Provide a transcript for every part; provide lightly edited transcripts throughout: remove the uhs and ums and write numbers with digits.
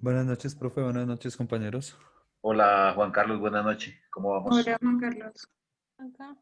Buenas noches, profe. Buenas noches, compañeros. Hola Juan Carlos, buenas noches. ¿Cómo Hola, vamos? Juan Carlos. Acá.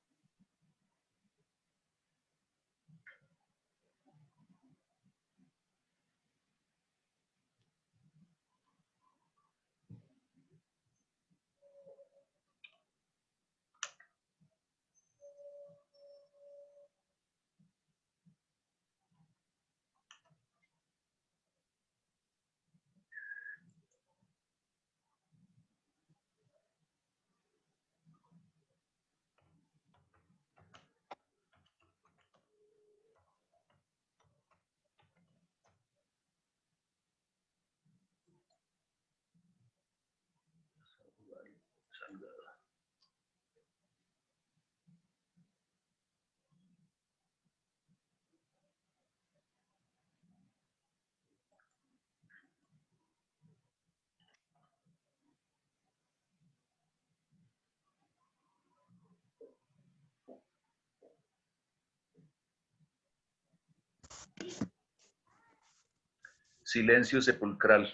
Silencio sepulcral.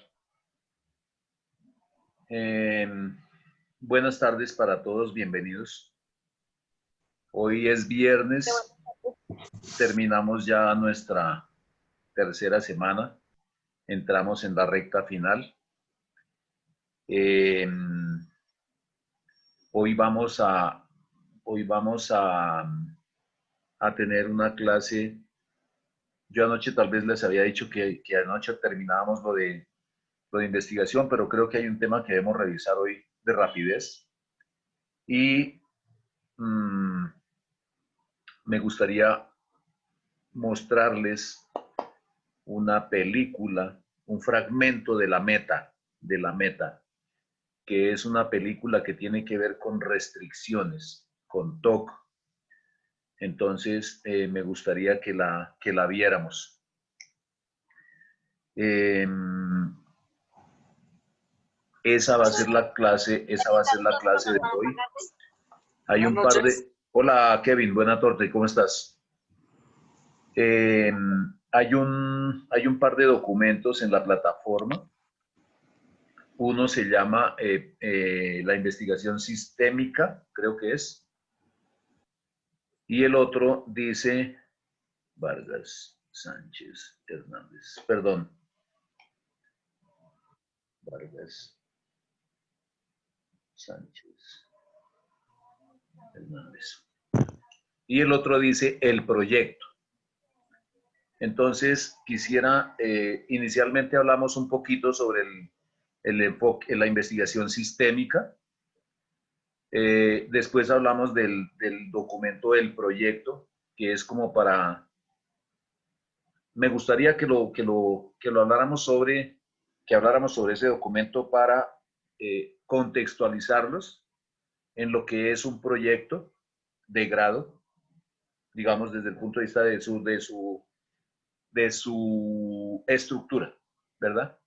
Eh, Buenas tardes para todos, bienvenidos. Hoy es viernes, terminamos ya nuestra tercera semana, entramos en la recta final. Eh, hoy vamos a, hoy vamos a tener una clase. Yo anoche tal vez les había dicho que anoche terminábamos lo de investigación, pero creo que hay un tema que debemos revisar hoy de rapidez. Y mmm, me gustaría mostrarles una película, un fragmento de la meta, que es una película que tiene que ver con restricciones, con TOC. Entonces, me gustaría que la viéramos. Eh, esa va a ser la clase de hoy. Hay un par de... Hola Kevin, buena torta, ¿cómo estás? Eh, hay un par de documentos en la plataforma. Uno se llama la investigación sistémica, creo que es, y el otro dice Vargas Sánchez Hernández, perdón, Vargas Sánchez Hernández. Y el otro dice el proyecto. Entonces, quisiera, inicialmente hablamos un poquito sobre el enfoque, la investigación sistémica. Después hablamos del documento del proyecto, que es como para, me gustaría que lo habláramos que habláramos sobre ese documento para contextualizarlos en lo que es un proyecto de grado, digamos desde el punto de vista de su estructura, ¿verdad?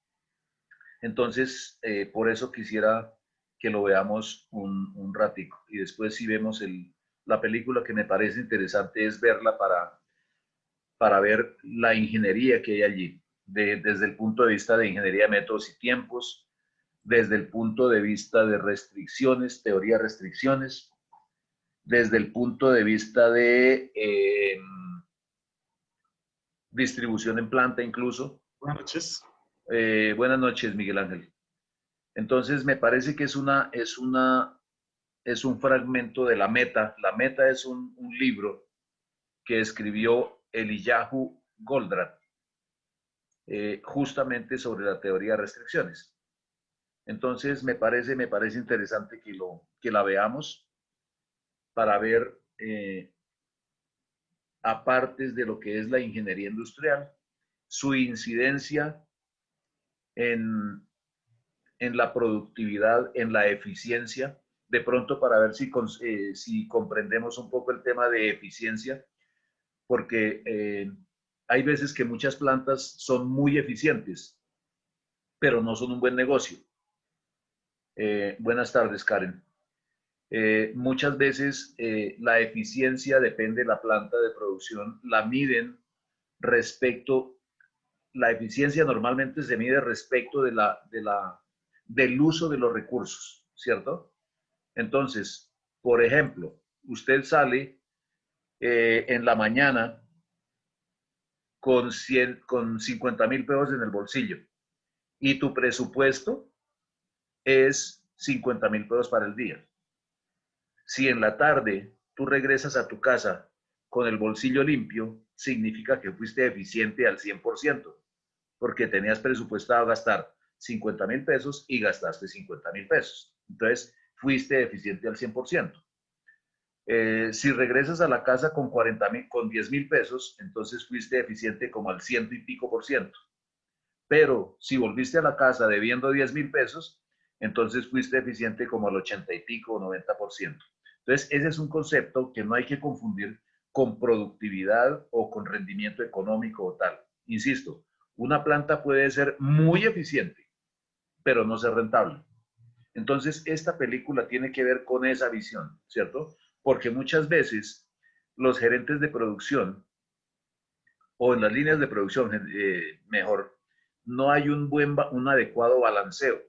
Entonces, por eso quisiera que lo veamos un ratico. Y después si vemos la película, que me parece interesante es verla para ver la ingeniería que hay allí, desde el punto de vista de ingeniería de métodos y tiempos, desde el punto de vista de restricciones, teoría de restricciones, desde el punto de vista de distribución en planta incluso. Buenas noches. Buenas noches, Miguel Ángel. Entonces, me parece que es un fragmento de La Meta. La Meta es un libro que escribió Eliyahu Goldratt, justamente sobre la teoría de restricciones. Entonces, me parece interesante que la veamos para ver apartes de lo que es la ingeniería industrial, su incidencia en, en la productividad, en la eficiencia, de pronto para ver si comprendemos un poco el tema de eficiencia, porque hay veces que muchas plantas son muy eficientes, pero no son un buen negocio. Buenas tardes, Karen. Muchas veces la eficiencia depende de la planta de producción, la miden respecto la eficiencia normalmente se mide respecto del uso de los recursos, ¿cierto? Entonces, por ejemplo, usted sale en la mañana con 50.000 pesos en el bolsillo y tu presupuesto es 50.000 pesos para el día. Si en la tarde tú regresas a tu casa con el bolsillo limpio, significa que fuiste eficiente al 100%, porque tenías presupuestado gastar 50.000 pesos y gastaste 50.000 pesos. Entonces, fuiste eficiente al 100%. Si regresas a la casa con 40.000, con 10.000 pesos, entonces fuiste eficiente como al 100 y pico por ciento. Pero si volviste a la casa debiendo 10.000 pesos, entonces fuiste eficiente como al 80 y pico o 90%. Entonces, ese es un concepto que no hay que confundir con productividad o con rendimiento económico o tal. Insisto, una planta puede ser muy eficiente, pero no ser rentable. Entonces, esta película tiene que ver con esa visión, ¿cierto? Porque muchas veces los gerentes de producción o en las líneas de producción, mejor, no hay un adecuado balanceo,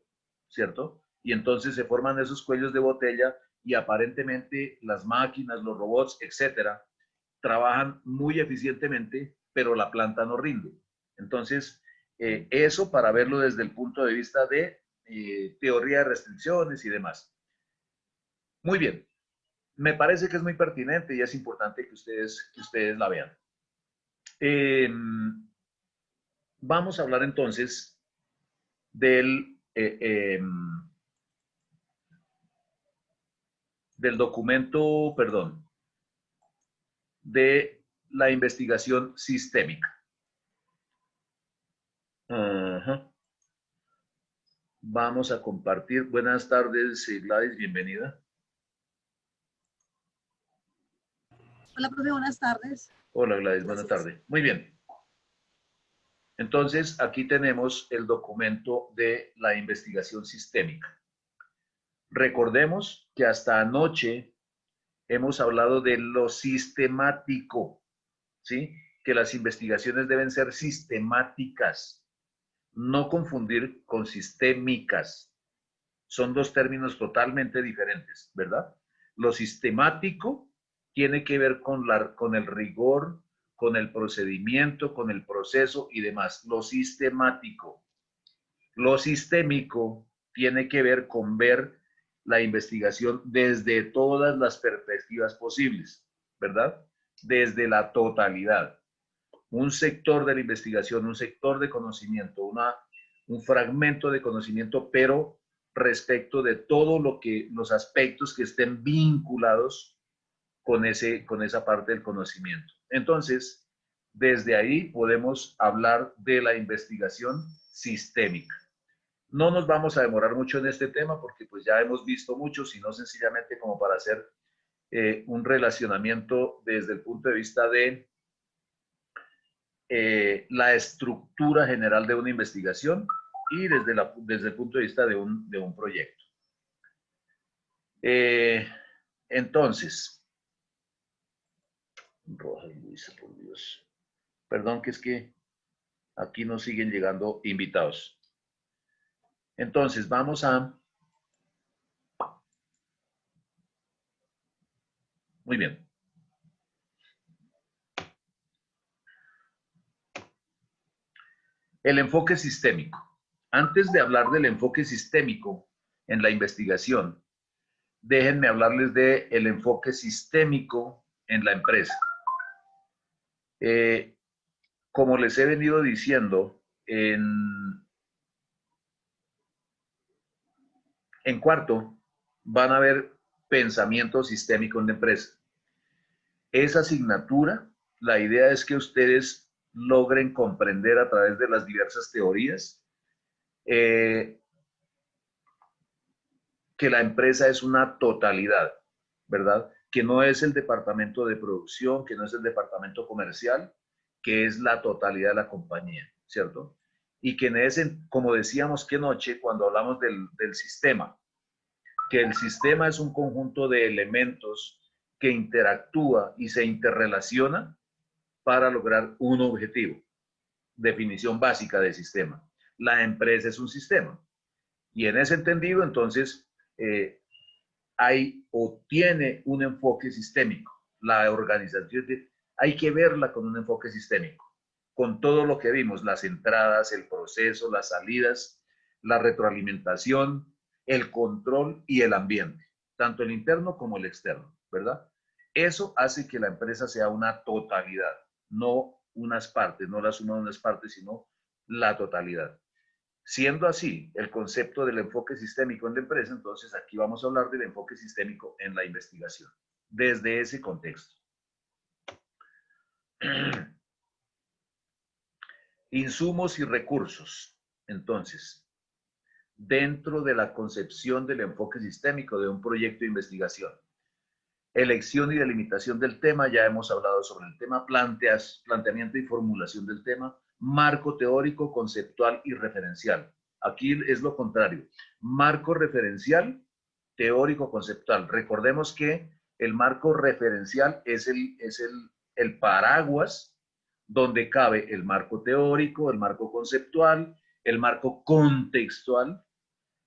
¿cierto? Y entonces se forman esos cuellos de botella y aparentemente las máquinas, los robots, etcétera, trabajan muy eficientemente, pero la planta no rinde. Entonces, eso para verlo desde el punto de vista de teoría de restricciones y demás. Muy bien, me parece que es muy pertinente y es importante que ustedes la vean. Vamos a hablar entonces del documento, perdón, de la investigación sistémica. Ajá. Vamos a compartir. Buenas tardes, Gladys, bienvenida. Hola, profe, buenas tardes. Hola, Gladys, buenas tardes. Muy bien. Entonces, aquí tenemos el documento de la investigación sistémica. Recordemos que hasta anoche hemos hablado de lo sistemático, ¿sí? Que las investigaciones deben ser sistemáticas, no confundir con sistémicas. Son dos términos totalmente diferentes, ¿verdad? Lo sistemático tiene que ver con el rigor, con el procedimiento, con el proceso y demás. Lo sistemático. Lo sistémico tiene que ver con ver la investigación desde todas las perspectivas posibles, ¿verdad? Desde la totalidad. Un sector de la investigación, un sector de conocimiento, un fragmento de conocimiento, pero respecto de todo los aspectos que estén vinculados con esa parte del conocimiento. Entonces, desde ahí podemos hablar de la investigación sistémica. No nos vamos a demorar mucho en este tema porque pues ya hemos visto mucho, sino sencillamente como para hacer un relacionamiento desde el punto de vista de la estructura general de una investigación y desde el punto de vista de un proyecto. Entonces, Roja y Luisa, por Dios. Perdón, que es que aquí nos siguen llegando invitados. Entonces, vamos a... Muy bien. El enfoque sistémico. Antes de hablar del enfoque sistémico en la investigación, déjenme hablarles del enfoque sistémico en la empresa. Como les he venido diciendo, en cuarto van a haber pensamiento sistémico en la empresa. Esa asignatura, la idea es que ustedes logren comprender a través de las diversas teorías que la empresa es una totalidad, ¿verdad? Que no es el departamento de producción, que no es el departamento comercial, que es la totalidad de la compañía, ¿cierto? Y que como decíamos que noche cuando hablamos del sistema, que el sistema es un conjunto de elementos que interactúa y se interrelaciona para lograr un objetivo, definición básica de sistema. La empresa es un sistema. Y en ese entendido, entonces, hay o tiene un enfoque sistémico. La organización hay que verla con un enfoque sistémico, con todo lo que vimos, las entradas, el proceso, las salidas, la retroalimentación, el control y el ambiente, tanto el interno como el externo, ¿verdad? Eso hace que la empresa sea una totalidad, no unas partes, no la suma de unas partes, sino la totalidad. Siendo así el concepto del enfoque sistémico en la empresa, entonces aquí vamos a hablar del enfoque sistémico en la investigación, desde ese contexto. Insumos y recursos. Entonces, dentro de la concepción del enfoque sistémico de un proyecto de investigación, elección y delimitación del tema, ya hemos hablado sobre el tema, planteamiento y formulación del tema, marco teórico, conceptual y referencial. Aquí es lo contrario, marco referencial, teórico, conceptual. Recordemos que el marco referencial es el paraguas donde cabe el marco teórico, el marco conceptual, el marco contextual,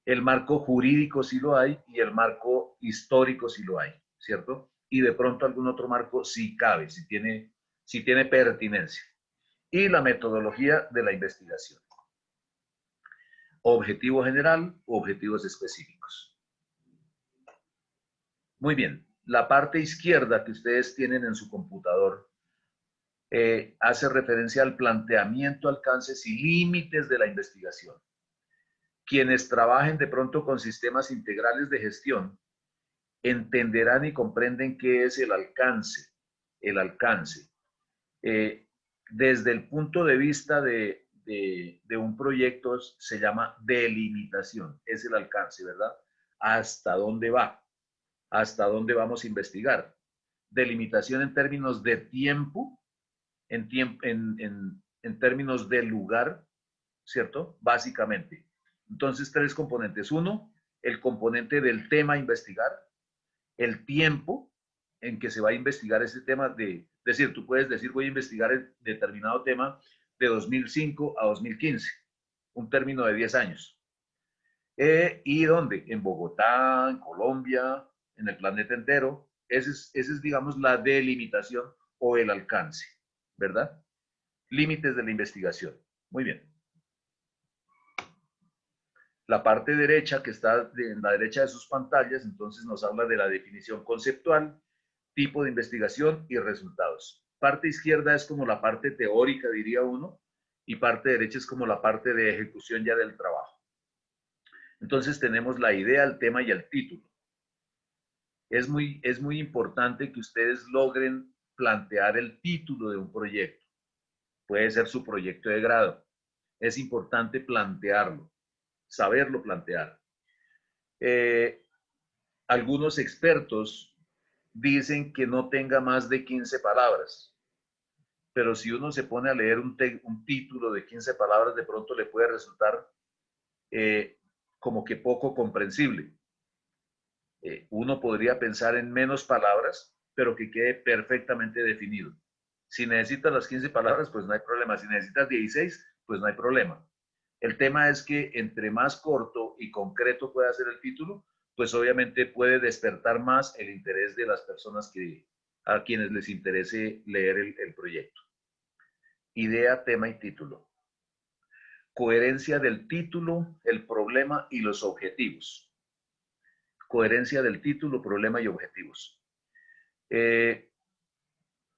el marco jurídico si lo hay y el marco histórico si lo hay, ¿cierto? Y de pronto algún otro marco si cabe, si tiene pertinencia. Y la metodología de la investigación. Objetivo general, objetivos específicos. Muy bien, la parte izquierda que ustedes tienen en su computador hace referencia al planteamiento, alcances y límites de la investigación. Quienes trabajen de pronto con sistemas integrales de gestión entenderán y comprenden qué es el alcance. El alcance. Desde el punto de vista de un proyecto se llama delimitación, es el alcance, ¿verdad? ¿Hasta dónde va? ¿Hasta dónde vamos a investigar? Delimitación en términos de tiempo, en términos de lugar, ¿cierto? Básicamente. Entonces, tres componentes. Uno, el componente del tema a investigar, el tiempo en que se va a investigar ese tema. Es decir, tú puedes decir, voy a investigar el determinado tema de 2005 a 2015, un término de 10 años. ¿Y dónde? En Bogotá, en Colombia, en el planeta entero. Esa es, digamos, la delimitación o el alcance, ¿verdad? Límites de la investigación. Muy bien. La parte derecha, que está en la derecha de sus pantallas, entonces nos habla de la definición conceptual, tipo de investigación y resultados. Parte izquierda es como la parte teórica, diría uno, y parte derecha es como la parte de ejecución ya del trabajo. Entonces tenemos la idea, el tema y el título. Es muy importante que ustedes logren plantear el título de un proyecto. Puede ser su proyecto de grado. Es importante plantearlo, saberlo plantear. Algunos expertos dicen que no tenga más de 15 palabras, pero si uno se pone a leer un título de 15 palabras, de pronto le puede resultar como que poco comprensible. Uno podría pensar en menos palabras, pero que quede perfectamente definido. Si necesitas las 15 palabras, pues no hay problema. Si necesitas 16, pues no hay problema. El tema es que entre más corto y concreto pueda ser el título, pues obviamente puede despertar más el interés de las personas a quienes les interese leer el proyecto. Idea, tema y título. Coherencia del título, el problema y los objetivos. Coherencia del título, problema y objetivos.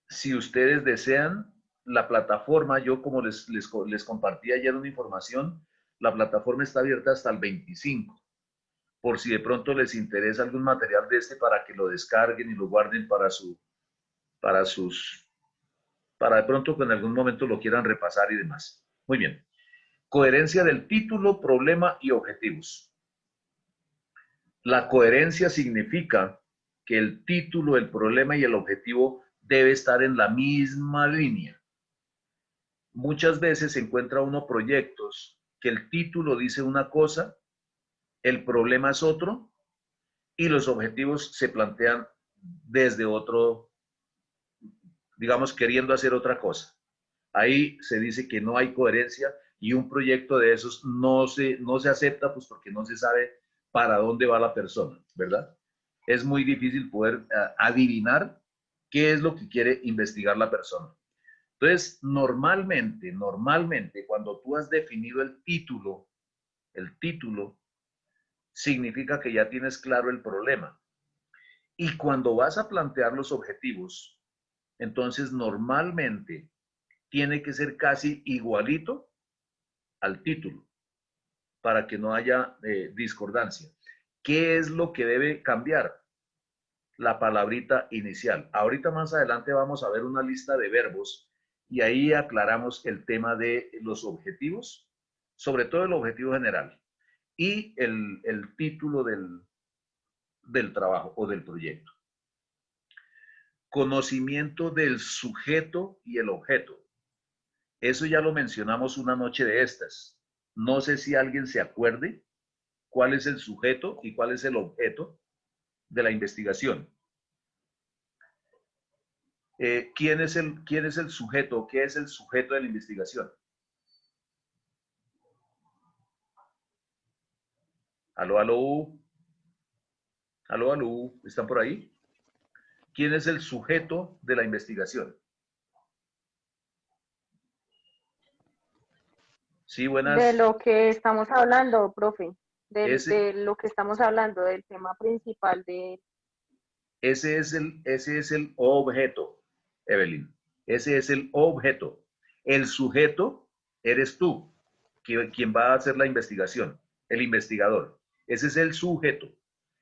Si ustedes desean, la plataforma, yo como les compartí ayer una información, la plataforma está abierta hasta el 25. Por si de pronto les interesa algún material de este para que lo descarguen y lo guarden para de pronto que en algún momento lo quieran repasar y demás. Muy bien. Coherencia del título, problema y objetivos. La coherencia significa que el título, el problema y el objetivo debe estar en la misma línea. Muchas veces se encuentra uno proyectos que el título dice una cosa, el problema es otro y los objetivos se plantean desde otro, digamos, queriendo hacer otra cosa. Ahí se dice que no hay coherencia y un proyecto de esos no se acepta pues porque no se sabe para dónde va la persona, ¿verdad? Es muy difícil poder adivinar qué es lo que quiere investigar la persona. Entonces, normalmente, cuando tú has definido el título significa que ya tienes claro el problema. Y cuando vas a plantear los objetivos, entonces normalmente tiene que ser casi igualito al título para que no haya discordancia. ¿Qué es lo que debe cambiar? La palabrita inicial. Ahorita más adelante vamos a ver una lista de verbos y ahí aclaramos el tema de los objetivos, sobre todo el objetivo general y el título del trabajo o del proyecto. Conocimiento del sujeto y el objeto. Eso ya lo mencionamos una noche de estas. No sé si alguien se acuerde cuál es el sujeto y cuál es el objeto de la investigación. ¿Quién es el sujeto? ¿Qué es el sujeto de la investigación? Aló, aló. Aló, aló. ¿Están por ahí? ¿Quién es el sujeto de la investigación? Sí, buenas. De lo que estamos hablando, profe, Ese, de lo que estamos hablando, del tema principal de... ese es el objeto, Evelyn. Ese es el objeto. El sujeto eres tú, quien va a hacer la investigación, el investigador. Ese es el sujeto.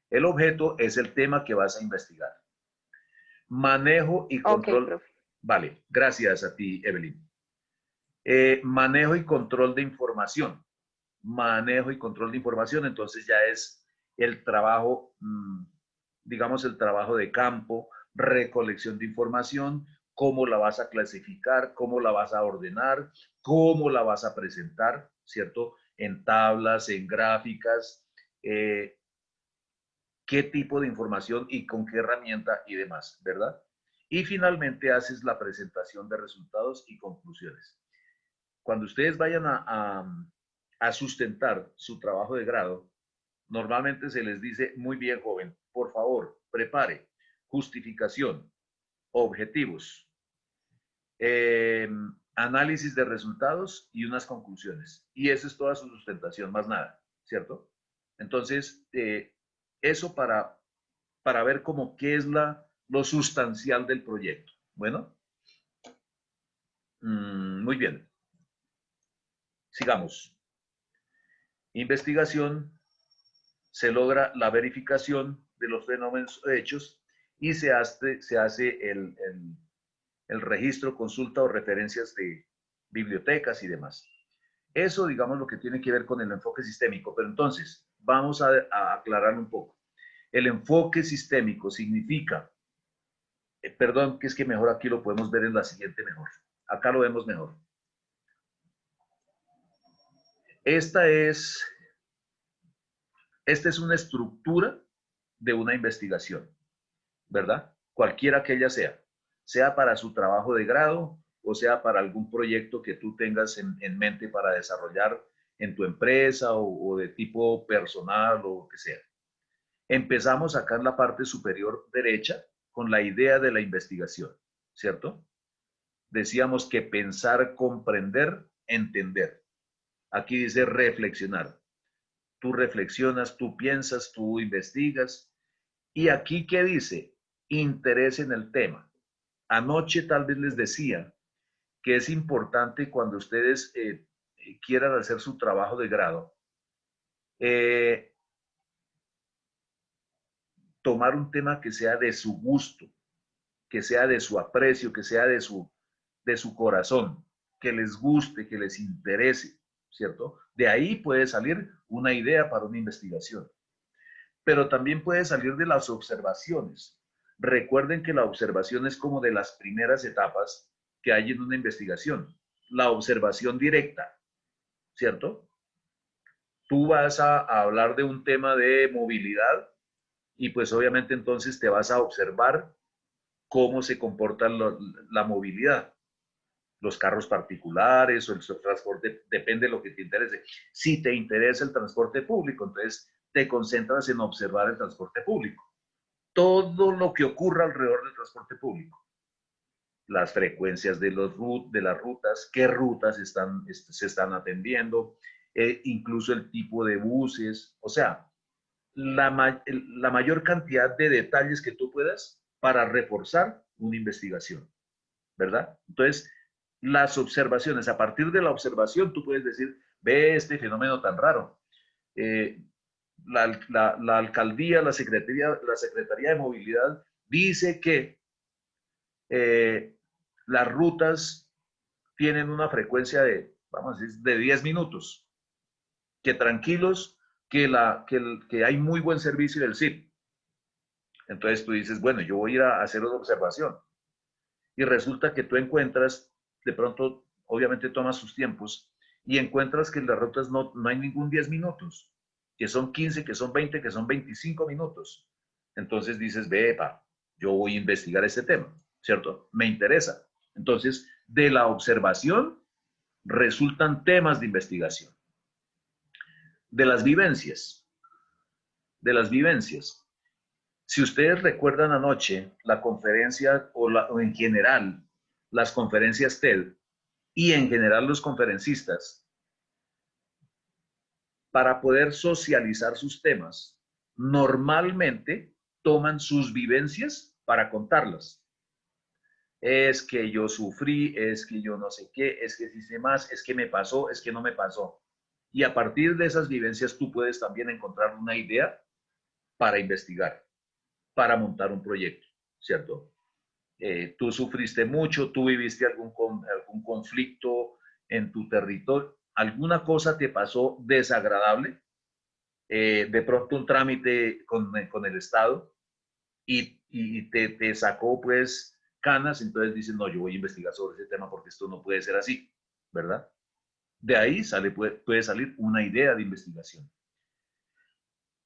El objeto es el tema que vas a investigar. Manejo y Ok, control. profe. Vale, gracias a ti, Evelyn. Manejo y control de información. Manejo y control de información, entonces ya es el trabajo, digamos, el trabajo de campo, recolección de información, cómo la vas a clasificar, cómo la vas a ordenar, cómo la vas a presentar, ¿cierto? En tablas, en gráficas, qué tipo de información y con qué herramienta y demás, ¿verdad? Y finalmente haces la presentación de resultados y conclusiones. Cuando ustedes vayan a sustentar su trabajo de grado, normalmente se les dice, muy bien, joven, por favor, prepare justificación, objetivos, análisis de resultados y unas conclusiones. Y eso es toda su sustentación, más nada, ¿cierto? Entonces, eso para ver como qué es lo sustancial del proyecto. Bueno, muy bien. Sigamos. Investigación, se logra la verificación de los fenómenos hechos y se hace el registro, consulta o referencias de bibliotecas y demás. Eso, digamos, lo que tiene que ver con el enfoque sistémico. Pero entonces, vamos a aclarar un poco. El enfoque sistémico significa, perdón, que es que mejor aquí lo podemos ver en la siguiente mejor. Acá lo vemos mejor. Esta es una estructura de una investigación, ¿verdad? Cualquiera que ella sea para su trabajo de grado o sea para algún proyecto que tú tengas en mente para desarrollar en tu empresa o de tipo personal o lo que sea. Empezamos acá en la parte superior derecha con la idea de la investigación, ¿cierto? Decíamos que pensar, comprender, entender. Aquí dice reflexionar. Tú reflexionas, tú piensas, tú investigas. Y aquí, ¿qué dice? Interés en el tema. Anoche tal vez les decía que es importante cuando ustedes quieran hacer su trabajo de grado, tomar un tema que sea de su gusto, que sea de su aprecio, que sea de su corazón, que les guste, que les interese, ¿cierto? De ahí puede salir una idea para una investigación. Pero también puede salir de las observaciones. Recuerden que la observación es como de las primeras etapas que hay en una investigación. La observación directa, ¿cierto? Tú vas a hablar de un tema de movilidad y pues obviamente entonces te vas a observar cómo se comporta la movilidad. los carros particulares o el transporte, depende de lo que te interese. Si te interesa el transporte público, entonces te concentras en observar el transporte público. Todo lo que ocurra alrededor del transporte público. Las frecuencias de las rutas, qué rutas se están atendiendo, incluso el tipo de buses, o sea, la mayor cantidad de detalles que tú puedas para reforzar una investigación, ¿verdad? Entonces, las observaciones, a partir de la observación tú puedes decir, ve este fenómeno tan raro. La alcaldía, la Secretaría de Movilidad dice que las rutas tienen una frecuencia de, vamos a decir, de 10 minutos. Que tranquilos, que hay muy buen servicio del CIP. Entonces tú dices, bueno, yo voy a ir a hacer una observación. Y resulta que tú encuentras, de pronto, obviamente tomas sus tiempos, y encuentras que en las rutas no hay ningún 10 minutos, que son 15, que son 20, que son 25 minutos. Entonces dices, ve, yo voy a investigar este tema, ¿cierto? Me interesa. Entonces, de la observación resultan temas de investigación. De las vivencias. Si ustedes recuerdan anoche la conferencia o en general las conferencias TED y en general los conferencistas, para poder socializar sus temas, normalmente toman sus vivencias para contarlas. Es que yo sufrí, es que yo no sé qué, es que hice más, es que me pasó, es que no me pasó. Y a partir de esas vivencias tú puedes también encontrar una idea para investigar, para montar un proyecto, ¿cierto? Tú sufriste mucho, tú viviste algún conflicto en tu territorio, alguna cosa te pasó desagradable, de pronto un trámite con el Estado y te sacó pues canas, entonces dices, no, yo voy a investigar sobre ese tema porque esto no puede ser así, ¿verdad? De ahí puede salir una idea de investigación.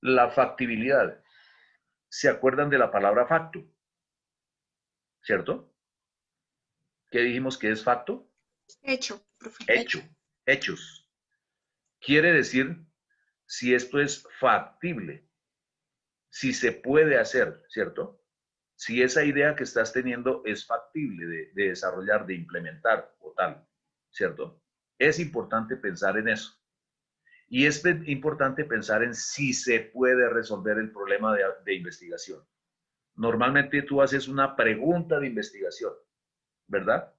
La factibilidad. ¿Se acuerdan de la palabra facto? ¿Cierto? ¿Qué dijimos que es facto? Hecho, profe. Hecho, hechos. Quiere decir si esto es factible, si se puede hacer, ¿cierto? Si esa idea que estás teniendo es factible de desarrollar, de implementar o tal, ¿cierto? Es importante pensar en eso. Y es importante pensar en si se puede resolver el problema de investigación. Normalmente tú haces una pregunta de investigación, ¿verdad?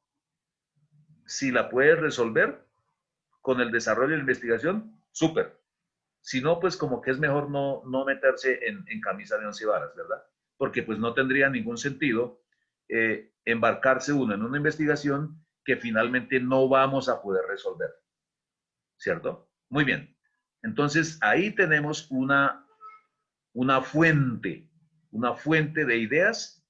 Si la puedes resolver con el desarrollo de la investigación, súper. Si no, pues como que es mejor no meterse en camisa de once varas, ¿verdad? Porque pues no tendría ningún sentido embarcarse uno en una investigación que finalmente no vamos a poder resolver, ¿cierto? Muy bien. Entonces ahí tenemos una fuente de ideas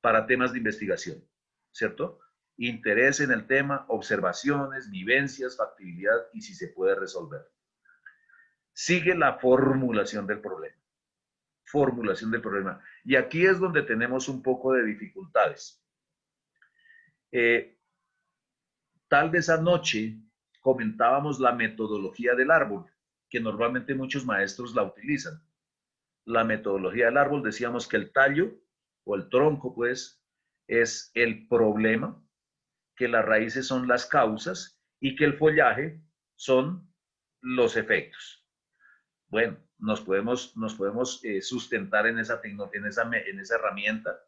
para temas de investigación, ¿cierto? Interés en el tema, observaciones, vivencias, factibilidad y si se puede resolver. Sigue la formulación del problema. Formulación del problema. Y aquí es donde tenemos un poco de dificultades. Tal vez anoche comentábamos la metodología del árbol, que normalmente muchos maestros la utilizan. La metodología del árbol, decíamos que el tallo o el tronco, pues, es el problema, que las raíces son las causas y que el follaje son los efectos. Bueno, nos podemos sustentar en esa herramienta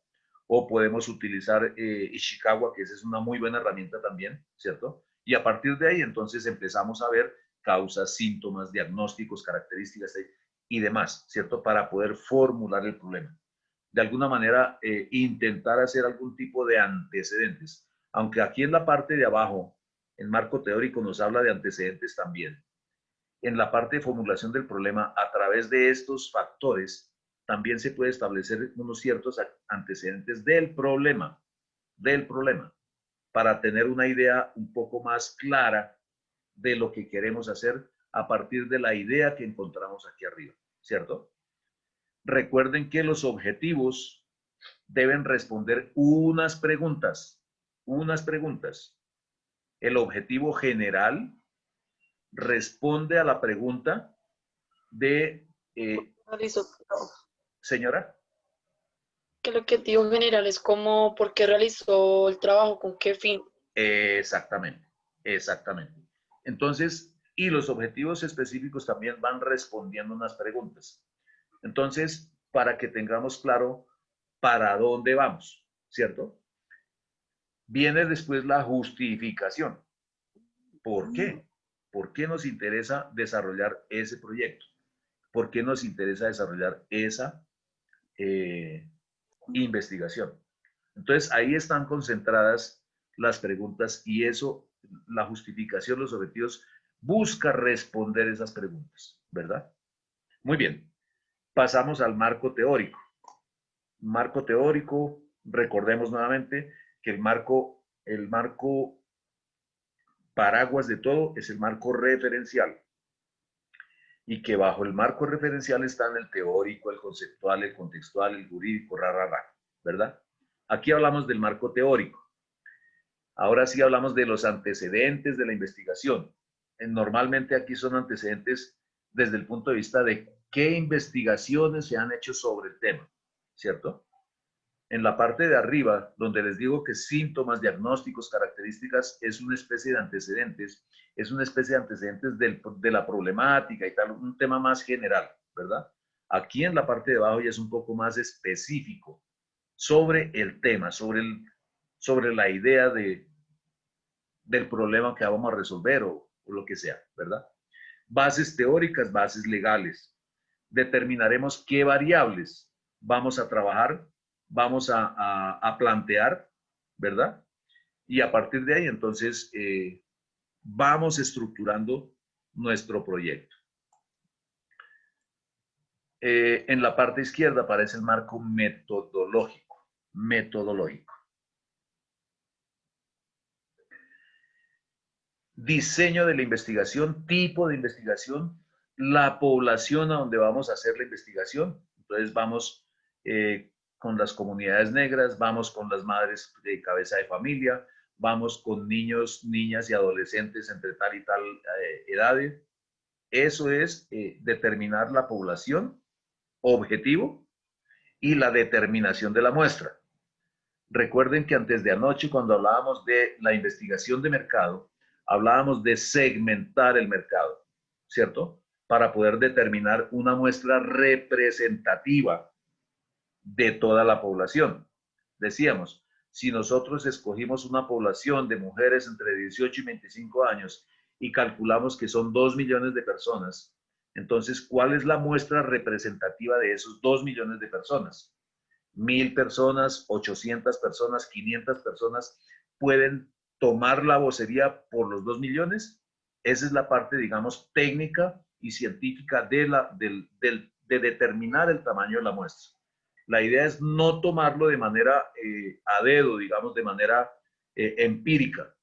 o podemos utilizar Ishikawa, que esa es una muy buena herramienta también, ¿cierto? Y a partir de ahí entonces empezamos a ver causas, síntomas, diagnósticos, características y demás, ¿cierto? Para poder formular el problema. De alguna manera, intentar hacer algún tipo de antecedentes. Aunque aquí en la parte de abajo, en marco teórico, nos habla de antecedentes también. En la parte de formulación del problema, a través de estos factores, también se puede establecer unos ciertos antecedentes del problema, para tener una idea un poco más clara de lo que queremos hacer a partir de la idea que encontramos aquí arriba, ¿cierto? Recuerden que los objetivos deben responder unas preguntas. El objetivo general responde a la pregunta de, Realizó todo. señora, Que el objetivo general es como por qué realizó el trabajo, con qué fin. exactamente, exactamente. Entonces, y los objetivos específicos también van respondiendo unas preguntas. Entonces, para que tengamos claro para dónde vamos, ¿cierto? Viene después la justificación. ¿Por qué? ¿Por qué nos interesa desarrollar ese proyecto? ¿Por qué nos interesa desarrollar esa investigación? Entonces, ahí están concentradas las preguntas y eso, la justificación, los objetivos, busca responder esas preguntas, ¿verdad? Muy bien, pasamos al marco teórico. Marco teórico, recordemos nuevamente que el marco paraguas de todo es el marco referencial y que bajo el marco referencial están el teórico, el conceptual, el contextual, el jurídico, ¿verdad? Aquí hablamos del marco teórico. Ahora sí hablamos de los antecedentes de la investigación. Normalmente aquí son antecedentes desde el punto de vista de qué investigaciones se han hecho sobre el tema, ¿cierto? En la parte de arriba, donde les digo que síntomas, diagnósticos, características, es una especie de antecedentes, de la problemática y tal, un tema más general, ¿verdad? Aquí en la parte de abajo ya es un poco más específico sobre el tema, sobre la idea del problema que vamos a resolver o lo que sea, ¿verdad? Bases teóricas, bases legales. Determinaremos qué variables vamos a trabajar, vamos a plantear, ¿verdad? Y a partir de ahí, entonces, vamos estructurando nuestro proyecto. En la parte izquierda aparece el marco metodológico. Diseño de la investigación, tipo de investigación, la población a donde vamos a hacer la investigación. Entonces vamos con las comunidades negras, vamos con las madres de cabeza de familia, vamos con niños, niñas y adolescentes entre tal y tal edades. Eso es determinar la población objetivo y la determinación de la muestra. Recuerden que antes de anoche, cuando hablábamos de la investigación de mercado, hablábamos de segmentar el mercado, ¿cierto? Para poder determinar una muestra representativa de toda la población. Decíamos, si nosotros escogimos una población de mujeres entre 18 y 25 años y calculamos que son 2 millones de personas, entonces, ¿cuál es la muestra representativa de esos 2 millones de personas? 1000 personas, 800 personas, 500 personas pueden tomar la vocería por los 2 millones. Esa es la parte, digamos, técnica y científica de determinar el tamaño de la muestra. La idea es no tomarlo de manera a dedo, digamos, de manera empírica,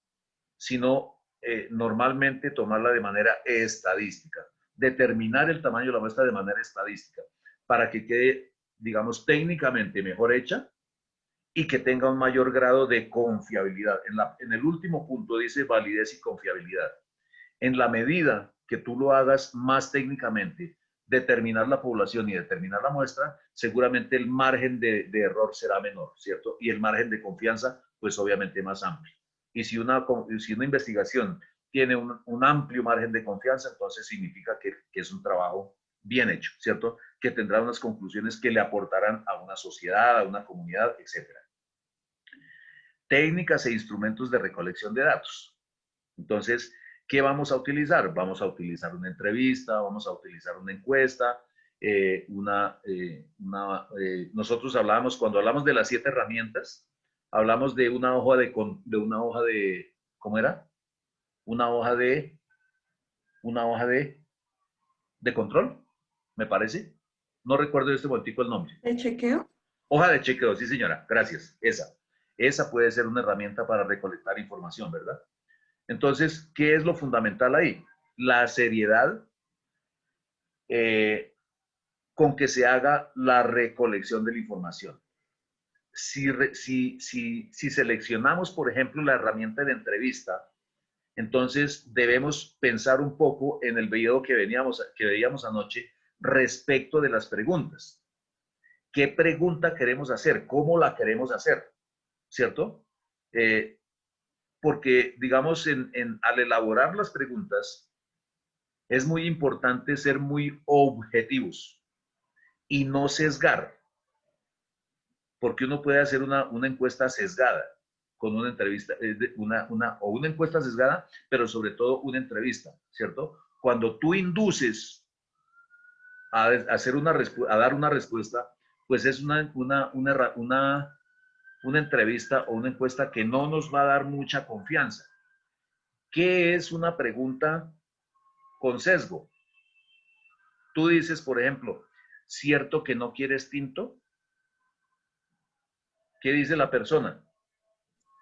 sino normalmente tomarla de manera estadística. Determinar el tamaño de la muestra de manera estadística para que quede, digamos, técnicamente mejor hecha y que tenga un mayor grado de confiabilidad. En el último punto dice validez y confiabilidad. En la medida que tú lo hagas más técnicamente, determinar la población y determinar la muestra, seguramente el margen de error será menor, ¿cierto? Y el margen de confianza, pues obviamente más amplio. Y si una investigación tiene un amplio margen de confianza, entonces significa que es un trabajo bien hecho, ¿cierto? Que tendrá unas conclusiones que le aportarán a una sociedad, a una comunidad, etc. Técnicas e instrumentos de recolección de datos. Entonces, ¿qué vamos a utilizar? Vamos a utilizar una entrevista, vamos a utilizar una encuesta, nosotros hablábamos, cuando hablamos de las 7 herramientas, hablamos de una hoja de, ¿cómo era? Una hoja de control, me parece. No recuerdo en este momentico el nombre. ¿De chequeo? Hoja de chequeo, sí señora, gracias. Esa puede ser una herramienta para recolectar información, ¿verdad? Entonces, ¿qué es lo fundamental ahí? La seriedad con que se haga la recolección de la información. Si seleccionamos, por ejemplo, la herramienta de entrevista, Entonces, debemos pensar un poco en el video que veíamos anoche respecto de las preguntas. ¿Qué pregunta queremos hacer? ¿Cómo la queremos hacer? ¿Cierto? Porque, digamos, al elaborar las preguntas, es muy importante ser muy objetivos y no sesgar, porque uno puede hacer una encuesta sesgada con una entrevista, o una encuesta sesgada, pero sobre todo una entrevista, ¿cierto? Cuando tú induces a dar una respuesta, pues es una entrevista o una encuesta que no nos va a dar mucha confianza. ¿Qué es una pregunta con sesgo? Tú dices, por ejemplo, ¿cierto que no quieres tinto? ¿Qué dice la persona?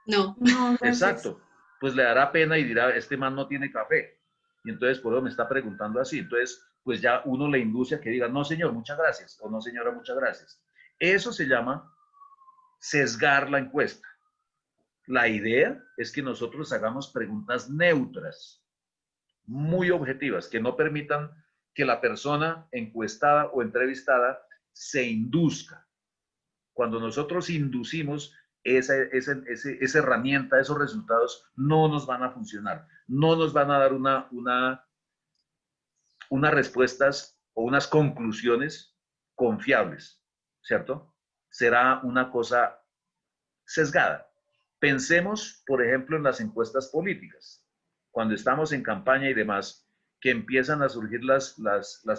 No. No, gracias. Exacto. Pues le dará pena y dirá, este man no tiene café. Y entonces, por eso me está preguntando así. Entonces, pues ya uno le induce a que diga, no, señor, muchas gracias. O no, señora, muchas gracias. Eso se llama sesgar la encuesta. La idea es que nosotros hagamos preguntas neutras, muy objetivas, que no permitan que la persona encuestada o entrevistada se induzca. Cuando nosotros inducimos esa herramienta, esos resultados no nos van a funcionar, no nos van a dar unas respuestas o unas conclusiones confiables, ¿cierto? Será una cosa sesgada. Pensemos, por ejemplo, en las encuestas políticas. Cuando estamos en campaña y demás, que empiezan a surgir las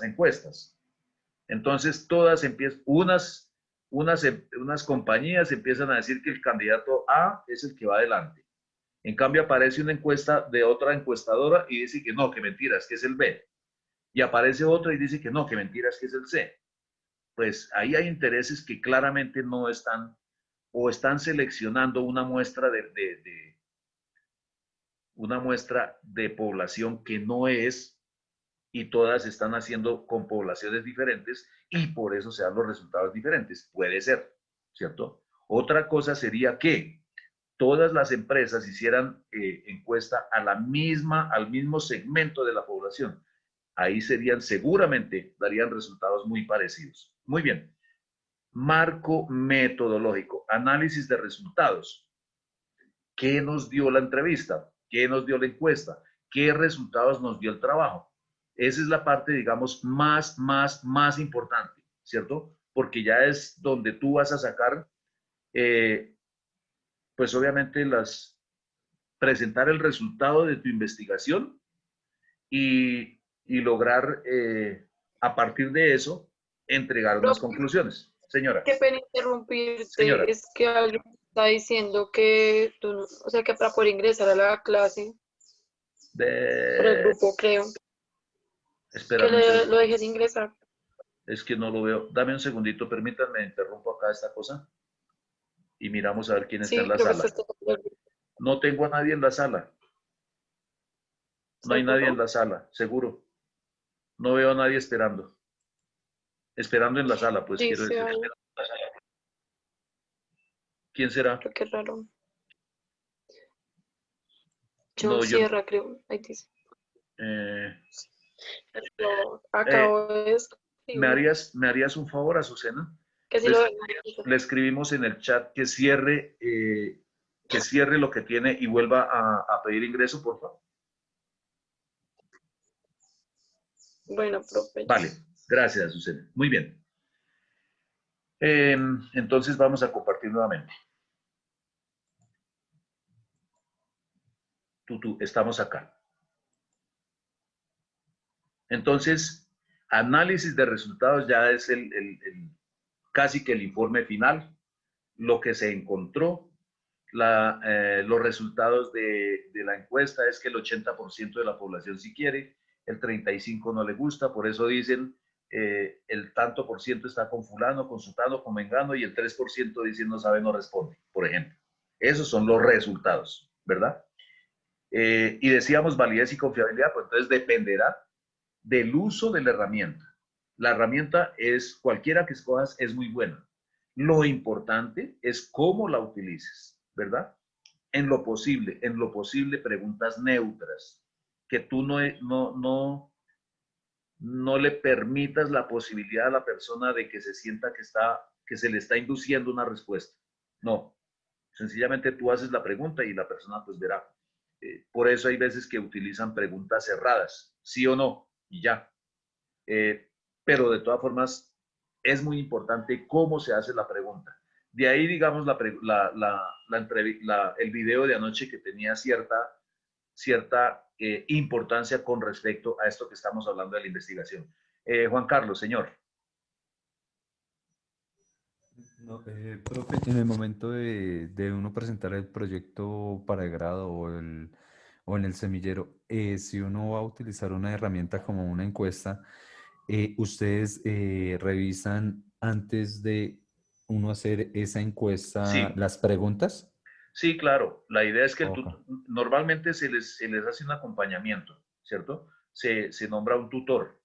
encuestas. Entonces, todas empiezan, unas compañías empiezan a decir que el candidato A es el que va adelante. En cambio, aparece una encuesta de otra encuestadora y dice que no, que mentiras, que es el B. Y aparece otra y dice que no, que mentiras, que es el C. Pues ahí hay intereses que claramente no están o están seleccionando una muestra una muestra de población que no es, y todas están haciendo con poblaciones diferentes y por eso se dan los resultados diferentes. Puede ser, ¿cierto? Otra cosa sería que todas las empresas hicieran encuesta al mismo segmento de la población. Ahí seguramente darían resultados muy parecidos. Muy bien. Marco metodológico, análisis de resultados. ¿Qué nos dio la entrevista? ¿Qué nos dio la encuesta? ¿Qué resultados nos dio el trabajo? Esa es la parte, digamos, más importante, ¿cierto? Porque ya es donde tú vas a sacar, pues obviamente presentar el resultado de tu investigación y lograr, a partir de eso, entregar unas conclusiones. Señora. Qué pena interrumpirte, Señora. es que alguien está diciendo que tú, o sea, que para poder ingresar a la clase, por el grupo, creo, Espera, que lo dejes ingresar. es que no lo veo. Dame un segundito, permítanme, interrumpo acá esta cosa y miramos a ver quién está Sí, en la creo que sala. está. No tengo a nadie en la sala. No hay nadie en la sala, seguro. No veo a nadie esperando. Esperando en la sala, pues quiero Dice decir. ahí, ¿Quién será? creo que es raro. No, John yo. Sierra, creo, ahí dice. eh, Yo acabo de escribir. ¿Me harías un favor, Azucena? Que si lo ven. Le escribimos en el chat que cierre lo que tiene y vuelva a pedir ingreso, por favor. Bueno, profe. Vale, gracias, Azucena. Muy bien. Entonces vamos a compartir nuevamente. Estamos acá. Entonces, análisis de resultados ya es casi que el informe final, lo que se encontró. Los resultados de la encuesta es que el 80% de la población sí quiere, el 35% no le gusta, por eso dicen el tanto por ciento está con fulano, con sutano, con mengano, y el 3% dice no sabe, no responde, por ejemplo. Esos son los resultados, ¿verdad? Y decíamos validez y confiabilidad, pues entonces dependerá del uso de la herramienta. La herramienta cualquiera que escojas es muy buena. Lo importante es cómo la utilices, ¿verdad? en lo posible preguntas neutras, que tú no le permitas la posibilidad a la persona de que se sienta que se le está induciendo una respuesta. No, sencillamente tú haces la pregunta y la persona pues verá. Por eso hay veces que utilizan preguntas cerradas, sí o no, y ya. Pero de todas formas es muy importante cómo se hace la pregunta. De ahí, digamos, el video de anoche que tenía cierta importancia con respecto a esto que estamos hablando de la investigación. Juan Carlos, señor. No, profe, en el momento de uno presentar el proyecto para el grado o en el semillero, si uno va a utilizar una herramienta como una encuesta, ¿ustedes revisan antes de uno hacer esa encuesta Sí, las preguntas? sí, claro. La idea es que Ok. normalmente se les hace un acompañamiento, ¿cierto? Se nombra un tutor.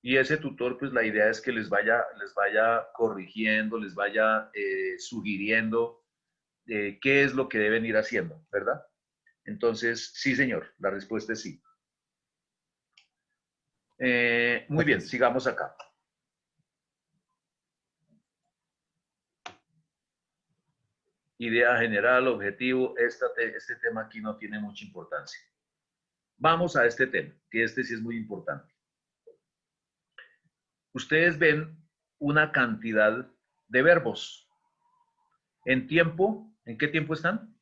Y ese tutor, pues la idea es que les vaya corrigiendo, les vaya sugiriendo qué es lo que deben ir haciendo, ¿verdad? Entonces, sí, señor, la respuesta es sí. Muy bien, Gracias. sigamos acá. Idea general, objetivo, este tema aquí no tiene mucha importancia. Vamos a este tema, que este sí es muy importante. Ustedes ven una cantidad de verbos. En tiempo, ¿en qué tiempo están?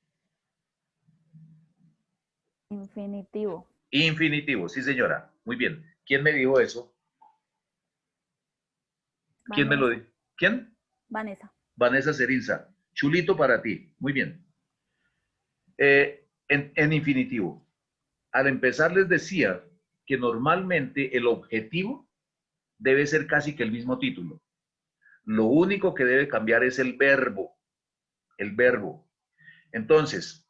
Infinitivo. Infinitivo, sí señora. Muy bien. ¿Quién me dijo eso? ¿Quién me lo Vanessa. dijo? ¿Quién? Vanessa. Vanessa Cerinza. Chulito para ti. Muy bien. En infinitivo. Al empezar les decía que normalmente el objetivo debe ser casi que el mismo título. Lo único que debe cambiar es el verbo. El verbo. Entonces,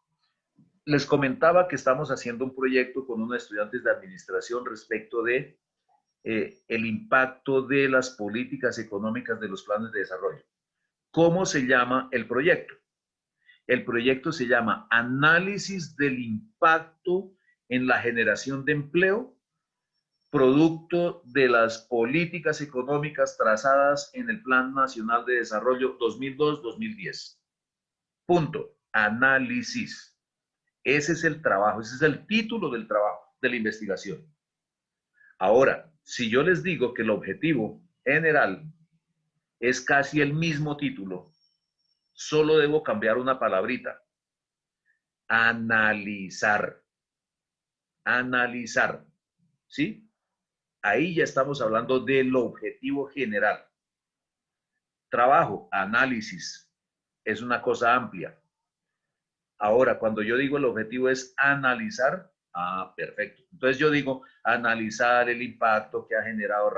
les comentaba que estamos haciendo un proyecto con unos estudiantes de administración respecto de el impacto de las políticas económicas de los planes de desarrollo. ¿Cómo se llama el proyecto? El proyecto se llama Análisis del impacto en la generación de empleo, producto de las políticas económicas trazadas en el Plan Nacional de Desarrollo 2002-2010. Punto. Análisis. Ese es el trabajo, ese es el título del trabajo, de la investigación. Ahora, si yo les digo que el objetivo general es casi el mismo título, solo debo cambiar una palabrita. Analizar. Analizar. ¿Sí? Ahí ya estamos hablando del objetivo general. Trabajo, análisis. Es una cosa amplia. Ahora, cuando yo digo el objetivo es analizar, perfecto. Entonces yo digo analizar el impacto que ha generado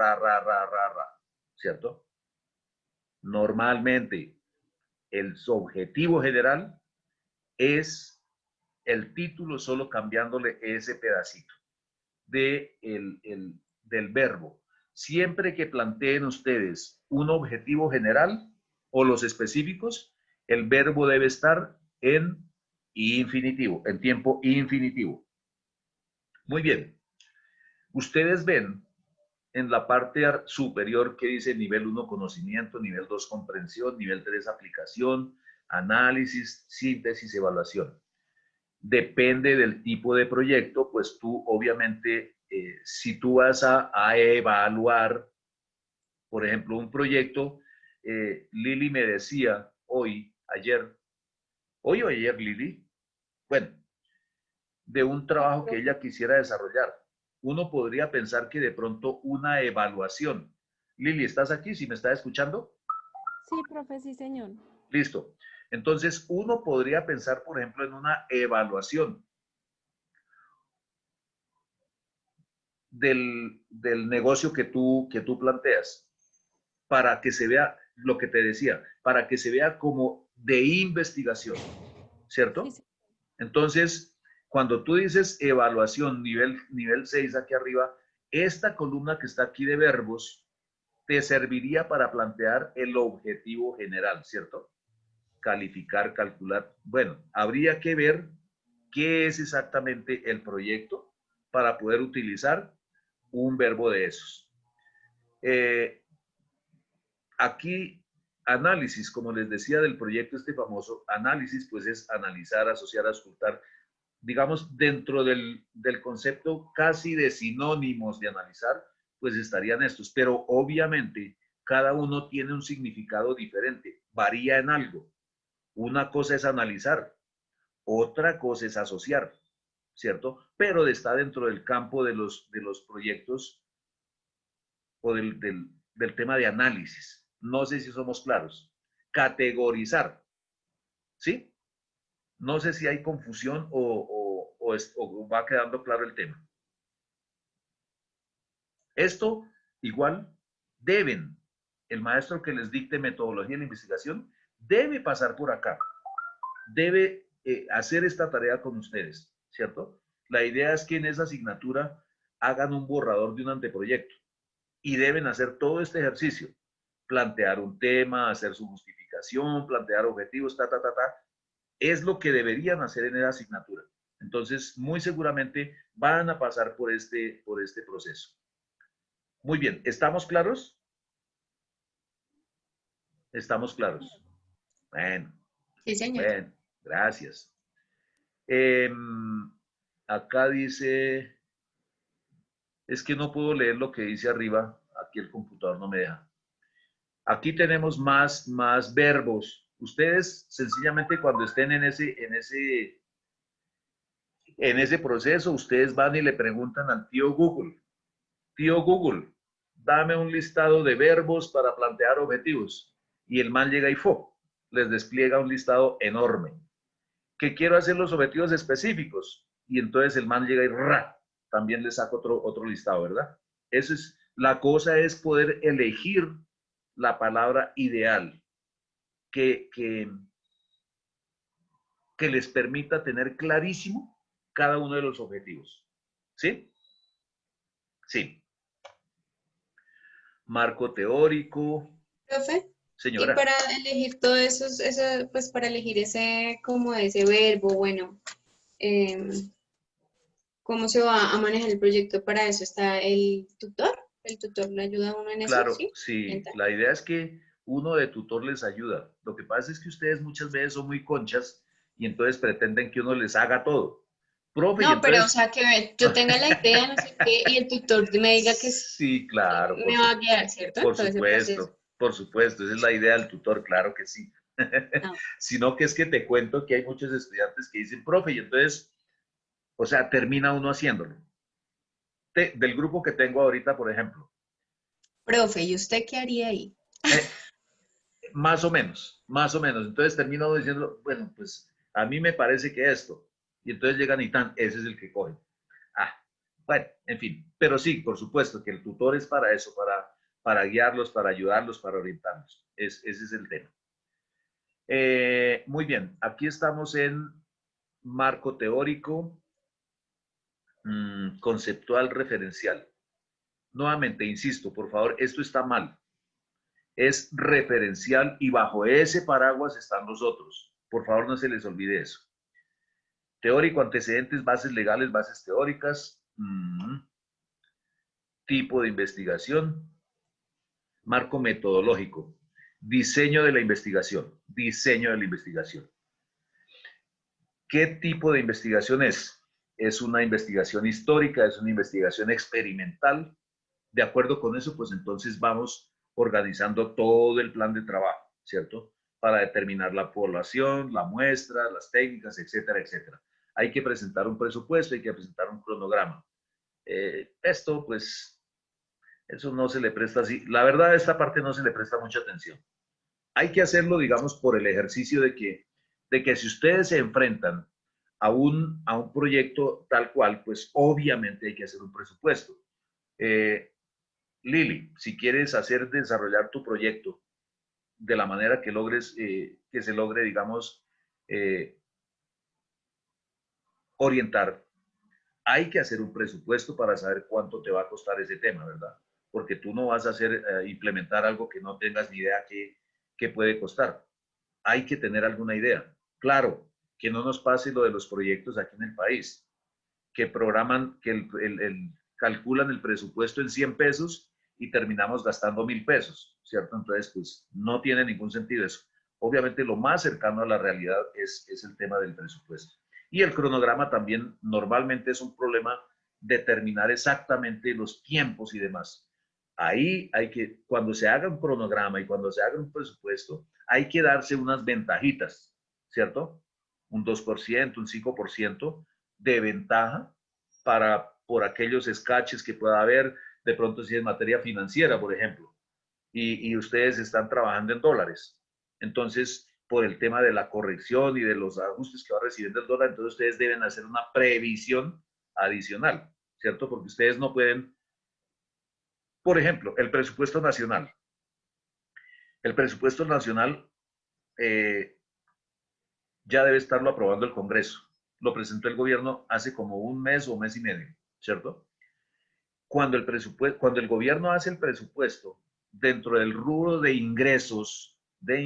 ¿cierto? Normalmente, el objetivo general es el título solo cambiándole ese pedacito del verbo. Siempre que planteen ustedes un objetivo general o los específicos, el verbo debe estar en infinitivo, en tiempo infinitivo. Muy bien. Ustedes ven en la parte superior que dice nivel 1 conocimiento, nivel 2 comprensión, nivel 3 aplicación, análisis, síntesis, evaluación. Depende del tipo de proyecto, pues tú obviamente, si tú vas a evaluar, por ejemplo, un proyecto, Lili me decía hoy o ayer Lili, bueno, de un trabajo que ella quisiera desarrollar. Uno podría pensar que de pronto una evaluación. Lili, ¿estás aquí? ¿Si me está escuchando? Sí, profe, sí, señor. Listo. Entonces, uno podría pensar, por ejemplo, en una evaluación del negocio que tú planteas, para que se vea lo que te decía, para que se vea como de investigación, Sí, ¿cierto? sí. Entonces, cuando tú dices evaluación nivel 6 aquí arriba, esta columna que está aquí de verbos te serviría para plantear el objetivo general, ¿cierto? calificar, calcular. Bueno, habría que ver qué es exactamente el proyecto para poder utilizar un verbo de esos. Aquí, análisis, como les decía del proyecto este famoso, análisis pues es analizar, asociar, auscultar, digamos, dentro del concepto casi de sinónimos de analizar, pues estarían estos, pero obviamente cada uno tiene un significado diferente, varía en algo. Una cosa es analizar, otra cosa es asociar, ¿cierto? Pero está dentro del campo de los proyectos o del tema de análisis. No sé si somos claros. Categorizar, ¿sí? No sé si hay confusión o va quedando claro el tema. Esto igual deben, el maestro que les dicte metodología de la investigación debe pasar por acá, debe hacer esta tarea con ustedes, ¿cierto? La idea es que en esa asignatura hagan un borrador de un anteproyecto y deben hacer todo este ejercicio, plantear un tema, hacer su justificación, plantear objetivos, es lo que deberían hacer en esa asignatura. Entonces, muy seguramente van a pasar por este proceso. Muy bien, ¿estamos claros? ¿Estamos claros? Bueno, Sí, señor. bueno, gracias. Acá dice, es que no puedo leer lo que dice arriba, aquí el computador no me deja. Aquí tenemos más verbos. Ustedes sencillamente cuando estén en ese proceso, ustedes van y le preguntan al tío Google, dame un listado de verbos para plantear objetivos. Y el man llega y les despliega un listado enorme. Que quiero hacer los objetivos específicos. Y entonces el man llega y también le saca otro listado, ¿verdad? Eso es, la cosa es poder elegir la palabra ideal que les permita tener clarísimo cada uno de los objetivos. ¿Sí? Sí. Marco teórico. Profe, y Señora. para elegir todo eso, pues para elegir como ese verbo, bueno, ¿cómo se va a manejar el proyecto? Para eso está el tutor. El tutor le ayuda a uno en eso, Claro, ¿sí? sí. La idea es que uno de tutor les ayuda. Lo que pasa es que ustedes muchas veces son muy conchas y entonces pretenden que uno les haga todo. Profe, y No, pero o entonces... sea, que yo tenga la idea, no sé qué, y el tutor me diga Sí, claro, me va a guiar, ¿cierto? En todo ese proceso. por supuesto, esa es la idea del tutor, claro que sí. No. Sino que es que te cuento que hay muchos estudiantes que dicen, profe, y entonces, o sea, termina uno haciéndolo. Del grupo que tengo ahorita, por ejemplo. Profe, ¿y usted qué haría ahí? Más o menos, más o menos. Entonces termina uno diciendo, bueno, pues a mí me parece que esto. Y entonces llegan y tan, ese es el que cogen. Ah, bueno, en fin. Pero sí, por supuesto que el tutor es para eso, para guiarlos, para ayudarlos, para orientarlos. Ese es el tema. Muy bien, aquí estamos en marco teórico, conceptual, referencial. Nuevamente, insisto, por favor, esto está mal. Es referencial y bajo ese paraguas están los otros. Por favor, no se les olvide eso. Teórico, antecedentes, bases legales, bases teóricas, tipo de investigación, marco metodológico, diseño de la investigación, diseño de la investigación. ¿Qué tipo de investigación es? ¿Es una investigación histórica? ¿Es una investigación experimental? De acuerdo con eso, pues entonces vamos organizando todo el plan de trabajo, ¿cierto? Para determinar la población, la muestra, las técnicas, etcétera, etcétera. Hay que presentar un presupuesto, hay que presentar un cronograma. Esto, pues, eso no se le presta así. La verdad, a esta parte no se le presta mucha atención. Hay que hacerlo, digamos, por el ejercicio de que si ustedes se enfrentan a un proyecto tal cual, pues obviamente hay que hacer un presupuesto. Lili, si quieres desarrollar tu proyecto de la manera que logres, que se logre, digamos, orientar, hay que hacer un presupuesto para saber cuánto te va a costar ese tema, ¿verdad? Porque tú no vas a implementar algo que no tengas ni idea qué puede costar. hay que tener alguna idea. Claro, que no nos pase lo de los proyectos aquí en el país, que programan, que calculan el presupuesto en 100 pesos y terminamos gastando 1.000 pesos, ¿cierto? Entonces, pues no tiene ningún sentido eso. Obviamente lo más cercano a la realidad es el tema del presupuesto. Y el cronograma también normalmente es un problema determinar exactamente los tiempos y demás. Ahí hay que, cuando se haga un cronograma y cuando se haga un presupuesto, hay que darse unas ventajitas, ¿cierto? Un 2%, un 5% de ventaja por aquellos escaches que pueda haber, de pronto si es materia financiera, por ejemplo, y ustedes están trabajando en dólares. Entonces, por el tema de la corrección y de los ajustes que va recibiendo el dólar, entonces ustedes deben hacer una previsión adicional, ¿cierto? Porque ustedes no pueden, por ejemplo, el presupuesto nacional. El presupuesto nacional ya debe estarlo aprobando el Congreso. Lo presentó el gobierno hace como un mes o mes y medio, ¿cierto? Cuando el gobierno hace el presupuesto dentro del rubro de ingresos, ¿de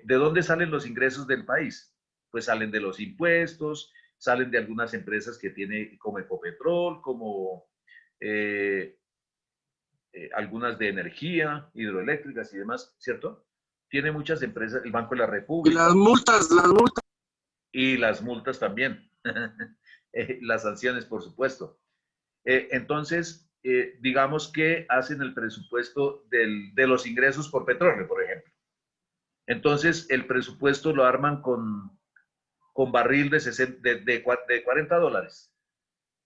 dónde salen los ingresos del país? Pues salen de los impuestos, salen de algunas empresas que tiene como Ecopetrol, como algunas de energía, hidroeléctricas y demás, ¿cierto? Tiene muchas empresas, el Banco de la República. Y las multas. Y las multas también. Las sanciones, por supuesto. Entonces, digamos que hacen el presupuesto de los ingresos por petróleo, por ejemplo. Entonces, el presupuesto lo arman con barril de 40 dólares,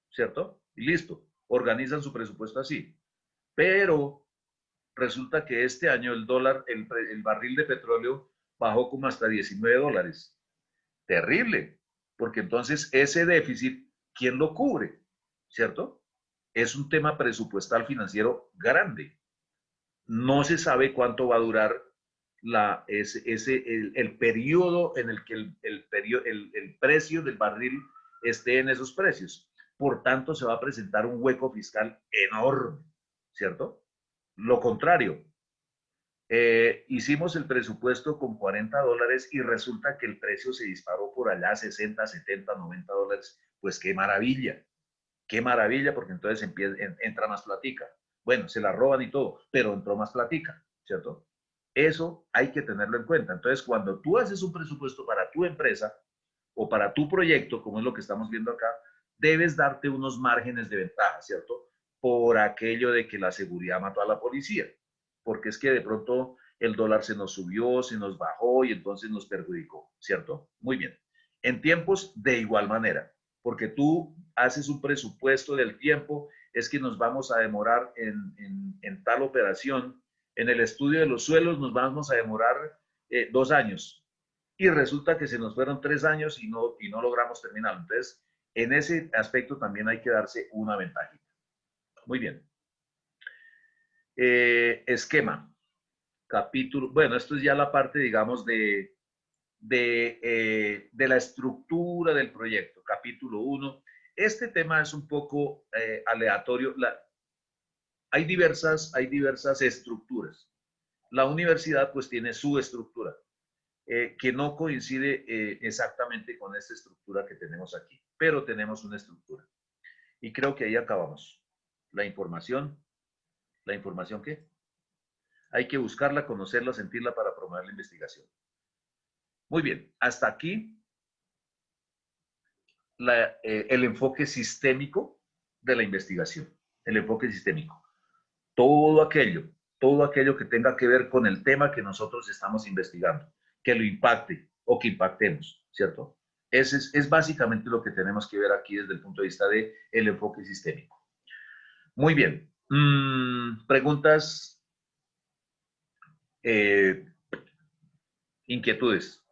¿cierto? Y listo, organizan su presupuesto así. Pero resulta que este año el barril de petróleo bajó como hasta 19 dólares. Terrible, porque entonces ese déficit, ¿quién lo cubre? ¿Cierto? Es un tema presupuestal financiero grande. No se sabe cuánto va a durar el periodo en el que el precio del barril esté en esos precios. Por tanto, se va a presentar un hueco fiscal enorme, ¿cierto? Lo contrario, hicimos el presupuesto con 40 dólares y resulta que el precio se disparó por allá a 60, 70, 90 dólares. Pues qué maravilla, porque entonces entra más platica. Bueno, se la roban y todo, pero entró más platica, ¿cierto? Eso hay que tenerlo en cuenta. Entonces, cuando tú haces un presupuesto para tu empresa o para tu proyecto, como es lo que estamos viendo acá, debes darte unos márgenes de ventaja, ¿cierto? Por aquello de que la seguridad mató a la policía, porque es que de pronto el dólar se nos subió, se nos bajó y entonces nos perjudicó, ¿cierto? Muy bien. En tiempos de igual manera, porque tú haces un presupuesto del tiempo, es que nos vamos a demorar en tal operación. En el estudio de los suelos nos vamos a demorar 2 años y resulta que se nos fueron 3 años y no logramos terminarlo. Entonces, en ese aspecto también hay que darse una ventajita. Muy bien. Esquema. Capítulo. Bueno, esto es ya la parte, digamos, de la estructura del proyecto. Capítulo 1. Este tema es un poco aleatorio. Hay diversas estructuras. La universidad pues tiene su estructura, que no coincide exactamente con esta estructura que tenemos aquí, pero tenemos una estructura. Y creo que ahí acabamos. La información ¿qué? Hay que buscarla, conocerla, sentirla para promover la investigación. Muy bien, hasta aquí el enfoque sistémico de la investigación, el enfoque sistémico. Todo aquello que tenga que ver con el tema que nosotros estamos investigando, que lo impacte o que impactemos, ¿cierto? Es básicamente lo que tenemos que ver aquí desde el punto de vista del enfoque sistémico. Muy bien. Preguntas, inquietudes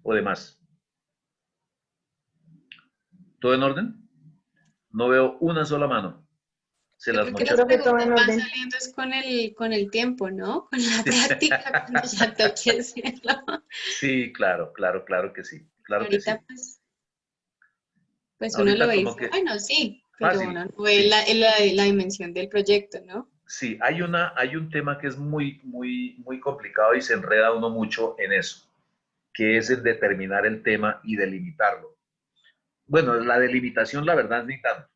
o demás. ¿Todo en orden? No veo una sola mano. Se las Creo que moché. las preguntas van saliendo es con el tiempo, ¿no? Con la práctica, cuando ya toque hacerlo. Sí, claro que sí. Claro que sí. Ahorita, pues uno Ahorita lo ve y como dice, que bueno, sí, pero fácil, uno no ve sí. la dimensión del proyecto, ¿no? Sí, hay un tema que es muy complicado y se enreda uno mucho en eso, que es el determinar el tema y delimitarlo. Bueno, la delimitación, la verdad, ni tanto.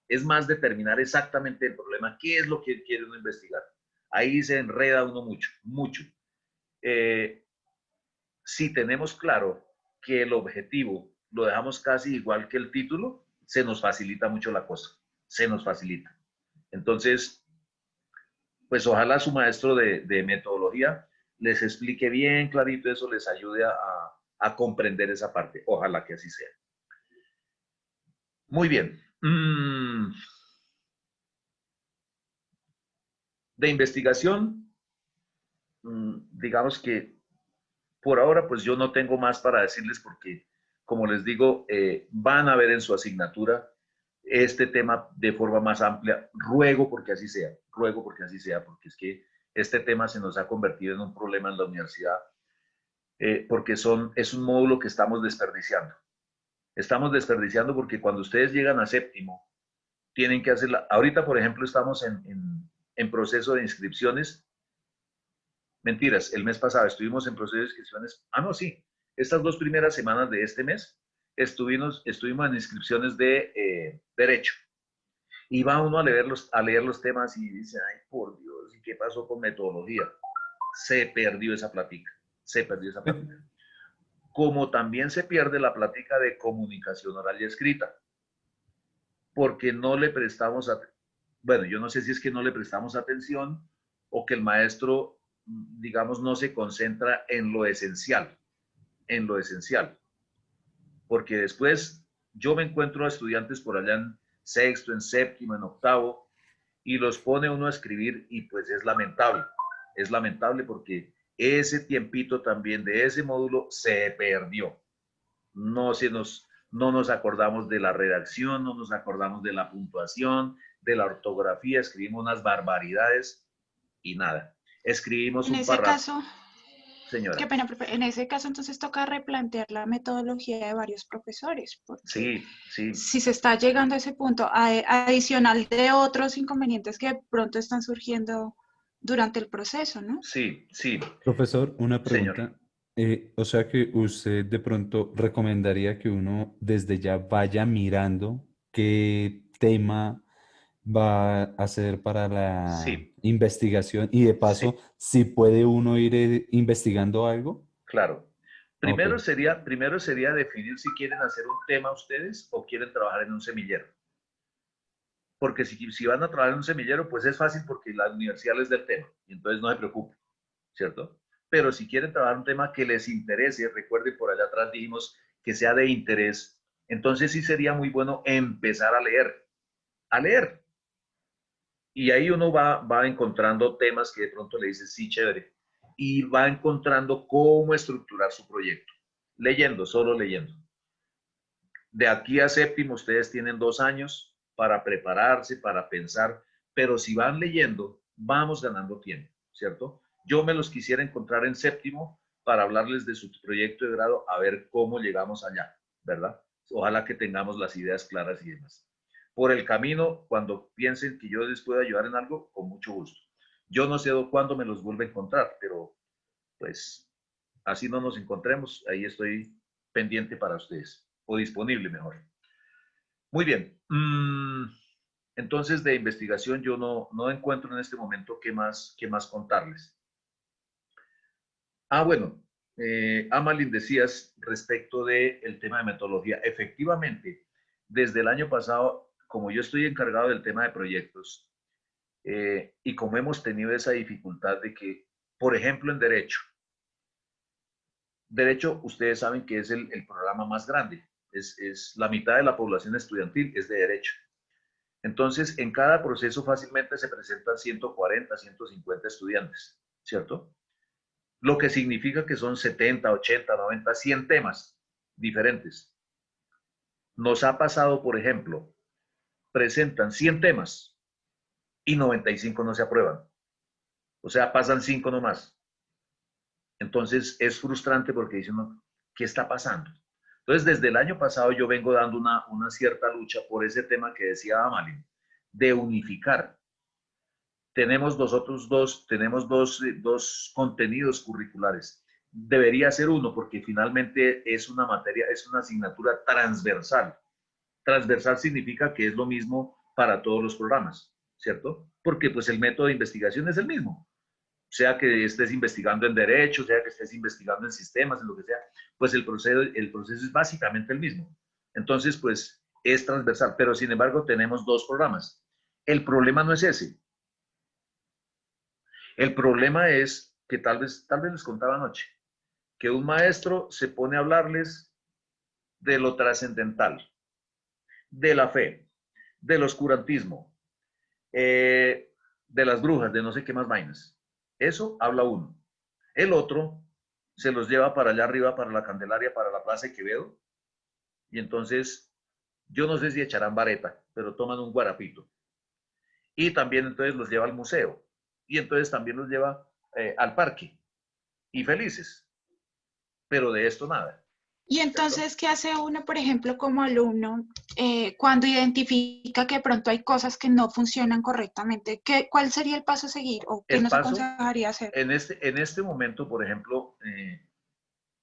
Es más determinar exactamente el problema, qué es lo que quiere uno investigar. Ahí se enreda uno mucho, mucho. Eh, si tenemos claro que el objetivo lo dejamos casi igual que el título, se nos facilita mucho la cosa, se nos facilita. Entonces, pues ojalá su maestro de metodología les explique bien clarito eso, les ayude a comprender esa parte. Ojalá que así sea. Muy bien. De investigación, digamos que por ahora, pues yo no tengo más para decirles porque, como les digo, van a ver en su asignatura este tema de forma más amplia. Ruego porque así sea, porque es que este tema se nos ha convertido en un problema en la universidad, porque es un módulo que estamos desperdiciando. Estamos desperdiciando porque cuando ustedes llegan a séptimo, tienen que hacerla. Ahorita, por ejemplo, estamos en proceso de inscripciones. Mentiras, el mes pasado estuvimos en proceso de inscripciones. Ah, no, sí. Estas 2 primeras semanas de este mes estuvimos en inscripciones de Derecho. Y va uno a leer los temas y dice, ay, por Dios, ¿y qué pasó con metodología? Se perdió esa plática. Se perdió esa plática. Como también se pierde la plática de comunicación oral y escrita. Porque no le prestamos atención. Bueno, yo no sé si es que no le prestamos atención o que el maestro, digamos, no se concentra en lo esencial, porque después yo me encuentro a estudiantes por allá en sexto, en séptimo, en octavo, y los pone uno a escribir y pues es lamentable porque ese tiempito también de ese módulo se perdió. No nos acordamos de la redacción, no nos acordamos de la puntuación, de la ortografía, escribimos unas barbaridades y nada. Escribimos En un ese párrafo. caso, qué Señora. pena, profe, en ese caso entonces toca replantear la metodología de varios profesores, porque Sí, sí, si se está llegando a ese punto, adicional de otros inconvenientes que pronto están surgiendo durante el proceso, ¿no? sí, sí, Profesor, una señor. pregunta. O sea que usted de pronto recomendaría que uno desde ya vaya mirando qué tema va a hacer para la Sí, investigación y de paso, sí, si puede uno ir investigando algo. claro. Ok. Primero sería definir si quieren hacer un tema ustedes o quieren trabajar en un semillero. Porque si van a trabajar en un semillero, pues es fácil porque la universidad les da el tema y entonces no se preocupen, ¿cierto? Pero si quieren trabajar un tema que les interese, recuerden por allá atrás dijimos que sea de interés, entonces sí sería muy bueno empezar a leer. Y ahí uno va encontrando temas que de pronto le dices, sí, chévere, y va encontrando cómo estructurar su proyecto, leyendo, solo leyendo. De aquí a séptimo ustedes tienen 2 años para prepararse, para pensar, pero si van leyendo, vamos ganando tiempo, ¿cierto? Yo me los quisiera encontrar en séptimo para hablarles de su proyecto de grado, a ver cómo llegamos allá, ¿verdad? Ojalá que tengamos las ideas claras y demás. Por el camino, cuando piensen que yo les puedo ayudar en algo, con mucho gusto. Yo no sé cuándo me los vuelvo a encontrar, pero pues así no nos encontremos, ahí estoy pendiente para ustedes, o disponible mejor. Muy bien. Entonces, de investigación yo no encuentro en este momento qué más contarles. Bueno, Amalin, decías respecto del tema de metodología. Efectivamente, desde el año pasado, como yo estoy encargado del tema de proyectos, y como hemos tenido esa dificultad de que, por ejemplo, en Derecho, ustedes saben que es el programa más grande. Es la mitad de la población estudiantil es de Derecho. Entonces, en cada proceso fácilmente se presentan 140, 150 estudiantes, ¿cierto? Lo que significa que son 70, 80, 90, 100 temas diferentes. Nos ha pasado, por ejemplo, presentan 100 temas y 95 no se aprueban. O sea, pasan 5 nomás. Entonces, es frustrante porque dicen, ¿qué está pasando? Entonces, desde el año pasado yo vengo dando una cierta lucha por ese tema que decía Amalin, de unificar. tenemos dos contenidos curriculares. Debería ser uno porque finalmente es una materia, es una asignatura transversal. Transversal significa que es lo mismo para todos los programas, ¿cierto? Porque pues el método de investigación es el mismo. Sea que estés investigando en derecho, sea que estés investigando en sistemas, en lo que sea, pues el proceso es básicamente el mismo. Entonces, pues es transversal, pero sin embargo tenemos dos programas. El problema no es ese. El problema es que tal vez les contaba anoche, que un maestro se pone a hablarles de lo trascendental, de la fe, del oscurantismo, de las brujas, de no sé qué más vainas. Eso habla uno. El otro se los lleva para allá arriba, para la Candelaria, para la Plaza de Quevedo, y entonces, yo no sé si echarán vareta, pero toman un guarapito. Y también entonces los lleva al museo, y entonces también los lleva al parque, y felices. Pero de esto nada. Y entonces, ¿qué hace uno, por ejemplo, como alumno, cuando identifica que de pronto hay cosas que no funcionan correctamente? ¿Cuál sería el paso a seguir o qué El nos paso, aconsejaría hacer? en este momento, por ejemplo,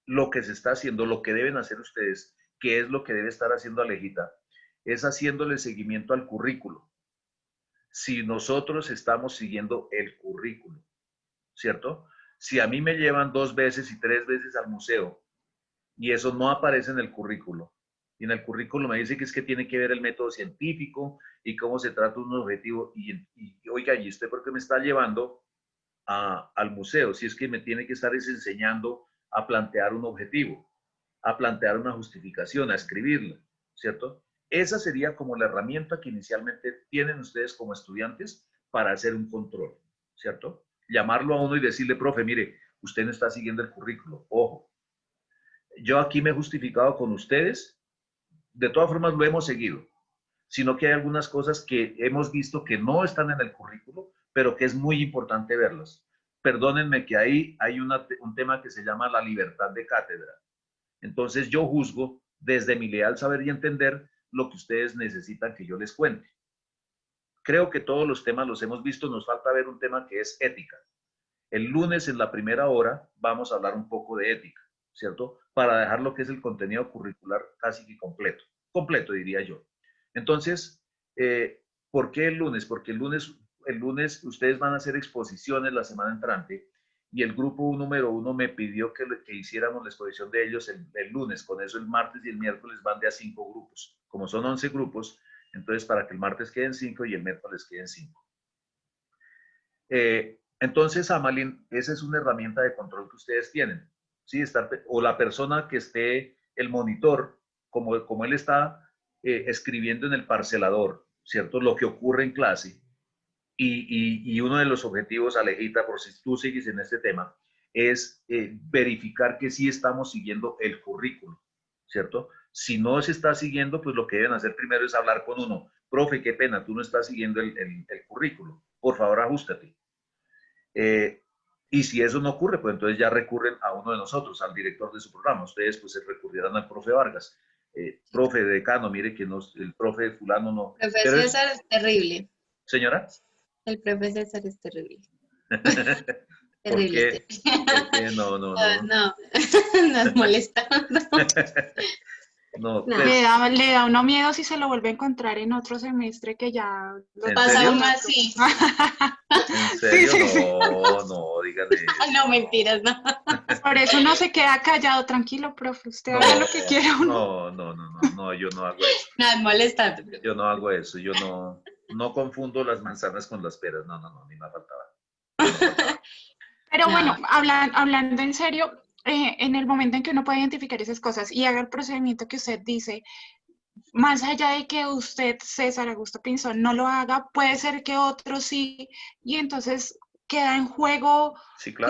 lo que se está haciendo, lo que deben hacer ustedes, que es lo que debe estar haciendo Alejita, es haciéndole seguimiento al currículo. Si nosotros estamos siguiendo el currículo, ¿cierto? Si a mí me llevan 2 veces y 3 veces al museo y eso no aparece en el currículo, y en el currículo me dice que es que tiene que ver el método científico y cómo se trata un objetivo, y oiga, ¿y usted por qué me está llevando al museo? Si es que me tiene que estar enseñando a plantear un objetivo, a plantear una justificación, a escribirla, ¿cierto? Esa sería como la herramienta que inicialmente tienen ustedes como estudiantes para hacer un control, ¿cierto? Llamarlo a uno y decirle, profe, mire, usted no está siguiendo el currículo, ojo. Yo aquí me he justificado con ustedes, de todas formas lo hemos seguido, sino que hay algunas cosas que hemos visto que no están en el currículo, pero que es muy importante verlas. Perdónenme que ahí hay un tema que se llama la libertad de cátedra. Entonces yo juzgo desde mi leal saber y entender lo que ustedes necesitan que yo les cuente. Creo que todos los temas los hemos visto, nos falta ver un tema que es ética. El lunes en la primera hora vamos a hablar un poco de ética, ¿cierto? Para dejar lo que es el contenido curricular casi que completo diría yo. Entonces, ¿por qué el lunes? Porque el lunes ustedes van a hacer exposiciones la semana entrante y el grupo número 1 me pidió que hiciéramos la exposición de ellos el lunes. Con eso el martes y el miércoles van de a 5 grupos. Como son 11 grupos, entonces para que el martes queden 5 y el miércoles queden 5. Entonces, Amalín, esa es una herramienta de control que ustedes tienen. ¿Sí? O la persona que esté, el monitor, como él está escribiendo en el parcelador, ¿cierto? Lo que ocurre en clase. Y uno de los objetivos, Alejita, por si tú sigues en este tema, es verificar que sí estamos siguiendo el currículo, ¿cierto? Si no se está siguiendo, pues lo que deben hacer primero es hablar con uno. Profe, qué pena, tú no estás siguiendo el currículo. Por favor, ajústate. Y si eso no ocurre, pues entonces ya recurren a uno de nosotros, al director de su programa. Ustedes pues se recurrirán al profe Vargas. Profe decano, mire que el profe fulano no. El profe César es terrible. ¿Señora? El profe César es terrible. ¿Por qué? ¿Por qué? No. Nos molesta. No, pues, le da uno miedo si se lo vuelve a encontrar en otro semestre que ya lo pasa aún así. ¿En serio? Sí. No, dígale. No, mentiras, no. Por eso uno se queda callado, tranquilo, profe, usted haga lo que quiera. No, yo no hago eso. No, es molestante. Yo no hago eso, yo no confundo las manzanas con las peras, no, ni me faltaba. Pero bueno, hablando en serio, en el momento en que uno puede identificar esas cosas y haga el procedimiento que usted dice, más allá de que usted, César Augusto Pinzón, no lo haga, puede ser que otro sí, y entonces queda en juego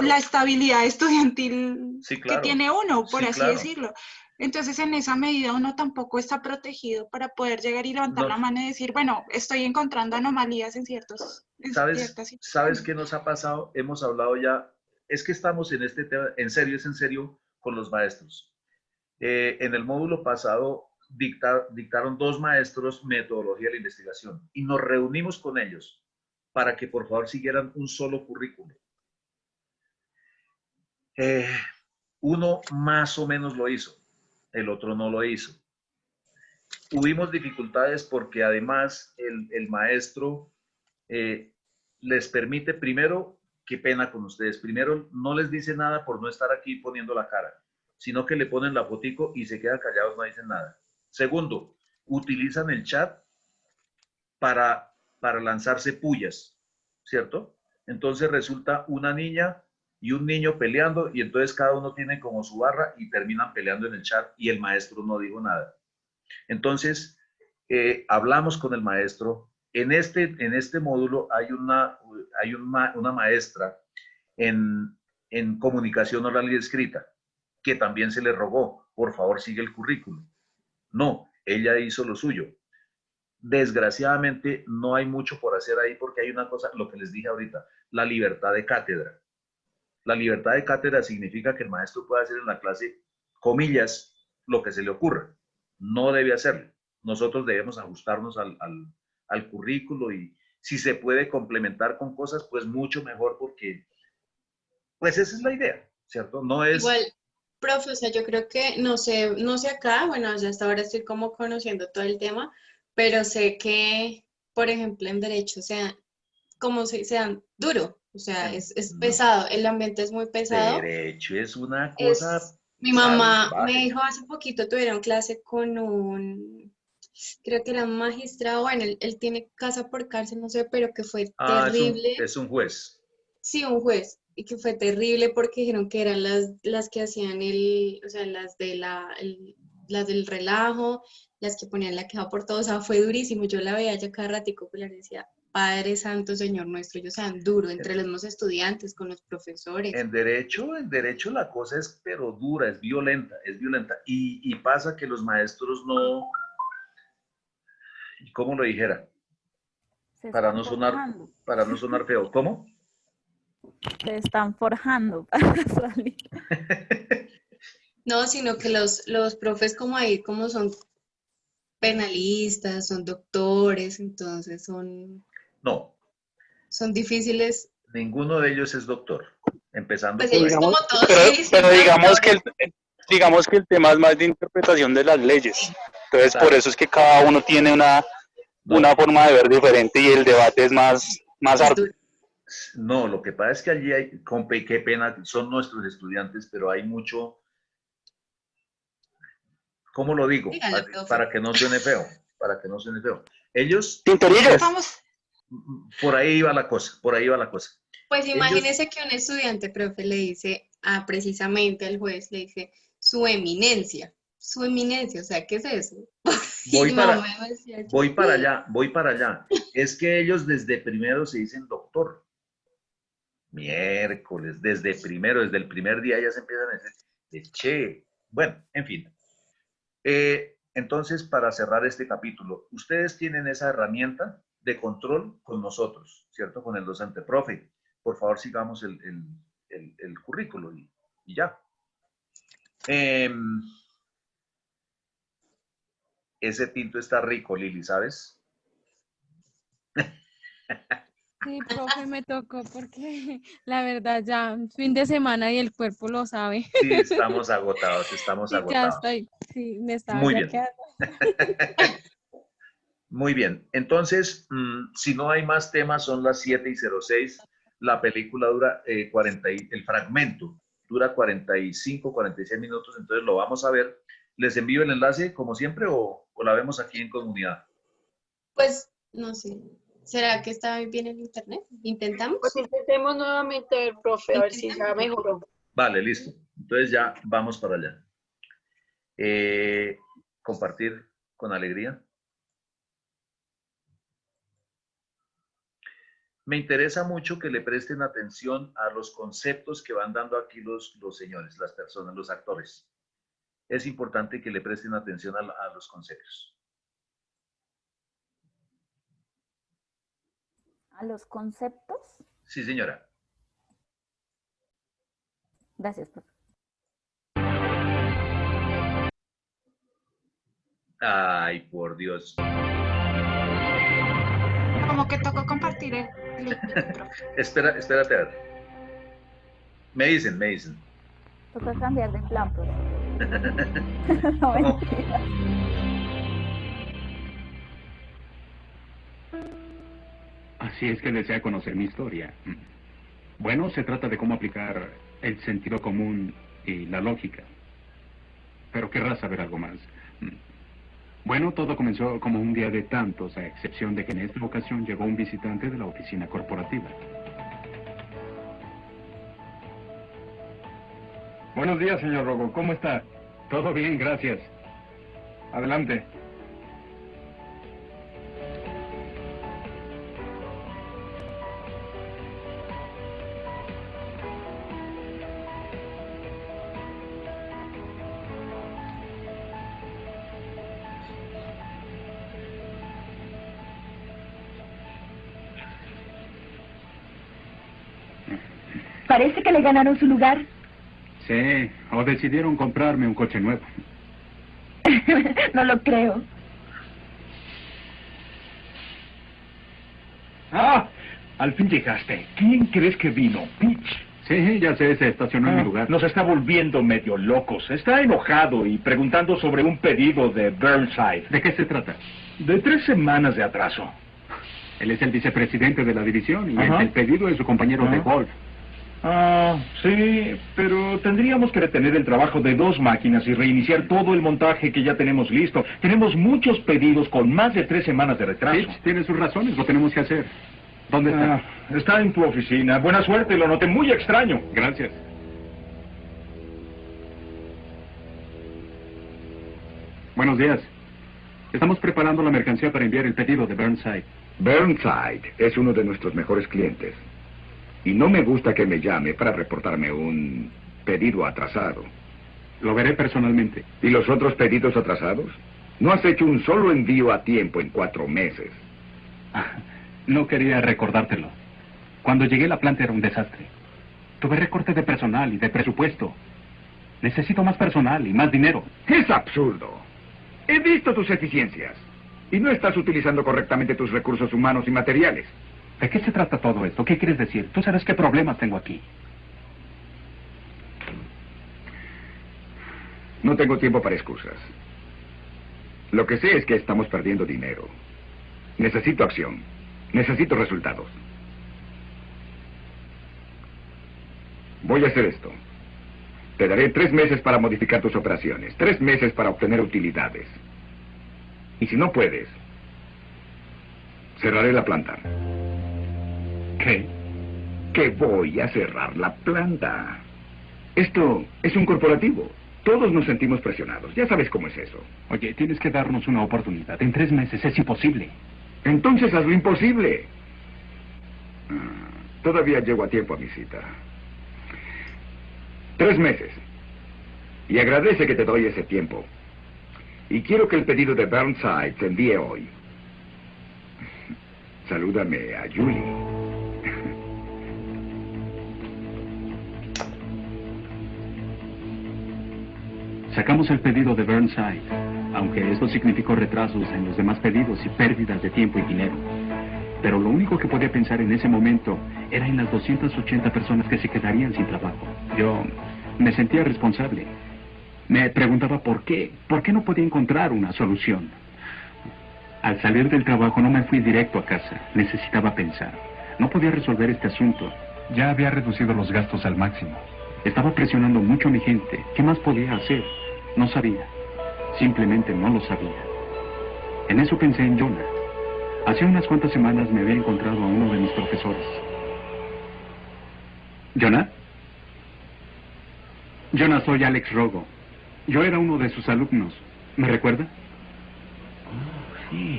la estabilidad estudiantil que tiene uno, por así decirlo. Entonces, en esa medida uno tampoco está protegido para poder llegar y levantar la mano y decir, bueno, estoy encontrando anomalías en ciertas situaciones. ¿Sabes qué nos ha pasado? Hemos hablado ya, es que estamos en este tema, es en serio, con los maestros. En el módulo pasado dictaron 2 maestros metodología de la investigación y nos reunimos con ellos para que por favor siguieran un solo currículo. Uno más o menos lo hizo, el otro no lo hizo. Tuvimos dificultades porque además el maestro les permite primero, qué pena con ustedes, primero no les dice nada por no estar aquí poniendo la cara, sino que le ponen la fotico y se quedan callados, no dicen nada. Segundo, utilizan el chat para lanzarse pullas, ¿cierto? Entonces resulta una niña y un niño peleando y entonces cada uno tiene como su barra y terminan peleando en el chat y el maestro no dijo nada. Entonces, hablamos con el maestro. En este módulo hay una maestra en comunicación oral y escrita que también se le rogó, por favor, sigue el currículum. No, ella hizo lo suyo. Desgraciadamente, no hay mucho por hacer ahí porque hay una cosa, lo que les dije ahorita, la libertad de cátedra. La libertad de cátedra significa que el maestro puede hacer en la clase, comillas, lo que se le ocurra. No debe hacerlo. Nosotros debemos ajustarnos al currículo y si se puede complementar con cosas, pues mucho mejor porque, pues esa es la idea, ¿cierto? No es... Igual, profe, o sea, yo creo que, no sé acá, bueno, ya hasta ahora estoy como conociendo todo el tema, pero sé que, por ejemplo, en derecho, o sea, como sean duro, o sea, es pesado, el ambiente es muy pesado. Derecho es una cosa... Mi mamá salvaje. me dijo hace poquito, tuvieron clase con creo que era un magistrado, bueno, él tiene casa por cárcel, no sé, pero que fue terrible. Es un juez. Sí, un juez, y que fue terrible porque dijeron que eran las que hacían o sea, las las del relajo, las que ponían la queja por todo, o sea, fue durísimo. Yo la veía ya cada ratico, pues le decía, Padre Santo, Señor nuestro, ellos sean duro entre los mismos estudiantes, con los profesores. En derecho la cosa es pero dura, es violenta. Y pasa que los maestros no, ¿cómo lo dijera? Para no sonar feo. ¿Cómo? Se están forjando para salir. No, sino que los profes como ahí, como son penalistas, son doctores, entonces No. Son difíciles. Ninguno de ellos es doctor, empezando pues por ellos ahí. como todos pero digamos que el tema es más de interpretación de las leyes. Entonces, por eso es que cada uno tiene una forma de ver diferente y el debate es más arduo. No, lo que pasa es que allí hay, qué pena, son nuestros estudiantes, pero hay mucho, ¿cómo lo digo? Para que no suene feo, Ellos, por ahí iba la cosa, Pues imagínese que un estudiante, profe, le dice precisamente al juez, le dice, su eminencia, o sea, ¿qué es eso? Voy para allá. Es que ellos desde primero se dicen doctor. Miércoles, desde el primer día ya se empiezan a decir, che. Bueno, en fin. Entonces, para cerrar este capítulo, ustedes tienen esa herramienta de control con nosotros, ¿cierto? Con el docente. Profe, por favor, sigamos el currículo y ya. Ese tinto está rico, Lili, ¿sabes? Sí, profe, me tocó porque la verdad ya fin de semana y el cuerpo lo sabe. Sí, estamos agotados. Ya estoy, sí, me estaba Muy ya bien. quedando. Muy bien. Entonces, si no hay más temas, son las 7:06. La película dura el fragmento dura 45, 46 minutos, entonces lo vamos a ver. ¿Les envío el enlace como siempre o la vemos aquí en comunidad? Pues, no sé. ¿Será que está bien el internet? ¿Intentamos? Pues intentemos nuevamente, profe, a ver si ya mejoró. Vale, listo. Entonces ya vamos para allá. Compartir con alegría. Me interesa mucho que le presten atención a los conceptos que van dando aquí los señores, las personas, los actores. Es importante que le presten atención a los conceptos. ¿A los conceptos? Sí, señora. Gracias, profe. Ay, por Dios. Como que tocó compartir Listo, profe. Espérate a ver. Me dicen. Toca cambiar de plan, profe. No, No. mentira. Así es que desea conocer mi historia. Bueno, se trata de cómo aplicar el sentido común y la lógica. Pero querrás saber algo más. Bueno, todo comenzó como un día de tantos, a excepción de que en esta ocasión llegó un visitante de la oficina corporativa. Buenos días, señor Rogo. ¿Cómo está? Todo bien, gracias. Adelante. Parece que le ganaron su lugar. Sí, o decidieron comprarme un coche nuevo. No lo creo. ¡Ah! Al fin llegaste. ¿Quién crees que vino? Pitch. Sí, ya sé, se estacionó en mi lugar. Nos está volviendo medio locos. Está enojado y preguntando sobre un pedido de Burnside. ¿De qué se trata? De 3 semanas de atraso. Él es el vicepresidente de la división y Ajá. el pedido es su compañero de golf. Ah, sí, pero tendríamos que detener el trabajo de 2 máquinas y reiniciar todo el montaje que ya tenemos listo. Tenemos muchos pedidos con más de 3 semanas de retraso. Pitch, tiene sus razones, lo tenemos que hacer. ¿Dónde está? Está en tu oficina. Buena suerte, lo noté muy extraño. Gracias. Buenos días. Estamos preparando la mercancía para enviar el pedido de Burnside. Burnside es uno de nuestros mejores clientes. Y no me gusta que me llame para reportarme un pedido atrasado. Lo veré personalmente. ¿Y los otros pedidos atrasados? No has hecho un solo envío a tiempo en 4 meses. No quería recordártelo. Cuando llegué la planta era un desastre. Tuve recorte de personal y de presupuesto. Necesito más personal y más dinero. Es absurdo. He visto tus eficiencias. Y no estás utilizando correctamente tus recursos humanos y materiales. ¿De qué se trata todo esto? ¿Qué quieres decir? Tú sabes qué problemas tengo aquí. No tengo tiempo para excusas. Lo que sé es que estamos perdiendo dinero. Necesito acción. Necesito resultados. Voy a hacer esto. Te daré 3 meses para modificar tus operaciones. 3 meses para obtener utilidades. Y si no puedes, cerraré la planta. ¿Qué? Que voy a cerrar la planta. Esto es un corporativo. Todos nos sentimos presionados. Ya sabes cómo es eso. Oye, tienes que darnos una oportunidad. En 3 meses es imposible. Entonces haz lo imposible. Todavía llego a tiempo a mi cita. 3 meses. Y agradece que te doy ese tiempo. Y quiero que el pedido de Burnside se envíe hoy. Salúdame a Julie. Sacamos el pedido de Burnside, aunque esto significó retrasos en los demás pedidos y pérdidas de tiempo y dinero. Pero lo único que podía pensar en ese momento era en las 280 personas que se quedarían sin trabajo. Yo me sentía responsable. Me preguntaba por qué no podía encontrar una solución. Al salir del trabajo no me fui directo a casa. Necesitaba pensar. No podía resolver este asunto. Ya había reducido los gastos al máximo. Estaba presionando mucho a mi gente. ¿Qué más podía hacer? No sabía. Simplemente no lo sabía. En eso pensé en Jonah. Hace unas cuantas semanas me había encontrado a uno de mis profesores. ¿Jonah? Jonah, soy Alex Rogo. Yo era uno de sus alumnos. ¿Me recuerda? Sí.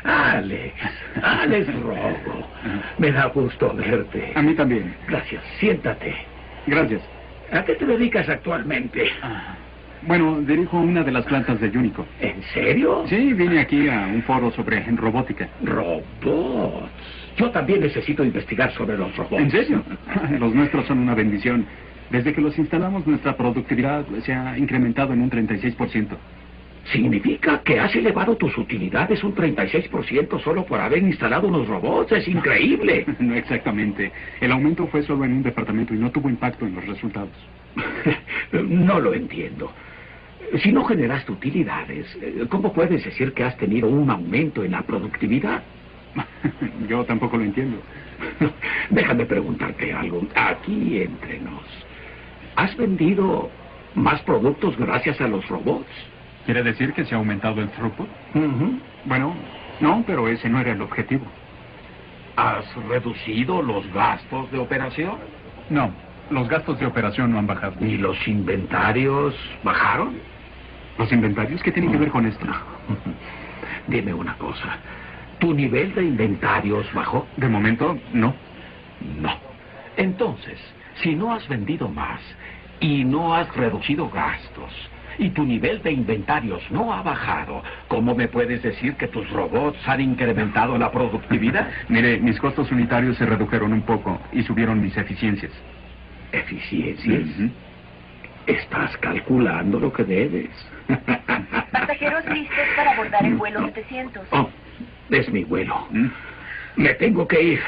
Alex Rogo. Me da gusto verte. A mí también. Gracias. Siéntate. Gracias. ¿A qué te dedicas actualmente? Bueno, dirijo una de las plantas de Unico. ¿En serio? Sí, vine aquí a un foro sobre robótica. ¿Robots? Yo también necesito investigar sobre los robots. ¿En serio? Los nuestros son una bendición. Desde que los instalamos, nuestra productividad se ha incrementado en un 36%. Significa que has elevado tus utilidades un 36% solo por haber instalado unos robots. Es increíble. No exactamente. El aumento fue solo en un departamento y no tuvo impacto en los resultados. No lo entiendo. Si no generaste utilidades, ¿cómo puedes decir que has tenido un aumento en la productividad? Yo tampoco lo entiendo. Déjame preguntarte algo. Aquí entre nos. ¿Has vendido más productos gracias a los robots? ¿Quiere decir que se ha aumentado el throughput? Bueno, no, pero ese no era el objetivo. ¿Has reducido los gastos de operación? No, los gastos de operación no han bajado. ¿Y los inventarios bajaron? ¿Los inventarios? ¿Qué tienen que ver con esto? Dime una cosa. ¿Tu nivel de inventarios bajó? De momento, no. No. Entonces, si no has vendido más y no has reducido gastos y tu nivel de inventarios no ha bajado, ¿cómo me puedes decir que tus robots han incrementado la productividad? Mire, mis costos unitarios se redujeron un poco y subieron mis eficiencias. ¿Eficiencias? Estás calculando lo que debes. Pasajeros listos para abordar el vuelo 700. Oh, es mi vuelo. Me tengo que ir.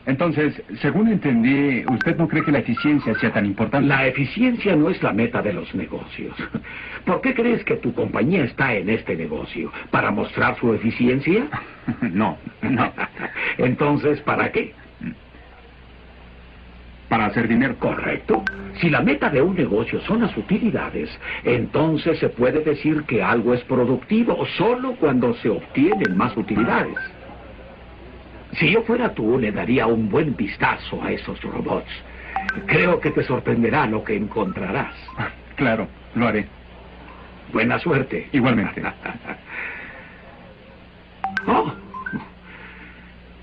Entonces, según entendí, ¿usted no cree que la eficiencia sea tan importante? La eficiencia no es la meta de los negocios. ¿Por qué crees que tu compañía está en este negocio? ¿Para mostrar su eficiencia? No, no. Entonces, ¿para qué? Para hacer dinero. Correcto. Si la meta de un negocio son las utilidades, entonces se puede decir que algo es productivo solo cuando se obtienen más utilidades. Si yo fuera tú, le daría un buen vistazo a esos robots. Creo que te sorprenderá lo que encontrarás. Claro, lo haré. Buena suerte. Igualmente. Oh,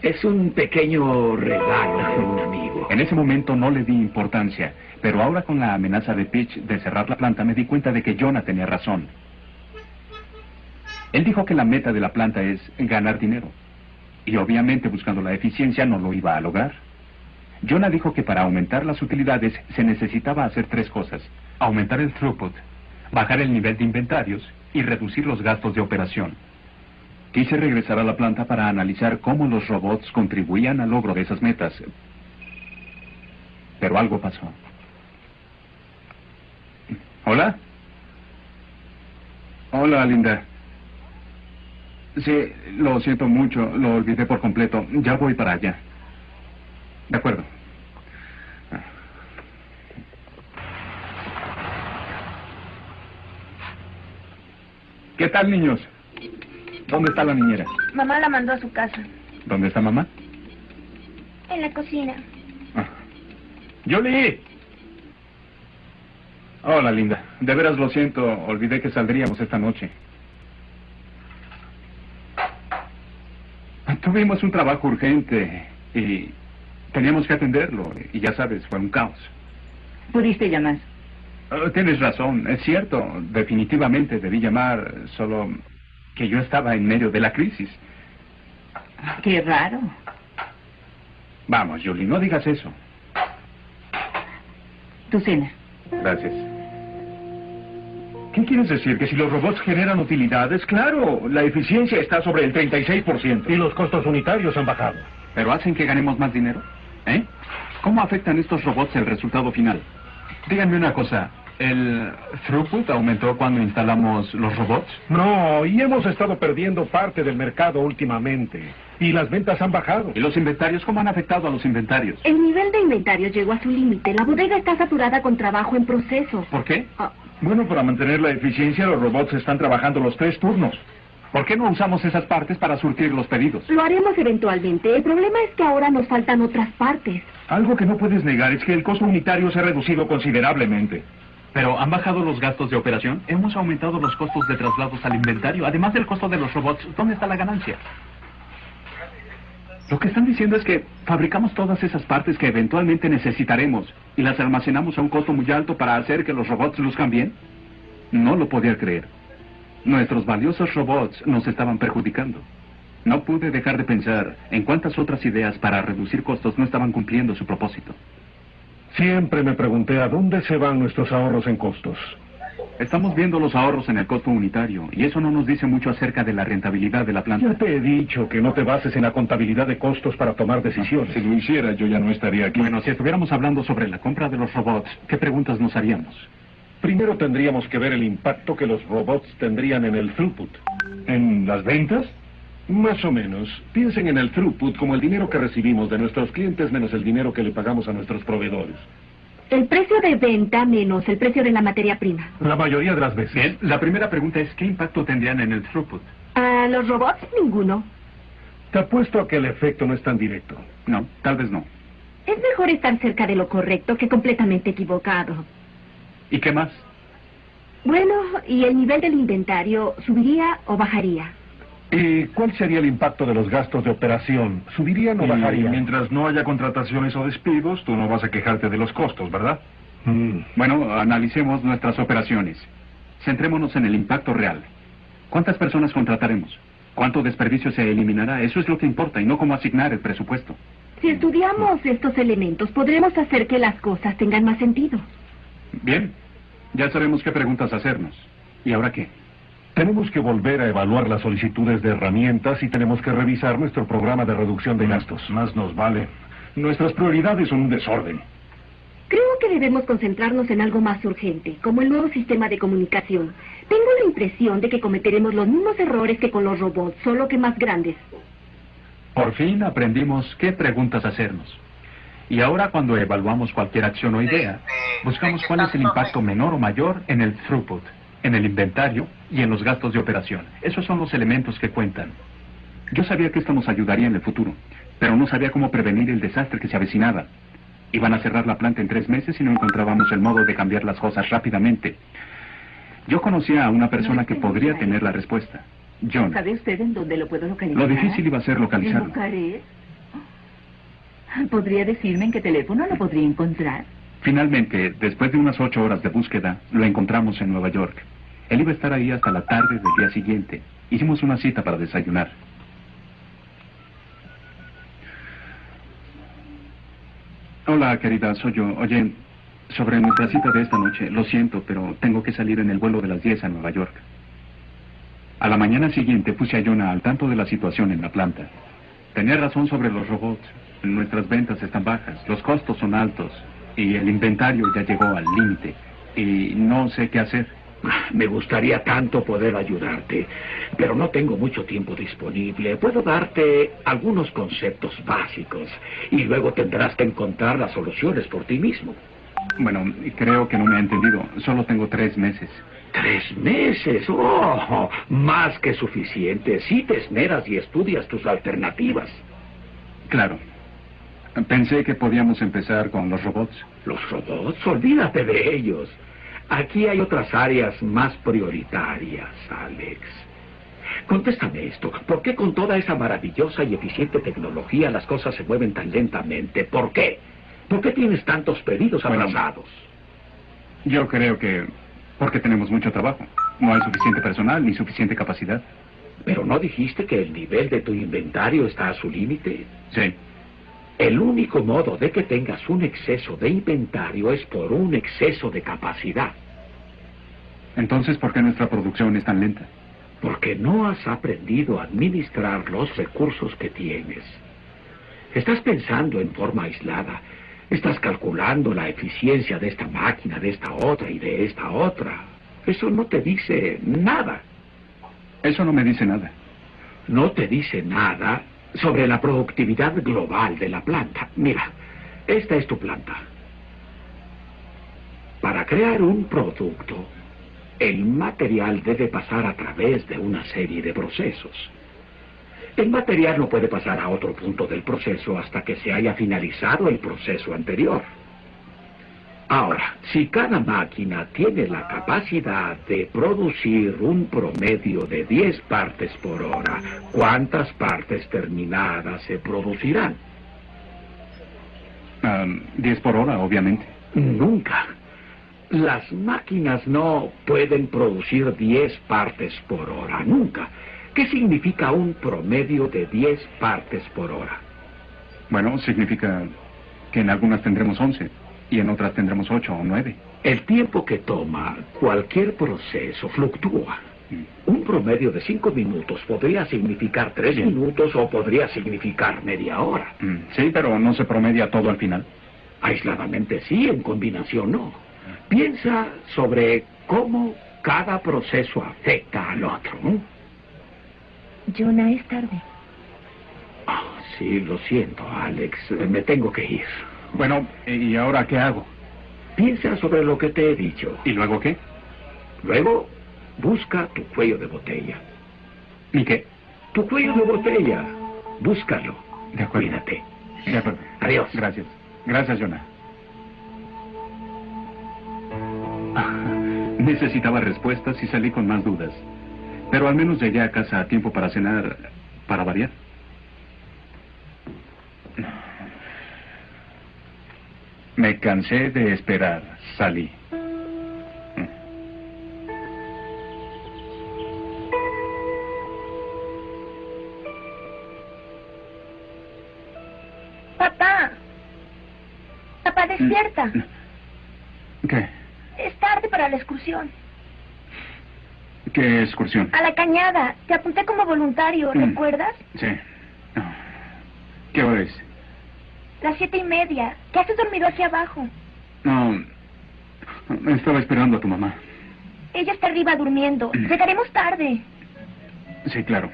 es un pequeño regalo de un amigo. En ese momento no le di importancia, pero ahora con la amenaza de Pitch de cerrar la planta me di cuenta de que Jonah tenía razón. Él dijo que la meta de la planta es ganar dinero. Y obviamente buscando la eficiencia no lo iba a lograr. Jonah dijo que para aumentar las utilidades se necesitaba hacer 3 cosas. Aumentar el throughput, bajar el nivel de inventarios y reducir los gastos de operación. Quise regresar a la planta para analizar cómo los robots contribuían al logro de esas metas. Pero algo pasó. ¿Hola? Hola, Linda. Sí, lo siento mucho, lo olvidé por completo. Ya voy para allá. De acuerdo. ¿Qué tal, niños? ¿Dónde está la niñera? Mamá la mandó a su casa. ¿Dónde está mamá? En la cocina. ¡Yoli! Hola, Linda. De veras lo siento, olvidé que saldríamos esta noche. Tuvimos un trabajo urgente y teníamos que atenderlo. Y ya sabes, fue un caos. ¿Pudiste llamar? Tienes razón, es cierto. Definitivamente debí llamar, solo que yo estaba en medio de la crisis. Qué raro. Vamos, Julie, no digas eso. Tu cena. Gracias. ¿Qué quieres decir? ¿Que si los robots generan utilidades? Claro, la eficiencia está sobre el 36%. Y los costos unitarios han bajado. ¿Pero hacen que ganemos más dinero? ¿Eh? ¿Cómo afectan estos robots el resultado final? Díganme una cosa, ¿el throughput aumentó cuando instalamos los robots? No, y hemos estado perdiendo parte del mercado últimamente. Y las ventas han bajado. ¿Y los inventarios? ¿Cómo han afectado a los inventarios? El nivel de inventarios llegó a su límite. La bodega está saturada con trabajo en proceso. ¿Por qué? Bueno, para mantener la eficiencia, los robots están trabajando los 3 turnos. ¿Por qué no usamos esas partes para surtir los pedidos? Lo haremos eventualmente. El problema es que ahora nos faltan otras partes. Algo que no puedes negar es que el costo unitario se ha reducido considerablemente. ¿Pero han bajado los gastos de operación? Hemos aumentado los costos de traslados al inventario, además del costo de los robots. ¿Dónde está la ganancia? Lo que están diciendo es que fabricamos todas esas partes que eventualmente necesitaremos y las almacenamos a un costo muy alto para hacer que los robots luzcan bien. No lo podía creer. Nuestros valiosos robots nos estaban perjudicando. No pude dejar de pensar en cuántas otras ideas para reducir costos no estaban cumpliendo su propósito. Siempre me pregunté a dónde se van nuestros ahorros en costos. Estamos viendo los ahorros en el costo unitario, y eso no nos dice mucho acerca de la rentabilidad de la planta. Ya te he dicho que no te bases en la contabilidad de costos para tomar decisiones. Si lo hiciera, yo ya no estaría aquí. Bueno, si estuviéramos hablando sobre la compra de los robots, ¿qué preguntas nos haríamos? Primero tendríamos que ver el impacto que los robots tendrían en el throughput. ¿En las ventas? Más o menos. Piensen en el throughput como el dinero que recibimos de nuestros clientes menos el dinero que le pagamos a nuestros proveedores. El precio de venta menos el precio de la materia prima. La mayoría de las veces. Bien, la primera pregunta es, ¿qué impacto tendrían en el throughput? ¿A los robots? Ninguno. Te apuesto a que el efecto no es tan directo. No, tal vez no. Es mejor estar cerca de lo correcto que completamente equivocado. ¿Y qué más? Bueno, ¿y el nivel del inventario subiría o bajaría? ¿Y cuál sería el impacto de los gastos de operación? ¿Subirían o bajarían? Mientras no haya contrataciones o despidos, tú no vas a quejarte de los costos, ¿verdad? Bueno, analicemos nuestras operaciones. Centrémonos en el impacto real. ¿Cuántas personas contrataremos? ¿Cuánto desperdicio se eliminará? Eso es lo que importa y no cómo asignar el presupuesto. Si estudiamos estos elementos, podremos hacer que las cosas tengan más sentido. Bien, ya sabemos qué preguntas hacernos. ¿Y ahora qué? Tenemos que volver a evaluar las solicitudes de herramientas y tenemos que revisar nuestro programa de reducción de gastos. Más nos vale. Nuestras prioridades son un desorden. Creo que debemos concentrarnos en algo más urgente, como el nuevo sistema de comunicación. Tengo la impresión de que cometeremos los mismos errores que con los robots, solo que más grandes. Por fin aprendimos qué preguntas hacernos. Y ahora cuando evaluamos cualquier acción o idea, buscamos cuál es el impacto menor o mayor en el throughput, en el inventario y en los gastos de operación. Esos son los elementos que cuentan. Yo sabía que esto nos ayudaría en el futuro, pero no sabía cómo prevenir el desastre que se avecinaba. Iban a cerrar la planta en 3 meses y no encontrábamos el modo de cambiar las cosas rápidamente. Yo conocía a una persona que podría tener la respuesta. John. ¿Sabe usted en dónde lo puedo localizar? Lo difícil iba a ser localizarlo. ¿En Bucarest? ¿Podría decirme en qué teléfono lo podría encontrar? Finalmente, después de unas 8 horas de búsqueda, lo encontramos en Nueva York. Él iba a estar ahí hasta la tarde del día siguiente. Hicimos una cita para desayunar. Hola, querida, soy yo. Oye, sobre nuestra cita de esta noche, lo siento, pero tengo que salir en el vuelo de las 10 a Nueva York. A la mañana siguiente puse a Jonah al tanto de la situación en la planta. Tenía razón sobre los robots. Nuestras ventas están bajas, los costos son altos y el inventario ya llegó al límite y no sé qué hacer. Me gustaría tanto poder ayudarte, pero no tengo mucho tiempo disponible. Puedo darte algunos conceptos básicos y luego tendrás que encontrar las soluciones por ti mismo. Bueno, creo que no me ha entendido. Solo tengo 3 meses. 3 meses. ¡Oh! Más que suficiente. Si te esmeras y estudias tus alternativas. Claro. Pensé que podíamos empezar con los robots. ¿Los robots? Olvídate de ellos. Aquí hay otras áreas más prioritarias, Alex. Contéstame esto. ¿Por qué con toda esa maravillosa y eficiente tecnología las cosas se mueven tan lentamente? ¿Por qué? ¿Por qué tienes tantos pedidos atrasados? Yo creo que porque tenemos mucho trabajo. No hay suficiente personal ni suficiente capacidad. ¿Pero no dijiste que el nivel de tu inventario está a su límite? Sí. El único modo de que tengas un exceso de inventario es por un exceso de capacidad. Entonces, ¿por qué nuestra producción es tan lenta? Porque no has aprendido a administrar los recursos que tienes. Estás pensando en forma aislada. Estás calculando la eficiencia de esta máquina, de esta otra y de esta otra. Eso no te dice nada. Eso no me dice nada. No te dice nada sobre la productividad global de la planta. Mira, esta es tu planta. Para crear un producto, el material debe pasar a través de una serie de procesos. El material no puede pasar a otro punto del proceso hasta que se haya finalizado el proceso anterior. Ahora, si cada máquina tiene la capacidad de producir un promedio de 10 partes por hora, ¿cuántas partes terminadas se producirán? 10 por hora, obviamente. Nunca. Las máquinas no pueden producir 10 partes por hora, nunca. ¿Qué significa un promedio de 10 partes por hora? Bueno, significa que en algunas tendremos 11 Y en otras tendremos 8 o 9. El tiempo que toma cualquier proceso fluctúa. Un promedio de 5 minutos podría significar 3 minutos o podría significar media hora. Sí, pero no se promedia todo al final. Aisladamente sí, en combinación no. Piensa sobre cómo cada proceso afecta al otro, ¿no? Jonah, es tarde. Sí, lo siento, Alex. Me tengo que ir. Bueno, ¿y ahora qué hago? Piensa sobre lo que te he dicho. ¿Y luego qué? Luego, busca tu cuello de botella. ¿Y qué? Tu cuello de botella. Búscalo. De acuerdo. Cuídate. De acuerdo. Adiós. Gracias. Gracias, Jonah. Necesitaba respuestas y salí con más dudas. Pero al menos llegué a casa a tiempo para cenar, para variar. Me cansé de esperar. Salí. Papá. Papá, despierta. ¿Qué? Es tarde para la excursión. ¿Qué excursión? A la cañada. Te apunté como voluntario, ¿recuerdas? Sí. ¿Qué hora es? Las 7:30. ¿Qué haces dormido aquí abajo? No. Estaba esperando a tu mamá. Ella está arriba durmiendo. Llegaremos tarde. Sí, claro.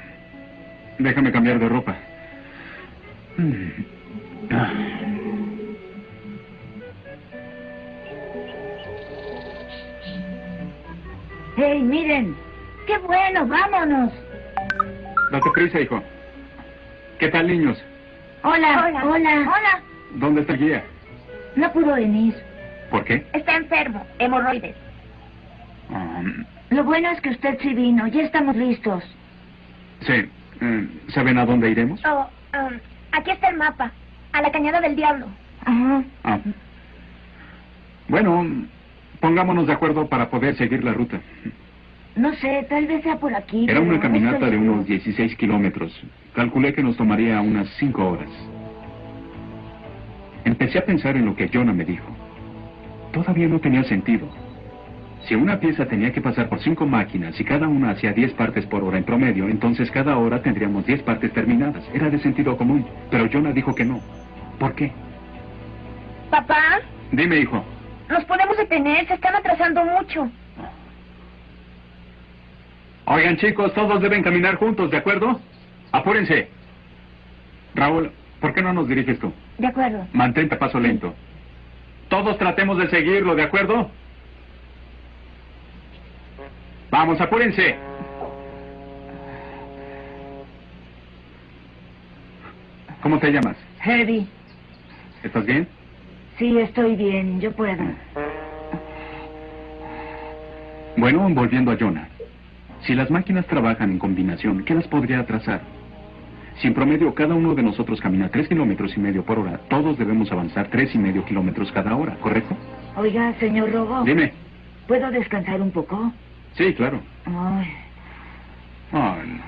Déjame cambiar de ropa. ¡Hey, miren! ¡Qué bueno! ¡Vámonos! Date prisa, hijo. ¿Qué tal, niños? Hola, hola, hola. Hola. ¿Dónde está el guía? No pudo venir. ¿Por qué? Está enfermo. Hemorroides. Lo bueno es que usted sí vino. Ya estamos listos. Sí. ¿Saben a dónde iremos? Aquí está el mapa. A la Cañada del Diablo. Ajá. Bueno, pongámonos de acuerdo para poder seguir la ruta. No sé, tal vez sea por aquí. Era una pero caminata estoy de segura. unos 16 kilómetros. Calculé que nos tomaría unas 5 horas. Empecé a pensar en lo que Jonah me dijo. Todavía no tenía sentido. Si una pieza tenía que pasar por 5 máquinas y cada una hacía 10 partes por hora en promedio, entonces cada hora tendríamos 10 partes terminadas. Era de sentido común. Pero Jonah dijo que no. ¿Por qué? Papá, Dime, hijo. nos podemos detener. Se están atrasando mucho. Oigan, chicos, todos deben caminar juntos, ¿de acuerdo? Apúrense. Raúl, ¿por qué no nos diriges tú? De acuerdo. Mantente a paso lento. Todos tratemos de seguirlo, ¿de acuerdo? Vamos, apúrense. ¿Cómo te llamas? Herbie. ¿Estás bien? Sí, estoy bien. Yo puedo. Bueno, volviendo a Jonah. Si las máquinas trabajan en combinación, ¿qué las podría atrasar? Si en promedio cada uno de nosotros camina 3,5 kilómetros por hora, todos debemos avanzar 3,5 kilómetros cada hora, ¿correcto? Oiga, señor Robo. Dime. ¿Puedo descansar un poco? Sí, claro. Ay. Oh, no.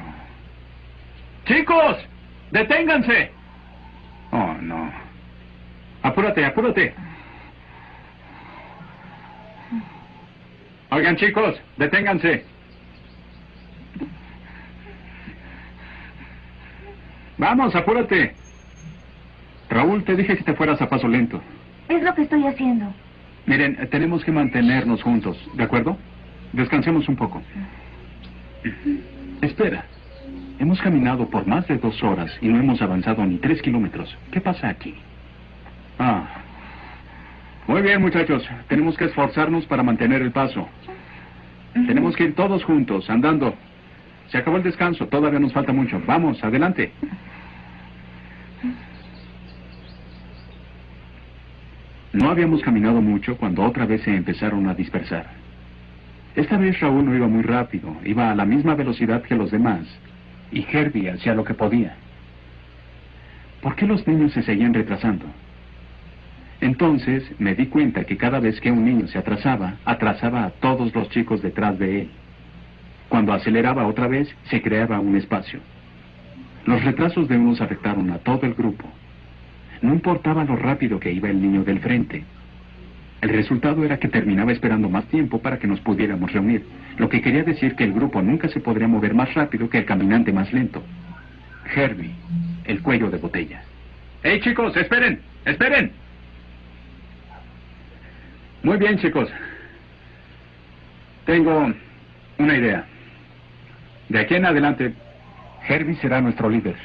¡Chicos! ¡Deténganse! Oh, no. Apúrate, apúrate. Oigan, chicos, deténganse. Vamos, apúrate. Raúl, te dije que te fueras a paso lento. Es lo que estoy haciendo. Miren, tenemos que mantenernos juntos, ¿de acuerdo? Descansemos un poco. Espera. Hemos caminado por más de 2 horas y no hemos avanzado ni 3 kilómetros. ¿Qué pasa aquí? Muy bien, muchachos. Tenemos que esforzarnos para mantener el paso. Tenemos que ir todos juntos, andando. Se acabó el descanso. Todavía nos falta mucho. Vamos, adelante. No habíamos caminado mucho cuando otra vez se empezaron a dispersar. Esta vez Raúl no iba muy rápido. Iba a la misma velocidad que los demás. Y Herbie hacía lo que podía. ¿Por qué los niños se seguían retrasando? Entonces me di cuenta que cada vez que un niño se atrasaba, atrasaba a todos los chicos detrás de él. Cuando aceleraba otra vez, se creaba un espacio. Los retrasos de unos afectaron a todo el grupo. No importaba lo rápido que iba el niño del frente. El resultado era que terminaba esperando más tiempo para que nos pudiéramos reunir, lo que quería decir que el grupo nunca se podría mover más rápido que el caminante más lento. Herbie, el cuello de botella. ¡Hey, chicos! ¡Esperen! ¡Esperen! Muy bien, chicos. Tengo una idea. De aquí en adelante, Herbie será nuestro líder.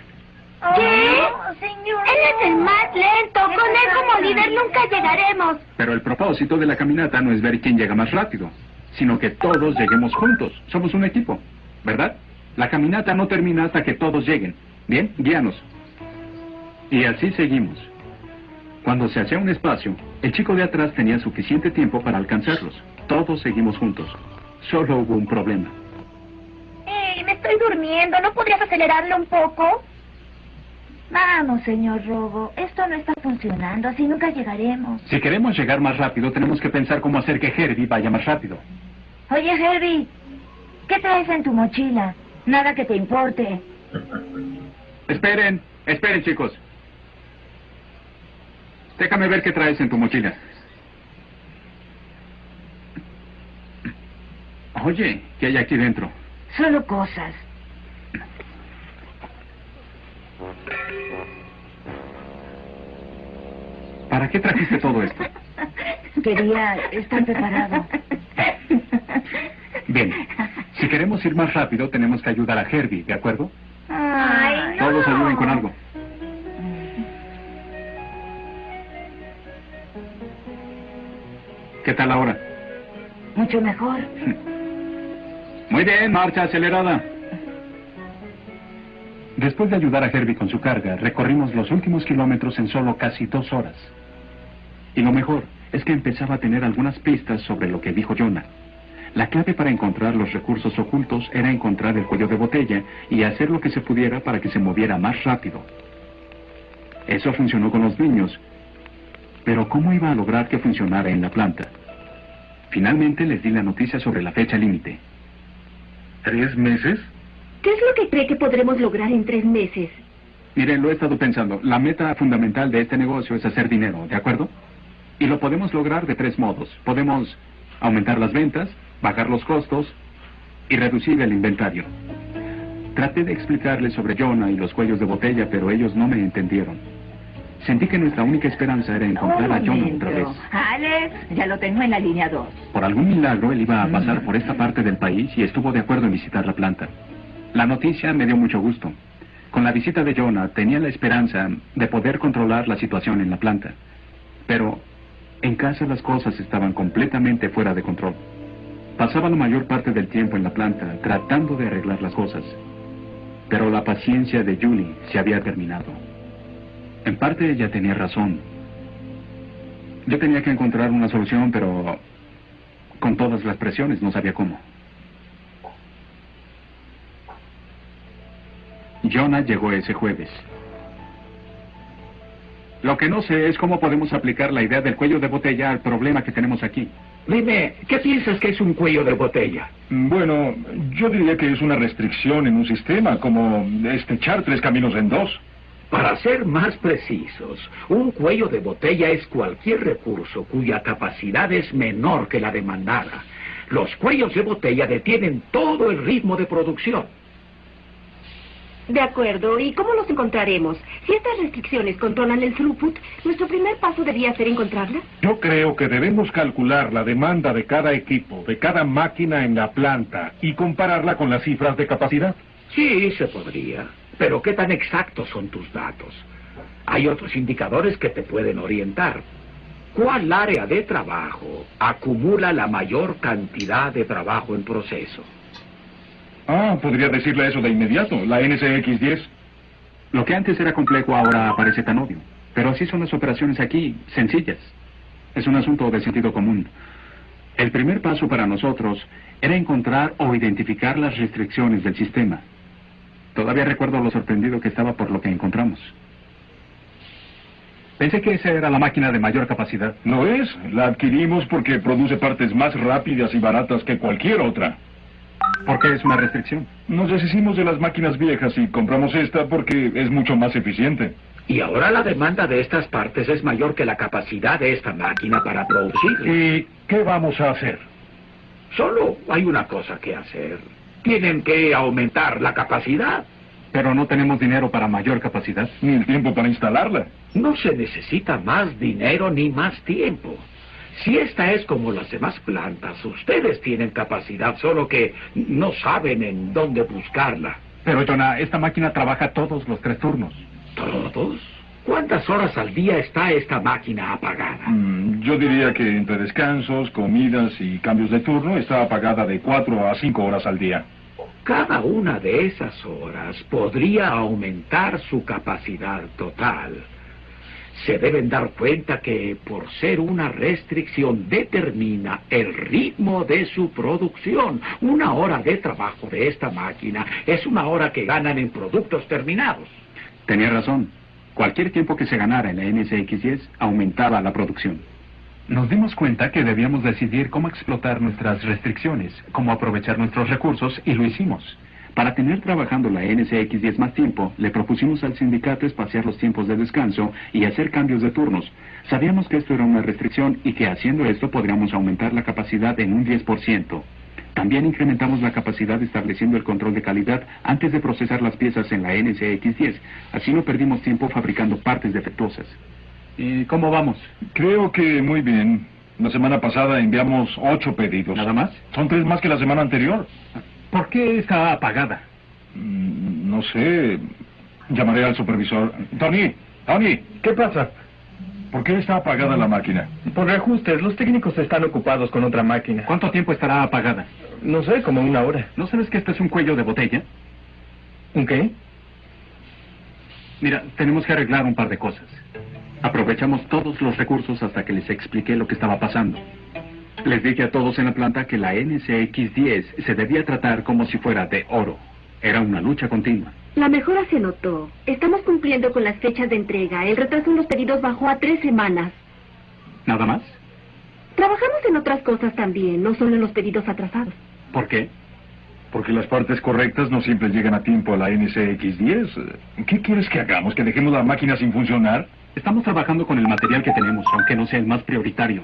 ¿Qué? Señor. Él es el más lento. Con él como líder nunca llegaremos. Pero el propósito de la caminata no es ver quién llega más rápido, sino que todos lleguemos juntos. Somos un equipo, ¿verdad? La caminata no termina hasta que todos lleguen. Bien, guíanos. Y así seguimos. Cuando se hacía un espacio, el chico de atrás tenía suficiente tiempo para alcanzarlos. Todos seguimos juntos. Solo hubo un problema. Me estoy durmiendo. ¿No podrías acelerarlo un poco? Vamos, señor Robo. Esto no está funcionando. Así nunca llegaremos. Si queremos llegar más rápido, tenemos que pensar cómo hacer que Herbie vaya más rápido. Oye, Herbie, ¿qué traes en tu mochila? Nada que te importe. Esperen, esperen, chicos. Déjame ver qué traes en tu mochila. Oye, ¿qué hay aquí dentro? Solo cosas. ¿Para qué trajiste todo esto? Quería estar preparado. Bien, si queremos ir más rápido, tenemos que ayudar a Herbie, ¿de acuerdo? Ay, no. Todos ayuden con algo. ¿Qué tal ahora? Mucho mejor. Muy bien, marcha acelerada. Después de ayudar a Herbie con su carga, recorrimos los últimos kilómetros en solo casi 2 horas. Y lo mejor es que empezaba a tener algunas pistas sobre lo que dijo Jonah. La clave para encontrar los recursos ocultos era encontrar el cuello de botella y hacer lo que se pudiera para que se moviera más rápido. Eso funcionó con los niños, pero ¿cómo iba a lograr que funcionara en la planta? Finalmente les di la noticia sobre la fecha límite. ¿3 meses? ¿Qué es lo que cree que podremos lograr en 3 meses? Miren, lo he estado pensando. La meta fundamental de este negocio es hacer dinero, ¿de acuerdo? Y lo podemos lograr de 3 modos. Podemos aumentar las ventas, bajar los costos y reducir el inventario. Traté de explicarles sobre Jonah y los cuellos de botella, pero ellos no me entendieron. Sentí que nuestra única esperanza era encontrar a Jonah otra vez. Alex, ya lo tengo en la línea 2. Por algún milagro, él iba a pasar por esta parte del país y estuvo de acuerdo en visitar la planta. La noticia me dio mucho gusto. Con la visita de Jonah, tenía la esperanza de poder controlar la situación en la planta. Pero en casa las cosas estaban completamente fuera de control. Pasaba la mayor parte del tiempo en la planta tratando de arreglar las cosas. Pero la paciencia de Julie se había terminado. En parte ella tenía razón. Yo tenía que encontrar una solución, pero con todas las presiones no sabía cómo. Jonah llegó ese jueves. Lo que no sé es cómo podemos aplicar la idea del cuello de botella al problema que tenemos aquí. Dime, ¿qué piensas que es un cuello de botella? Bueno, yo diría que es una restricción en un sistema, como echar 3 caminos en 2. Para ser más precisos, un cuello de botella es cualquier recurso cuya capacidad es menor que la demandada. Los cuellos de botella detienen todo el ritmo de producción. De acuerdo. ¿Y cómo los encontraremos? Si estas restricciones controlan el throughput, nuestro primer paso debería ser encontrarlas. Yo creo que debemos calcular la demanda de cada equipo, de cada máquina en la planta y compararla con las cifras de capacidad. Sí, se podría. Pero ¿qué tan exactos son tus datos? Hay otros indicadores que te pueden orientar. ¿Cuál área de trabajo acumula la mayor cantidad de trabajo en proceso? Podría decirle eso de inmediato, la NCX-10. Lo que antes era complejo ahora parece tan obvio. Pero así son las operaciones aquí, sencillas. Es un asunto de sentido común. El primer paso para nosotros era encontrar o identificar las restricciones del sistema. Todavía recuerdo lo sorprendido que estaba por lo que encontramos. Pensé que esa era la máquina de mayor capacidad. No es. La adquirimos porque produce partes más rápidas y baratas que cualquier otra. ¿Por qué es una restricción? Nos deshicimos de las máquinas viejas y compramos esta porque es mucho más eficiente. Y ahora la demanda de estas partes es mayor que la capacidad de esta máquina para producir. ¿Y qué vamos a hacer? Solo hay una cosa que hacer. Tienen que aumentar la capacidad. Pero no tenemos dinero para mayor capacidad. Ni el tiempo para instalarla. No se necesita más dinero ni más tiempo. Si esta es como las demás plantas, ustedes tienen capacidad, solo que no saben en dónde buscarla. Pero, Jonah, esta máquina trabaja todos los 3 turnos. ¿Todos? ¿Cuántas horas al día está esta máquina apagada? Yo diría que entre descansos, comidas y cambios de turno está apagada de 4 a 5 horas al día. Cada una de esas horas podría aumentar su capacidad total. Se deben dar cuenta que por ser una restricción determina el ritmo de su producción. Una hora de trabajo de esta máquina es una hora que ganan en productos terminados. Tenía razón. Cualquier tiempo que se ganara en la NSX10 aumentaba la producción. Nos dimos cuenta que debíamos decidir cómo explotar nuestras restricciones, cómo aprovechar nuestros recursos, y lo hicimos. Para tener trabajando la NSX10 más tiempo, le propusimos al sindicato espaciar los tiempos de descanso y hacer cambios de turnos. Sabíamos que esto era una restricción y que haciendo esto podríamos aumentar la capacidad en un 10%. También incrementamos la capacidad estableciendo el control de calidad antes de procesar las piezas en la NSX10. Así no perdimos tiempo fabricando partes defectuosas. ¿Y cómo vamos? Creo que muy bien. La semana pasada enviamos 8 pedidos. ¿Nada más? Son 3 más que la semana anterior. ¿Por qué está apagada? No sé. Llamaré al supervisor. Tony, ¿qué pasa? ¿Por qué está apagada la máquina? Por reajustes, los técnicos están ocupados con otra máquina. ¿Cuánto tiempo estará apagada? No sé, como 1 hora. ¿No sabes que esto es un cuello de botella? ¿Un qué? Mira, tenemos que arreglar un par de cosas. Aprovechamos todos los recursos hasta que les expliqué lo que estaba pasando. Les dije a todos en la planta que la NSX10 se debía tratar como si fuera de oro. Era una lucha continua. La mejora se notó. Estamos cumpliendo con las fechas de entrega. El retraso en los pedidos bajó a 3 semanas. ¿Nada más? Trabajamos en otras cosas también, no solo en los pedidos atrasados. ¿Por qué? Porque las partes correctas no siempre llegan a tiempo a la NSX10. ¿Qué quieres que hagamos? ¿Que dejemos la máquina sin funcionar? Estamos trabajando con el material que tenemos, aunque no sea el más prioritario.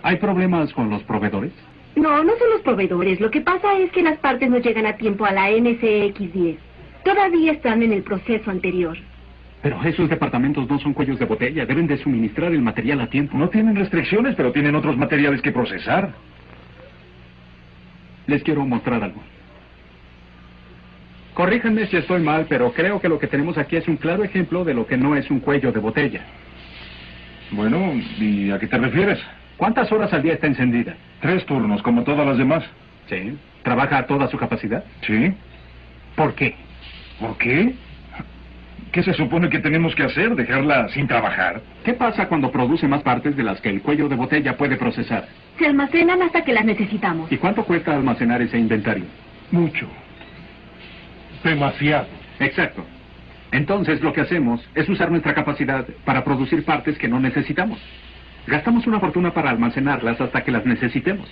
¿Hay problemas con los proveedores? No, no son los proveedores. Lo que pasa es que las partes no llegan a tiempo a la NSX10. Todavía están en el proceso anterior. Pero esos departamentos no son cuellos de botella. Deben de suministrar el material a tiempo. No tienen restricciones, pero tienen otros materiales que procesar. Les quiero mostrar algo. Corríjanme si estoy mal, pero creo que lo que tenemos aquí es un claro ejemplo de lo que no es un cuello de botella. Bueno, ¿y a qué te refieres? ¿Cuántas horas al día está encendida? 3 turnos, como todas las demás. Sí. ¿Trabaja a toda su capacidad? Sí. ¿Por qué? ¿Por qué? ¿Qué se supone que tenemos que hacer? ¿Dejarla sin trabajar? ¿Qué pasa cuando produce más partes de las que el cuello de botella puede procesar? Se almacenan hasta que las necesitamos. ¿Y cuánto cuesta almacenar ese inventario? Mucho. Demasiado. Exacto. Entonces lo que hacemos es usar nuestra capacidad para producir partes que no necesitamos. Gastamos una fortuna para almacenarlas hasta que las necesitemos.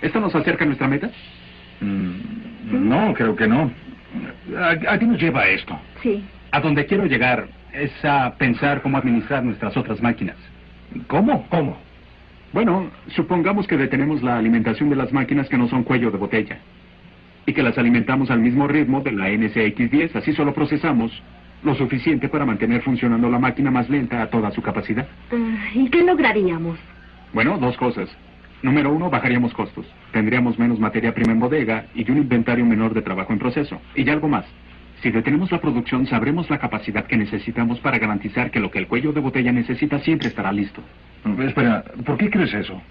¿Esto nos acerca a nuestra meta? No, creo que no. ¿A qué nos lleva esto? Sí. A donde quiero llegar es a pensar cómo administrar nuestras otras máquinas. ¿Cómo? ¿Cómo? Bueno, supongamos que detenemos la alimentación de las máquinas que no son cuello de botella. Y que las alimentamos al mismo ritmo de la NSX10. Así solo procesamos lo suficiente para mantener funcionando la máquina más lenta a toda su capacidad. ¿Y qué lograríamos? Bueno, 2 cosas. Número 1, bajaríamos costos. Tendríamos menos materia prima en bodega y un inventario menor de trabajo en proceso. Y algo más. Si detenemos la producción, sabremos la capacidad que necesitamos para garantizar que lo que el cuello de botella necesita siempre estará listo. Espera, ¿por qué crees eso?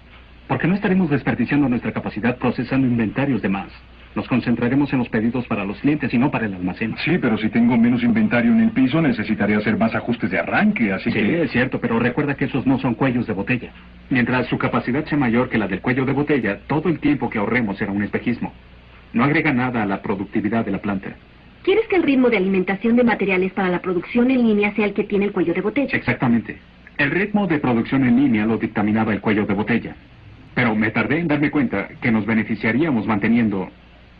Porque no estaremos desperdiciando nuestra capacidad procesando inventarios de más. Nos concentraremos en los pedidos para los clientes y no para el almacén. Sí, pero si tengo menos inventario en el piso, necesitaría hacer más ajustes de arranque, así sí, que... Sí, es cierto, pero recuerda que esos no son cuellos de botella. Mientras su capacidad sea mayor que la del cuello de botella, todo el tiempo que ahorremos será un espejismo. No agrega nada a la productividad de la planta. ¿Quieres que el ritmo de alimentación de materiales para la producción en línea sea el que tiene el cuello de botella? Exactamente. El ritmo de producción en línea lo dictaminaba el cuello de botella. Pero me tardé en darme cuenta que nos beneficiaríamos manteniendo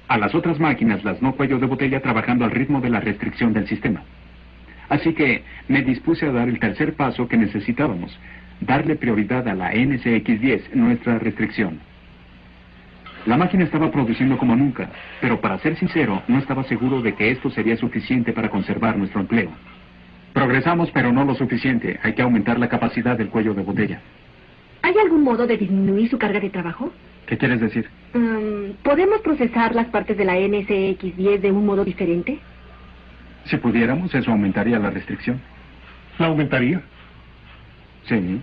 a las otras máquinas, las no cuellos de botella, trabajando al ritmo de la restricción del sistema. Así que me dispuse a dar el tercer paso que necesitábamos, darle prioridad a la NSX-10, nuestra restricción. La máquina estaba produciendo como nunca, pero para ser sincero, no estaba seguro de que esto sería suficiente para conservar nuestro empleo. Progresamos, pero no lo suficiente. Hay que aumentar la capacidad del cuello de botella. ¿Hay algún modo de disminuir su carga de trabajo? ¿Qué quieres decir? ¿Podemos procesar las partes de la NSX-10 de un modo diferente? Si pudiéramos, eso aumentaría la restricción. ¿La aumentaría? Sí.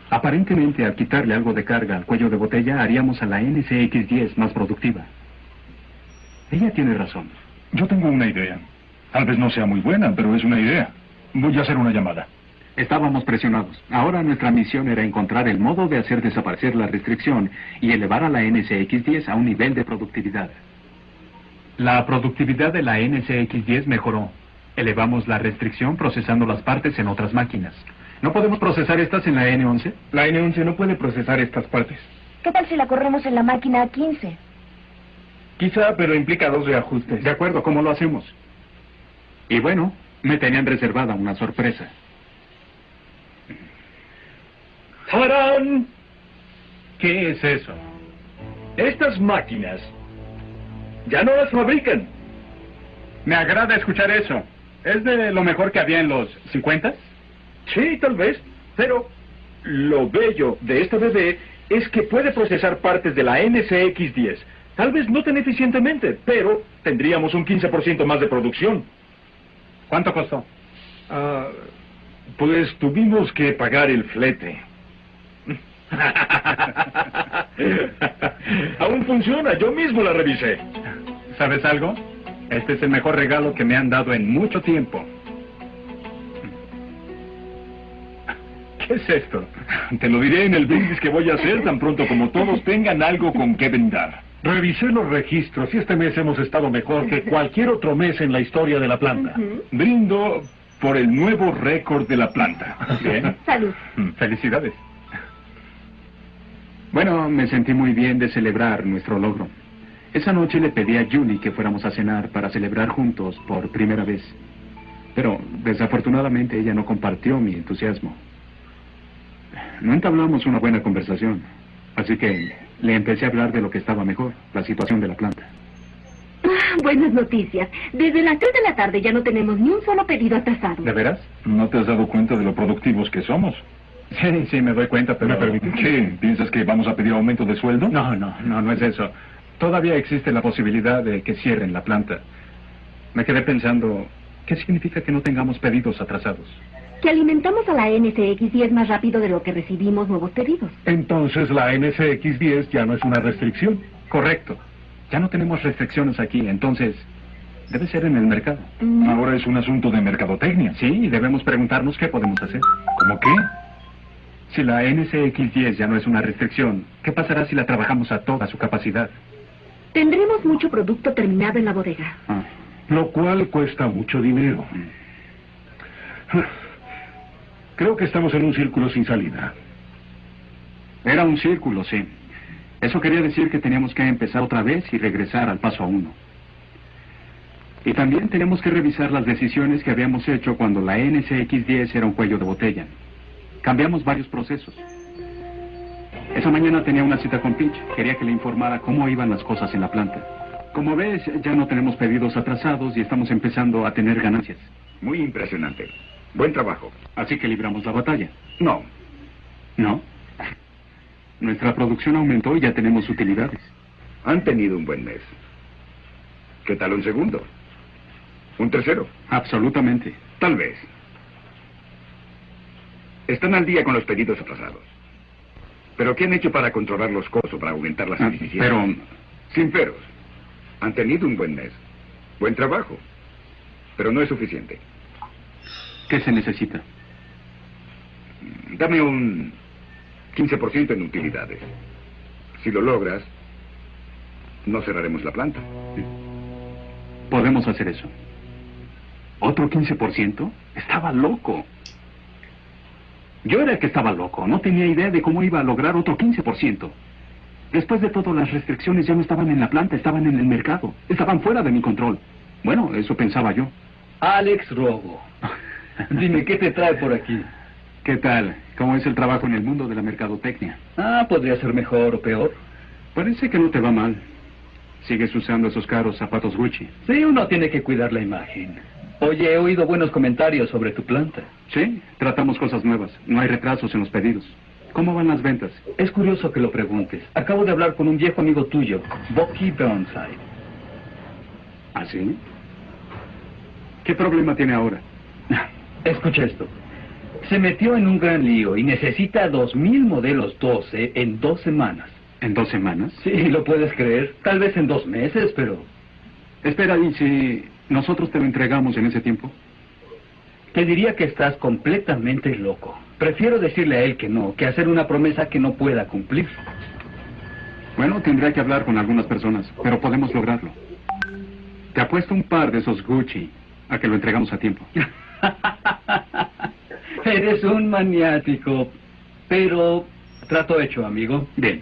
Aparentemente, al quitarle algo de carga al cuello de botella, haríamos a la NSX-10 más productiva. Ella tiene razón. Yo tengo una idea. Tal vez no sea muy buena, pero es una idea. Voy a hacer una llamada. Estábamos presionados. Ahora nuestra misión era encontrar el modo de hacer desaparecer la restricción y elevar a la NSX-10 a un nivel de productividad. La productividad de la NSX-10 mejoró. Elevamos la restricción procesando las partes en otras máquinas. ¿No podemos procesar estas en la N11? La N11 no puede procesar estas partes. ¿Qué tal si la corremos en la máquina 15? Quizá, pero implica 2 reajustes. De acuerdo, ¿cómo lo hacemos? Y bueno, me tenían reservada una sorpresa. ¡Tarán! ¿Qué es eso? Estas máquinas ya no las fabrican. Me agrada escuchar eso. ¿Es de lo mejor que había en los 50? Sí, tal vez, pero lo bello de esta bebé es que puede procesar partes de la NSX-10. Tal vez no tan eficientemente, pero tendríamos un 15% más de producción. ¿Cuánto costó? Pues tuvimos que pagar el flete. Aún funciona, yo mismo la revisé. ¿Sabes algo? Este es el mejor regalo que me han dado en mucho tiempo. ¿Qué es esto? Te lo diré en el brindis que voy a hacer tan pronto como todos tengan algo con que brindar. Revisé los registros y este mes hemos estado mejor que cualquier otro mes en la historia de la planta. Brindo por el nuevo récord de la planta. Bien. Salud. Felicidades. Bueno, me sentí muy bien de celebrar nuestro logro. Esa noche le pedí a Julie que fuéramos a cenar para celebrar juntos por primera vez. Pero desafortunadamente ella no compartió mi entusiasmo. No entablamos una buena conversación, así que le empecé a hablar de lo que estaba mejor, la situación de la planta. Buenas noticias. Desde las 3 de la tarde ya no tenemos ni un solo pedido atrasado. ¿De veras? ¿No te has dado cuenta de lo productivos que somos? Sí, me doy cuenta, pero... ¿Me permites? ¿Qué? ¿Piensas que vamos a pedir aumento de sueldo? No es eso. Todavía existe la posibilidad de que cierren la planta. Me quedé pensando, ¿qué significa que no tengamos pedidos atrasados? Que alimentamos a la NSX-10 más rápido de lo que recibimos nuevos pedidos. Entonces la NSX-10 ya no es una restricción. Correcto. Ya no tenemos restricciones aquí, entonces debe ser en el mercado. Ahora es un asunto de mercadotecnia. Sí, y debemos preguntarnos qué podemos hacer. ¿Cómo qué? Si la NSX-10 ya no es una restricción, ¿qué pasará si la trabajamos a toda su capacidad? Tendremos mucho producto terminado en la bodega. Lo cual cuesta mucho dinero. Creo que estamos en un círculo sin salida. Era un círculo, sí. Eso quería decir que teníamos que empezar otra vez y regresar al paso 1. Y también tenemos que revisar las decisiones que habíamos hecho cuando la NSX-10 era un cuello de botella. Cambiamos varios procesos. Esa mañana tenía una cita con Pitch. Quería que le informara cómo iban las cosas en la planta. Como ves, ya no tenemos pedidos atrasados y estamos empezando a tener ganancias. Muy impresionante. Buen trabajo. Así que libramos la batalla. No. ¿No? Nuestra producción aumentó y ya tenemos utilidades. Han tenido un buen mes. ¿Qué tal un segundo? ¿Un tercero? Absolutamente. Tal vez. Están al día con los pedidos atrasados. ¿Pero qué han hecho para controlar los costos, para aumentar las eficiencias? Pero... Sinceros. Han tenido un buen mes. Buen trabajo. Pero no es suficiente. ¿Qué se necesita? Dame un 15% en utilidades. Si lo logras, no cerraremos la planta. Podemos hacer eso. ¿Otro 15%? Estaba loco. Yo era el que estaba loco. No tenía idea de cómo iba a lograr otro 15%. Después de todo, las restricciones ya no estaban en la planta, estaban en el mercado. Estaban fuera de mi control. Bueno, eso pensaba yo. Alex Rogo. Dime, ¿qué te trae por aquí? ¿Qué tal? ¿Cómo es el trabajo en el mundo de la mercadotecnia? Podría ser mejor o peor. Parece que no te va mal. ¿Sigues usando esos caros zapatos Gucci? Sí, uno tiene que cuidar la imagen. Oye, he oído buenos comentarios sobre tu planta. Sí, tratamos cosas nuevas. No hay retrasos en los pedidos. ¿Cómo van las ventas? Es curioso que lo preguntes. Acabo de hablar con un viejo amigo tuyo, Bucky Burnside. ¿Ah, sí? ¿Qué problema tiene ahora? Escucha esto. Se metió en un gran lío y necesita 2000 modelos 12 en 2 semanas. ¿En 2 semanas? Sí, lo puedes creer. Tal vez en 2 meses, pero... Espera, ¿y si nosotros te lo entregamos en ese tiempo? Te diría que estás completamente loco. Prefiero decirle a él que no, que hacer una promesa que no pueda cumplir. Bueno, tendría que hablar con algunas personas, pero podemos lograrlo. Te apuesto un par de esos Gucci a que lo entregamos a tiempo. Eres un maniático, pero trato hecho, amigo. Bien.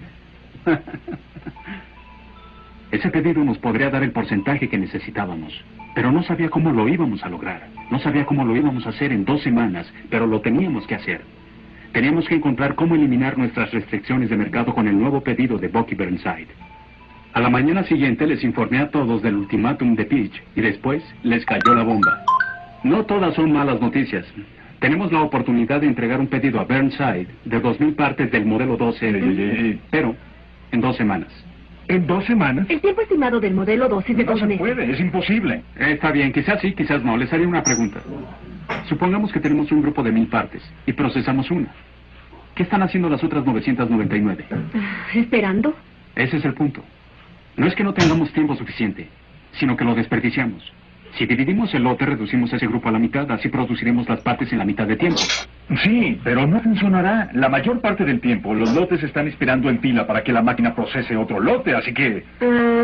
Ese pedido nos podría dar el porcentaje que necesitábamos, pero no sabía cómo lo íbamos a lograr. No sabía cómo lo íbamos a hacer en 2 semanas, pero lo teníamos que hacer. Teníamos que encontrar cómo eliminar nuestras restricciones de mercado con el nuevo pedido de Bucky Burnside. A la mañana siguiente les informé a todos del ultimátum de Peach y después les cayó la bomba. No todas son malas noticias. Tenemos la oportunidad de entregar un pedido a Burnside de 2000 partes del modelo 12, pero en 2 semanas. ¿En 2 semanas? El tiempo estimado del modelo 12 es de 2 meses. No se puede, es imposible. Está bien, quizás sí, quizás no. Les haré una pregunta. Supongamos que tenemos un grupo de 1000 partes y procesamos una. ¿Qué están haciendo las otras 999? ¿Esperando? Ese es el punto. No es que no tengamos tiempo suficiente, sino que lo desperdiciamos. Si dividimos el lote, reducimos ese grupo a la mitad, así produciremos las partes en la mitad de tiempo. Sí, pero no funcionará. La mayor parte del tiempo, los lotes están esperando en fila para que la máquina procese otro lote, así que...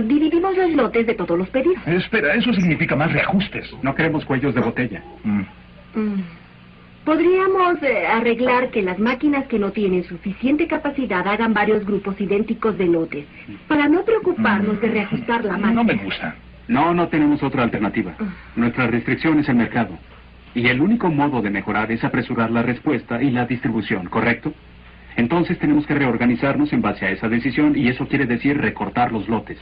Dividimos los lotes de todos los pedidos. Espera, eso significa más reajustes. No queremos cuellos de botella. Podríamos arreglar que las máquinas que no tienen suficiente capacidad hagan varios grupos idénticos de lotes, para no preocuparnos de reajustar la máquina. No me gusta. No tenemos otra alternativa. Nuestra restricción es el mercado. Y el único modo de mejorar es apresurar la respuesta y la distribución, ¿correcto? Entonces tenemos que reorganizarnos en base a esa decisión y eso quiere decir recortar los lotes.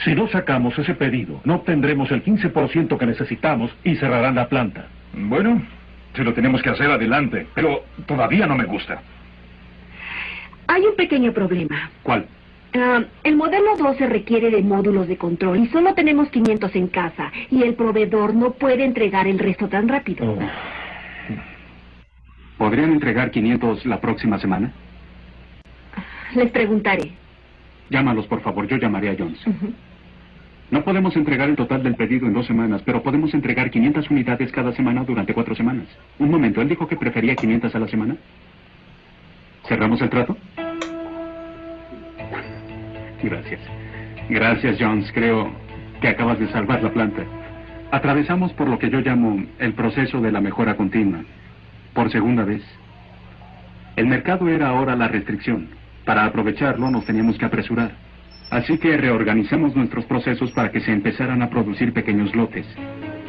Si no sacamos ese pedido, no obtendremos el 15% que necesitamos y cerrarán la planta. Bueno, si lo tenemos que hacer, adelante. Pero todavía no me gusta. Hay un pequeño problema. ¿Cuál? El modelo 12 requiere de módulos de control y solo tenemos 500 en casa y el proveedor no puede entregar el resto tan rápido. ¿Podrían entregar 500 la próxima semana? Les preguntaré. Llámalos, por favor. Yo llamaré a Jones. No podemos entregar el total del pedido en 2 semanas, pero podemos entregar 500 unidades cada semana durante 4 semanas. Un momento, ¿él dijo que prefería 500 a la semana? ¿Cerramos el trato? Gracias. Gracias, Jones. Creo que acabas de salvar la planta. Atravesamos por lo que yo llamo el proceso de la mejora continua. Por segunda vez. El mercado era ahora la restricción. Para aprovecharlo nos teníamos que apresurar. Así que reorganizamos nuestros procesos para que se empezaran a producir pequeños lotes.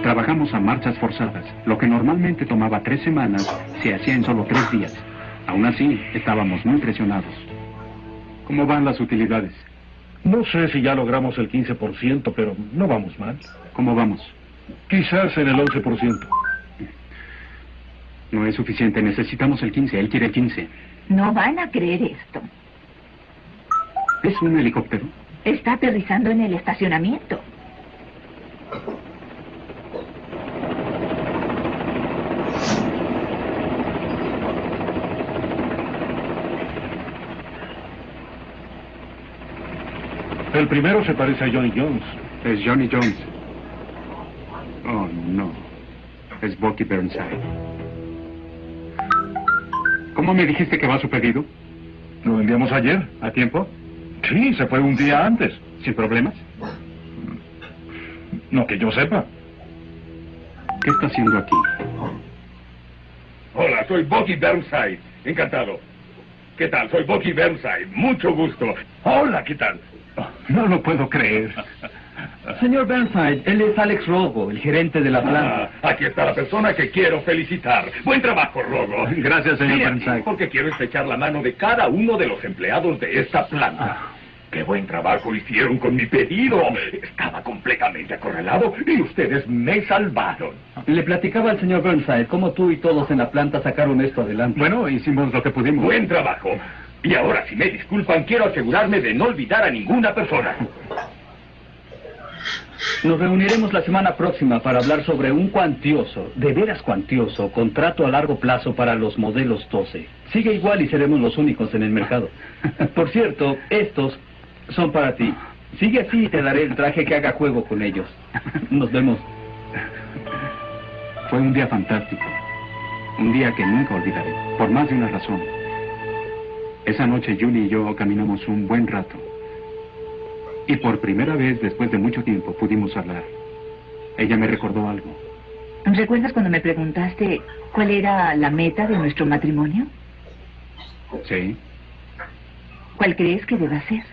Trabajamos a marchas forzadas. Lo que normalmente tomaba 3 semanas, se hacía en solo 3 días. Aún así, estábamos muy presionados. ¿Cómo van las utilidades? No sé si ya logramos el 15%, pero no vamos mal. ¿Cómo vamos? Quizás en el 11%. No es suficiente, necesitamos el 15, él quiere el 15. No van a creer esto. ¿Es un helicóptero? Está aterrizando en el estacionamiento. El primero se parece a Johnny Jones. Es Johnny Jones. Oh, no. Es Bucky Burnside. ¿Cómo me dijiste que va su pedido? ¿Lo enviamos ayer? ¿A tiempo? Sí, se fue un día antes. ¿Sin problemas? No que yo sepa. ¿Qué está haciendo aquí? Hola, soy Bucky Burnside. Encantado. ¿Qué tal? Soy Bucky Burnside. Mucho gusto. Hola, ¿qué tal? No lo puedo creer. Señor Burnside, él es Alex Rogo, el gerente de la planta. Aquí está la persona que quiero felicitar. Buen trabajo, Rogo. Gracias, señor Mire, Burnside. porque quiero estrechar la mano de cada uno de los empleados de esta planta. ¡Qué buen trabajo hicieron con mi pedido! Estaba completamente acorralado y ustedes me salvaron. Le platicaba al señor Burnside cómo tú y todos en la planta sacaron esto adelante. Bueno, hicimos lo que pudimos. Buen trabajo. Y ahora, si me disculpan, quiero asegurarme de no olvidar a ninguna persona. Nos reuniremos la semana próxima para hablar sobre un cuantioso, de veras cuantioso, contrato a largo plazo para los modelos 12. Sigue igual y seremos los únicos en el mercado. Por cierto, estos son para ti. Sigue así y te daré el traje que haga juego con ellos. Nos vemos. Fue un día fantástico. Un día que nunca olvidaré, por más de una razón. Esa noche Julie y yo caminamos un buen rato. Y por primera vez, después de mucho tiempo, pudimos hablar. Ella me recordó algo. ¿Recuerdas cuando me preguntaste cuál era la meta de nuestro matrimonio? Sí. ¿Cuál crees que deba ser?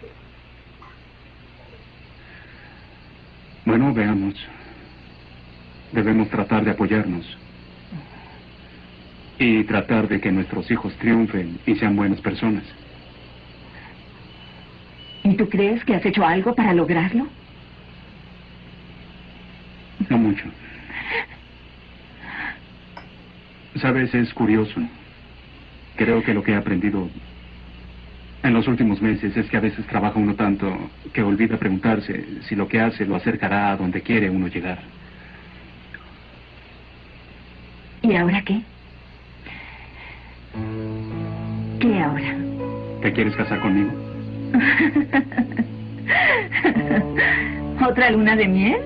Bueno, veamos. Debemos tratar de apoyarnos. Y tratar de que nuestros hijos triunfen y sean buenas personas. ¿Y tú crees que has hecho algo para lograrlo? No mucho. Sabes, es curioso. Creo que lo que he aprendido en los últimos meses es que a veces trabaja uno tanto que olvida preguntarse si lo que hace lo acercará a donde quiere uno llegar. ¿Y ahora qué? ¿Qué ahora? ¿Te quieres casar conmigo? ¿Otra luna de miel?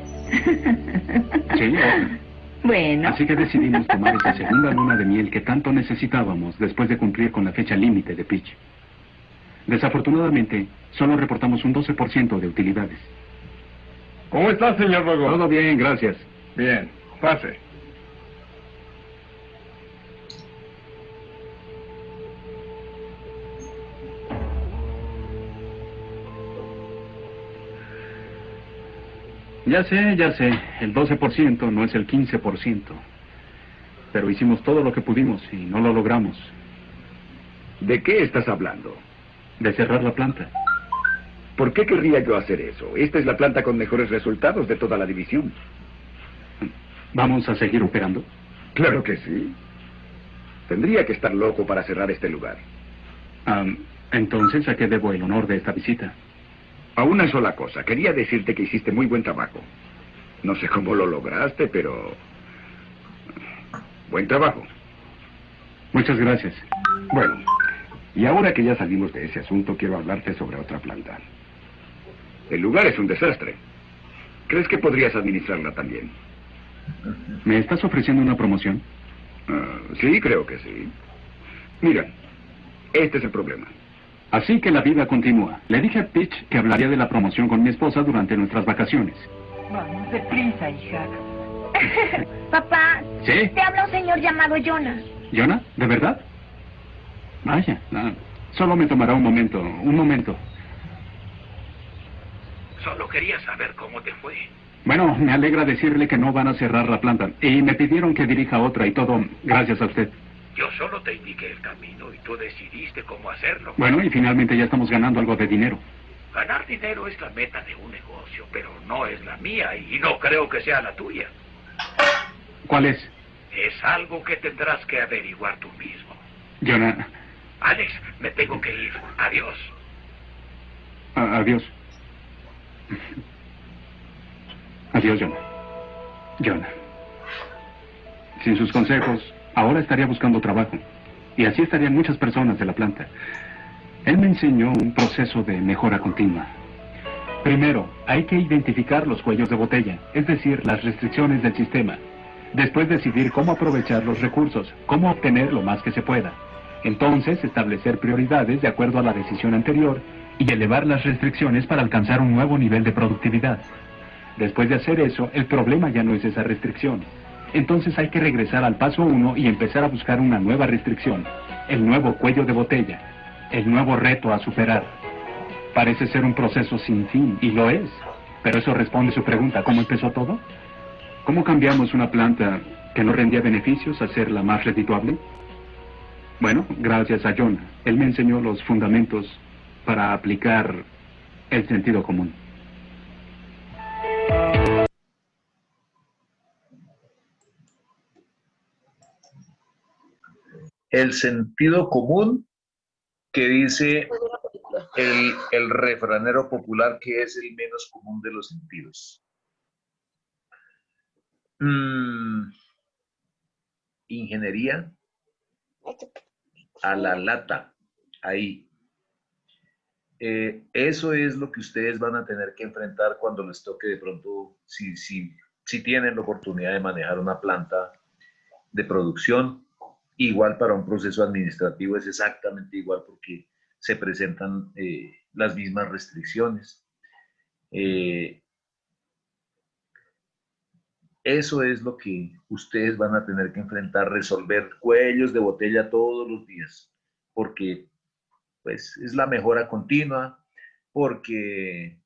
Sí, otra. Bueno. Así que decidimos tomar esa segunda luna de miel que tanto necesitábamos después de cumplir con la fecha límite de pitch. Desafortunadamente, solo reportamos un 12% de utilidades. ¿Cómo está, señor Rogo? Todo bien, gracias. Bien, pase. Ya sé, el 12% no es el 15%. Pero hicimos todo lo que pudimos y no lo logramos. ¿De qué estás hablando? De cerrar la planta. ¿Por qué querría yo hacer eso? Esta es la planta con mejores resultados de toda la división. ¿Vamos a seguir operando? Claro que sí. Tendría que estar loco para cerrar este lugar. Entonces, ¿a qué debo el honor de esta visita? A una sola cosa. Quería decirte que hiciste muy buen trabajo. No sé cómo lo lograste, pero... buen trabajo. Muchas gracias. Bueno, y ahora que ya salimos de ese asunto, quiero hablarte sobre otra planta. El lugar es un desastre. ¿Crees que podrías administrarla también? ¿Me estás ofreciendo una promoción? Sí, creo que sí. Mira, este es el problema. Así que la vida continúa. Le dije a Pitch que hablaría de la promoción con mi esposa durante nuestras vacaciones. Vamos, deprisa, hija. Papá, ¿Sí? te habla un señor llamado Jonah. ¿Jonah? ¿De verdad? Vaya, solo me tomará un momento, Solo quería saber cómo te fue. Bueno, me alegra decirle que no van a cerrar la planta. Y me pidieron que dirija otra y todo, gracias a usted. Yo solo te indiqué el camino y tú decidiste cómo hacerlo. Bueno, y finalmente ya estamos ganando algo de dinero. Ganar dinero es la meta de un negocio, pero no es la mía y no creo que sea la tuya. ¿Cuál es? Es algo que tendrás que averiguar tú mismo. Jonah. Alex, me tengo que ir. Adiós. Adiós. Adiós, Jonah. Jonah. Sin sus consejos, ahora estaría buscando trabajo. Y así estarían muchas personas de la planta. Él me enseñó un proceso de mejora continua. Primero, hay que identificar los cuellos de botella, es decir, las restricciones del sistema. Después decidir cómo aprovechar los recursos, cómo obtener lo más que se pueda. Entonces, establecer prioridades de acuerdo a la decisión anterior y elevar las restricciones para alcanzar un nuevo nivel de productividad. Después de hacer eso, el problema ya no es esa restricción. Entonces hay que regresar al paso 1 y empezar a buscar una nueva restricción, el nuevo cuello de botella, el nuevo reto a superar. Parece ser un proceso sin fin, y lo es. Pero eso responde su pregunta, ¿cómo empezó todo? ¿Cómo cambiamos una planta que no rendía beneficios a hacerla más redituable? Bueno, gracias a John. Él me enseñó los fundamentos para aplicar el sentido común. El sentido común que dice el refranero popular, que es el menos común de los sentidos. Ingeniería a la lata, ahí. Eso es lo que ustedes van a tener que enfrentar cuando les toque de pronto, si tienen la oportunidad de manejar una planta de producción. Igual para un proceso administrativo es exactamente igual porque se presentan las mismas restricciones. Eso es lo que ustedes van a tener que enfrentar, resolver cuellos de botella todos los días, porque pues es la mejora continua, porque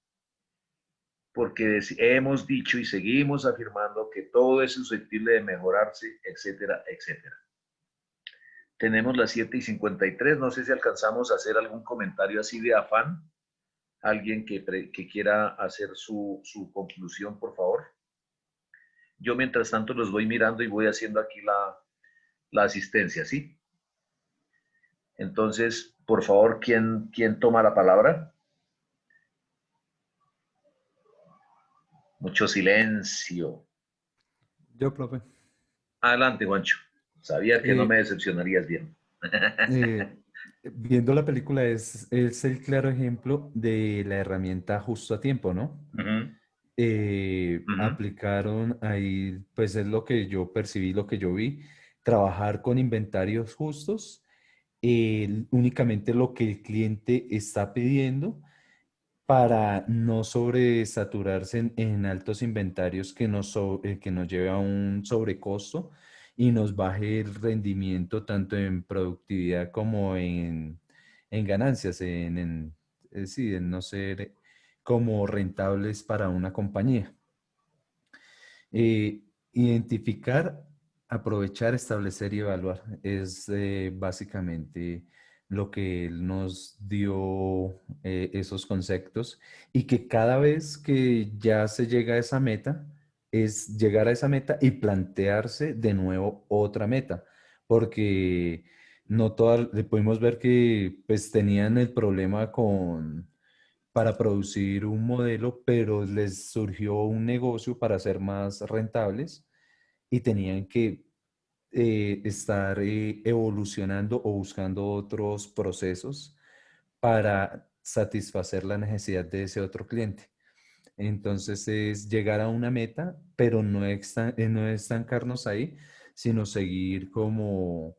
hemos dicho y seguimos afirmando que todo es susceptible de mejorarse, etcétera, etcétera. Tenemos las 7:53, no sé si alcanzamos a hacer algún comentario así de afán. ¿Alguien que quiera hacer su conclusión, por favor? Yo mientras tanto los voy mirando y voy haciendo aquí la asistencia, ¿sí? Entonces, por favor, ¿quién toma la palabra? Mucho silencio. Yo, profe. Adelante, Juancho. Sabía que no me decepcionarías bien. Viendo la película es el claro ejemplo de la herramienta justo a tiempo, ¿no? Aplicaron ahí, pues es lo que yo percibí, lo que yo vi, trabajar con inventarios justos, únicamente lo que el cliente está pidiendo para no sobresaturarse en altos inventarios que nos lleve a un sobrecosto y nos baje el rendimiento tanto en productividad como en ganancias, en no ser como rentables para una compañía. Identificar, aprovechar, establecer y evaluar es básicamente lo que él nos dio, esos conceptos, y que cada vez que ya se llega a esa meta, es llegar a esa meta y plantearse de nuevo otra meta, porque no todas, pudimos ver que pues tenían el problema para producir un modelo, pero les surgió un negocio para ser más rentables y tenían que estar evolucionando o buscando otros procesos para satisfacer la necesidad de ese otro cliente. Entonces es llegar a una meta, pero no estancarnos ahí, sino seguir como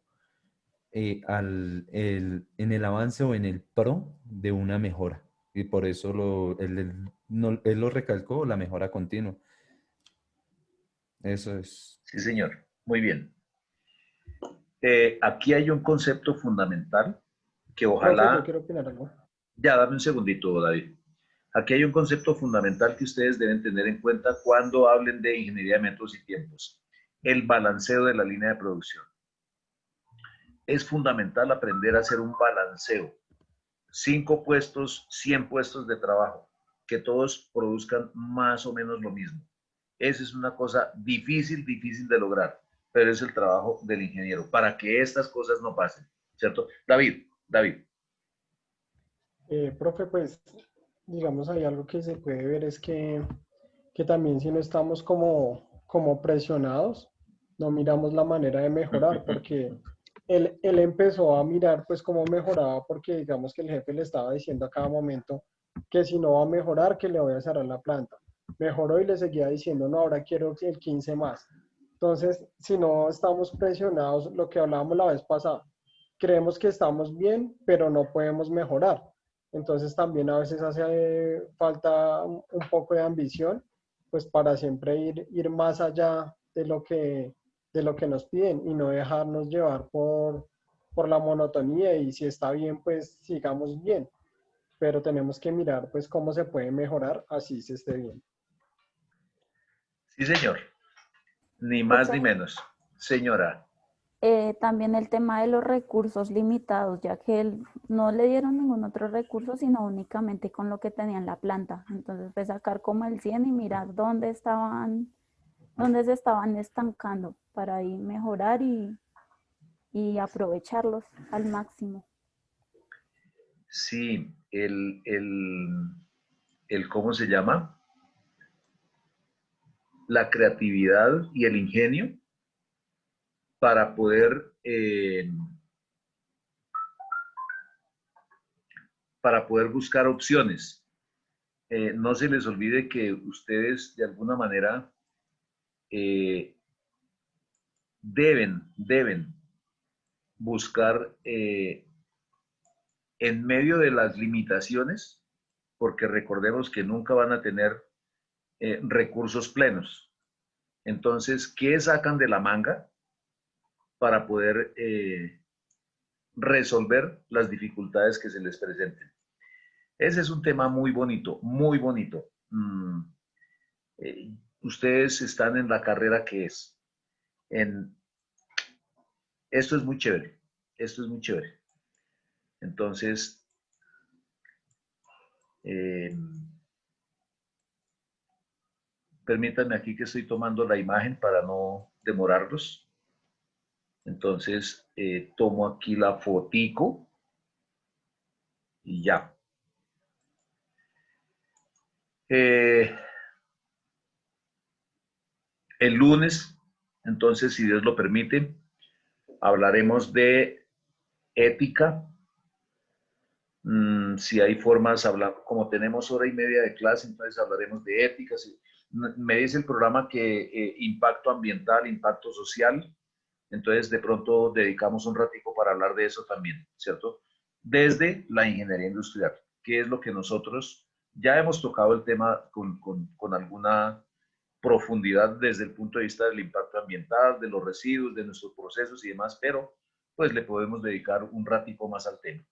en el avance o en el pro de una mejora. Y por eso él lo recalcó, la mejora continua. Eso es. Sí, señor. Muy bien. Aquí hay un concepto fundamental que ojalá... Profe, yo quiero opinar algo. Ya, dame un segundito, David. Aquí hay un concepto fundamental que ustedes deben tener en cuenta cuando hablen de ingeniería de métodos y tiempos. El balanceo de la línea de producción. Es fundamental aprender a hacer un balanceo. 5 puestos, 100 puestos de trabajo, que todos produzcan más o menos lo mismo. Esa es una cosa difícil de lograr, pero es el trabajo del ingeniero, para que estas cosas no pasen, ¿cierto? David. Profe, pues, digamos, hay algo que se puede ver es que también si no estamos como presionados, no miramos la manera de mejorar, porque él empezó a mirar pues cómo mejoraba, porque digamos que el jefe le estaba diciendo a cada momento que si no va a mejorar, que le voy a cerrar la planta. Mejoró y le seguía diciendo, no, ahora quiero el 15 más. Entonces, si no estamos presionados, lo que hablábamos la vez pasada, creemos que estamos bien, pero no podemos mejorar. Entonces también a veces hace falta un poco de ambición, pues para siempre ir más allá de lo que nos piden y no dejarnos llevar por la monotonía, y si está bien, pues sigamos bien. pero tenemos que mirar pues cómo se puede mejorar, así se esté bien. Sí, señor. Ni más ni menos. Señora. También el tema de los recursos limitados, ya que no le dieron ningún otro recurso, sino únicamente con lo que tenía en la planta. Entonces, pues sacar como el 100 y mirar dónde se estaban estancando para ahí mejorar y aprovecharlos al máximo. Sí, ¿cómo se llama? La creatividad y el ingenio para poder buscar opciones. No se les olvide que ustedes de alguna manera deben buscar en medio de las limitaciones, porque recordemos que nunca van a tener recursos plenos. Entonces, ¿qué sacan de la manga para poder resolver las dificultades que se les presenten? Ese es un tema muy bonito, muy bonito. Ustedes están en la carrera que es. Esto es muy chévere, esto es muy chévere. Entonces, permítanme aquí que estoy tomando la imagen para no demorarlos. Entonces, tomo aquí la fotico y ya. El lunes, entonces, si Dios lo permite, hablaremos de ética. Si hay formas, como tenemos hora y media de clase, entonces hablaremos de ética. Me dice el programa que impacto ambiental, impacto social, entonces de pronto dedicamos un ratico para hablar de eso también, ¿cierto? Desde la ingeniería industrial, que es lo que nosotros ya hemos tocado el tema con alguna profundidad desde el punto de vista del impacto ambiental, de los residuos, de nuestros procesos y demás, pero pues le podemos dedicar un ratico más al tema.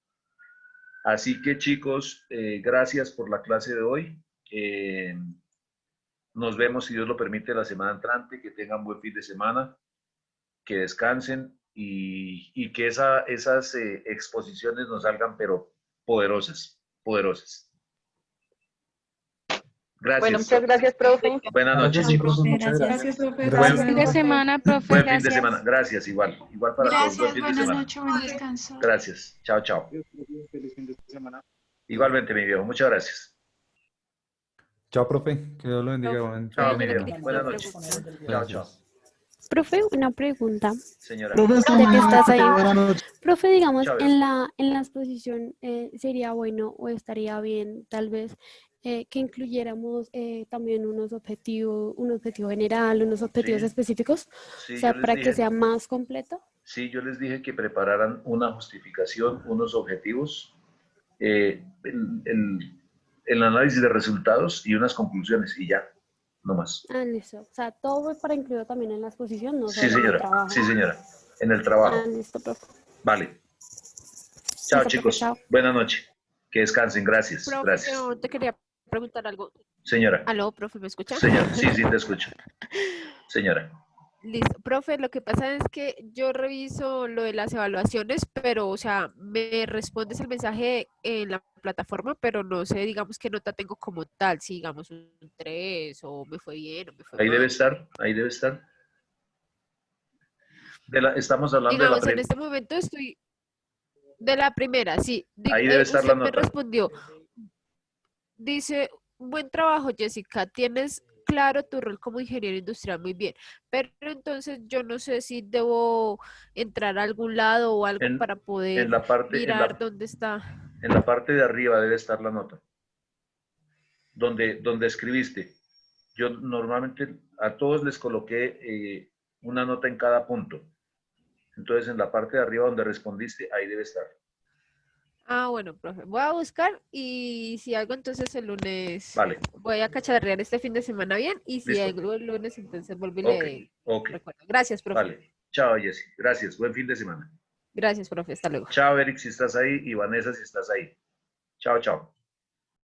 Así que chicos, gracias por la clase de hoy. Nos vemos, si Dios lo permite, la semana entrante. Que tengan buen fin de semana, que descansen y que esas exposiciones nos salgan, pero poderosas, poderosas. Gracias. Bueno, muchas gracias, profe. Buenas noches. Gracias, profe. Buen fin de semana, profe. Buen fin de semana. Gracias, igual para todos. Buen fin de Buenas semana. noches, buen descanso. Gracias. Chao, chao. Feliz fin de semana. Igualmente, mi viejo. Muchas gracias. Chao, profe. Que Dios lo bendiga. Chao, mi viejo. Buenas noches. Chao, chao. Profe, una pregunta. Señora. Ya que estás ahí. Buenas noches. Profe, digamos, Chao, en la exposición sería bueno o estaría bien, tal vez, que incluyéramos también un objetivo general, unos objetivos Sí. específicos, Sí, o sea, yo les para que dije. sea más completo. Sí, yo les dije que prepararan una justificación, unos objetivos, el análisis de resultados y unas conclusiones y ya, no más. Ah, listo. O sea, todo es para incluirlo también en la exposición, no Sí, solo en el señora. trabajo. Sí, señora. En el trabajo. Ah, listo, profe. Vale. Chao, Listo, chicos. profe, chao. Buenas noches. Que descansen. Gracias. Profe, Gracias. yo te quería preguntar algo. Señora. Aló, profe, ¿me escucha? Señora. Sí, sí, te escucho. Señora. Listo. Profe, lo que pasa es que yo reviso lo de las evaluaciones, pero, o sea, me respondes el mensaje en la plataforma, pero no sé, digamos, qué nota tengo como tal, si digamos un 3 o me fue bien o me fue Ahí debe mal. estar. Ahí debe estar. Estamos hablando Digamos, de la en este momento estoy de la primera, sí. Ahí debe estar la Usted me nota. respondió. Dice, buen trabajo, Jessica, tienes claro tu rol como ingeniero industrial, muy bien. Pero entonces yo no sé si debo entrar a algún lado o algo para poder en la parte, mirar dónde está. En la parte de arriba debe estar la nota. Donde escribiste. Yo normalmente a todos les coloqué una nota en cada punto. Entonces en la parte de arriba donde respondiste, ahí debe estar. Ah, bueno, profe, voy a buscar y si algo entonces el lunes Vale. voy a cacharrear este fin de semana bien y si Listo. algo el lunes entonces vuelvo y Ok, le ok. recuerdo. Gracias, profe. Vale. Chao, Jessy. Gracias. Buen fin de semana. Gracias, profe. Hasta luego. Chao, Eric, si estás ahí, y Vanessa, si estás ahí. Chao, chao.